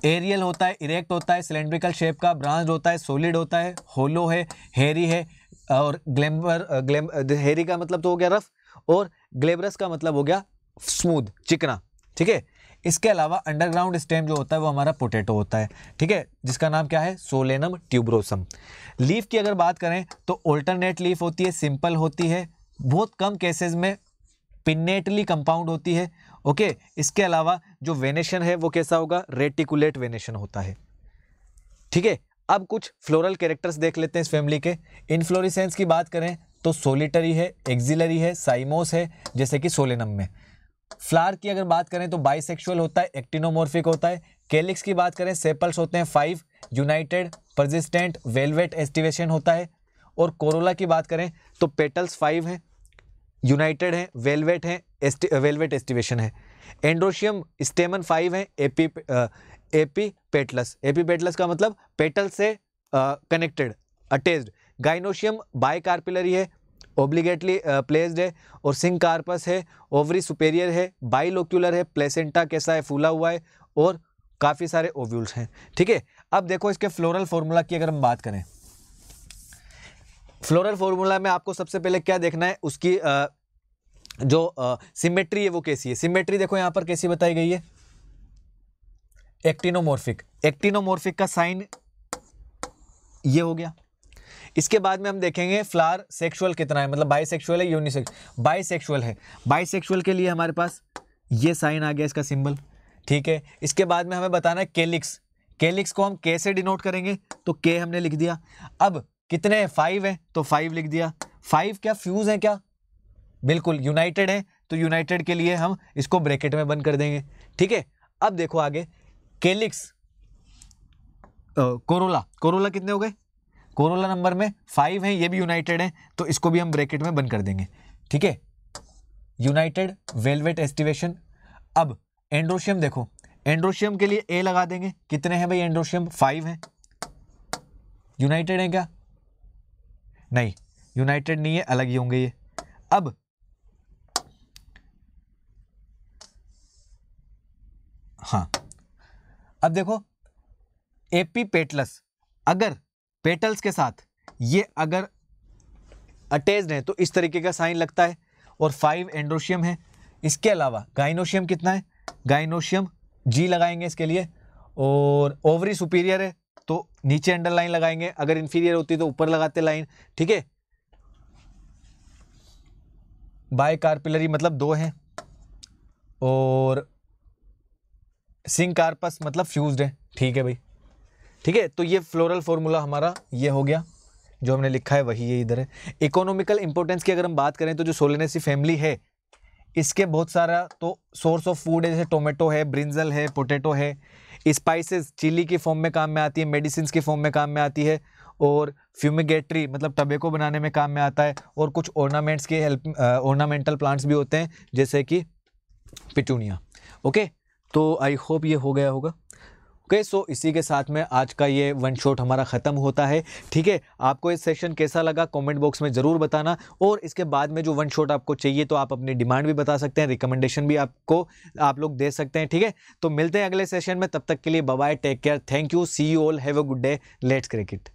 एरियल होता है, इरेक्ट होता है, सिलेंड्रिकल शेप का, ब्रांच होता है, सॉलिड होता है, होलो है, हेरी है, और हेरी का मतलब तो हो गया रफ, और ग्लेबरस का मतलब हो गया स्मूथ, चिकना। ठीक है, इसके अलावा अंडरग्राउंड स्टेम जो होता है वो हमारा पोटैटो होता है। ठीक है, जिसका नाम क्या है, सोलेनम ट्यूबरोसम। लीफ की अगर बात करें तो ऑल्टरनेट लीफ होती है, सिंपल होती है, बहुत कम केसेस में पिन्नेटली कंपाउंड होती है। ओके, इसके अलावा जो वेनेशन है वो कैसा होगा, रेटिकुलेट वेनेशन होता है। ठीक है, अब कुछ फ्लोरल कैरेक्टर्स देख लेते हैं इस फैमिली के। इनफ्लोरेसेंस की बात करें तो सोलिटरी है, एक्सिलरी है, साइमोस है, जैसे कि सोलेनम में। फ्लावर की अगर बात करें तो बाइसेक्सुअल होता है, एक्टिनोमॉर्फिक होता है। कैलिक्स की बात करें, सेपल्स होते हैं 5, यूनाइटेड, परसिस्टेंट, वेलवेट एस्टिवेशन होता है। और कोरोला की बात करें तो पेटल्स 5 हैं, यूनाइटेड हैं, वेलवेट हैं, वेलवेट एस्टिवेशन है। एंड्रोशियम स्टेमन 5 हैं, एपीपेटलस, एपीपेटलस का मतलब पेटल से कनेक्टेड, अटैच्ड। गाइनोशियम बाइकार्पिलरी है, ओब्लिगेटली प्लेस्ड है, और सिंकार्पस है, ओवरी सुपेरियर है, बाइलोक्यूलर है, प्लेसेंटा कैसा है, फूला हुआ है, और काफ़ी सारे ओव्यूल्स हैं। ठीक है, अब देखो इसके फ्लोरल फॉर्मूला की अगर हम बात करें, फ्लोरल फॉर्मूला में आपको सबसे पहले क्या देखना है, उसकी जो सिमेट्री है वो कैसी है। सिमेट्री देखो यहाँ पर कैसी बताई गई है, एक्टिनोमॉर्फिक। एक्टिनोमॉर्फिक का साइन ये हो गया। इसके बाद में हम देखेंगे फ्लावर सेक्सुअल कितना है, मतलब बाइसेक्सुअल है, यूनिसेक्स, बाइसेक्सुअल है। बाइसेक्सुअल के लिए हमारे पास ये साइन आ गया, इसका सिंबल। ठीक है, इसके बाद में हमें बताना है कैलिक्स। कैलिक्स को हम के से डिनोट करेंगे, तो के हमने लिख दिया। अब कितने हैं, 5 हैं, तो 5 लिख दिया। 5 क्या फ्यूज है क्या, बिल्कुल यूनाइटेड है, तो यूनाइटेड के लिए हम इसको ब्रैकेट में बंद कर देंगे। ठीक है, अब देखो आगे, कैलिक्स, कोरोला, कोरोला कितने हो गए, कोरोला नंबर में 5 हैं, ये भी यूनाइटेड है, तो इसको भी हम ब्रैकेट में बंद कर देंगे। ठीक है, यूनाइटेड, वेलवेट एस्टिवेशन। अब एंड्रोशियम देखो, एंड्रोशियम के लिए ए लगा देंगे। कितने हैं भाई एंड्रोशियम, 5 हैं। यूनाइटेड है क्या, नहीं यूनाइटेड नहीं है, अलग ही होंगे ये। अब हाँ, अब देखो एपीपेटलस, अगर पेटल्स के साथ ये अगर अटैच्ड है तो इस तरीके का साइन लगता है, और 5 एंड्रोशियम है। इसके अलावा गाइनोशियम कितना है, गाइनोशियम जी लगाएंगे इसके लिए, और ओवरी सुपीरियर है तो नीचे अंडरलाइन लगाएंगे, अगर इंफीरियर होती तो ऊपर लगाते लाइन। ठीक है, बाइकार्पिलरी मतलब 2 हैं, और सिंकार्पस मतलब फ्यूज्ड है। ठीक है भाई, ठीक है, तो ये फ्लोरल फॉर्मूला हमारा ये हो गया, जो हमने लिखा है वही ये इधर है। इकोनॉमिकल इंपॉर्टेंस की अगर हम बात करें तो जो सोलेनेसी फैमिली है, इसके बहुत सारा तो सोर्स ऑफ फूड है, जैसे टोमेटो है, ब्रिंजल है, पोटैटो है। स्पाइसेस चिली की फॉर्म में काम में आती है, मेडिसिन की फॉर्म में काम में आती है, और फ्यूमिगेटरी मतलब टबेको बनाने में काम में आता है, और कुछ ऑर्नामेंट्स के हेल्प, ऑर्नामेंटल प्लांट्स भी होते हैं, जैसे कि पिटूनिया। ओके, तो आई होप ये हो गया होगा। ओके, सो इसी के साथ में आज का ये वन शॉट हमारा ख़त्म होता है। ठीक है, आपको ये सेशन कैसा लगा कमेंट बॉक्स में ज़रूर बताना, और इसके बाद में जो वन शॉट आपको चाहिए तो आप अपनी डिमांड भी बता सकते हैं, रिकमेंडेशन भी आप लोग दे सकते हैं। ठीक है, तो मिलते हैं अगले सेशन में, तब तक के लिए bye bye, take care, thank you, see you all, have a good day, let's cricket.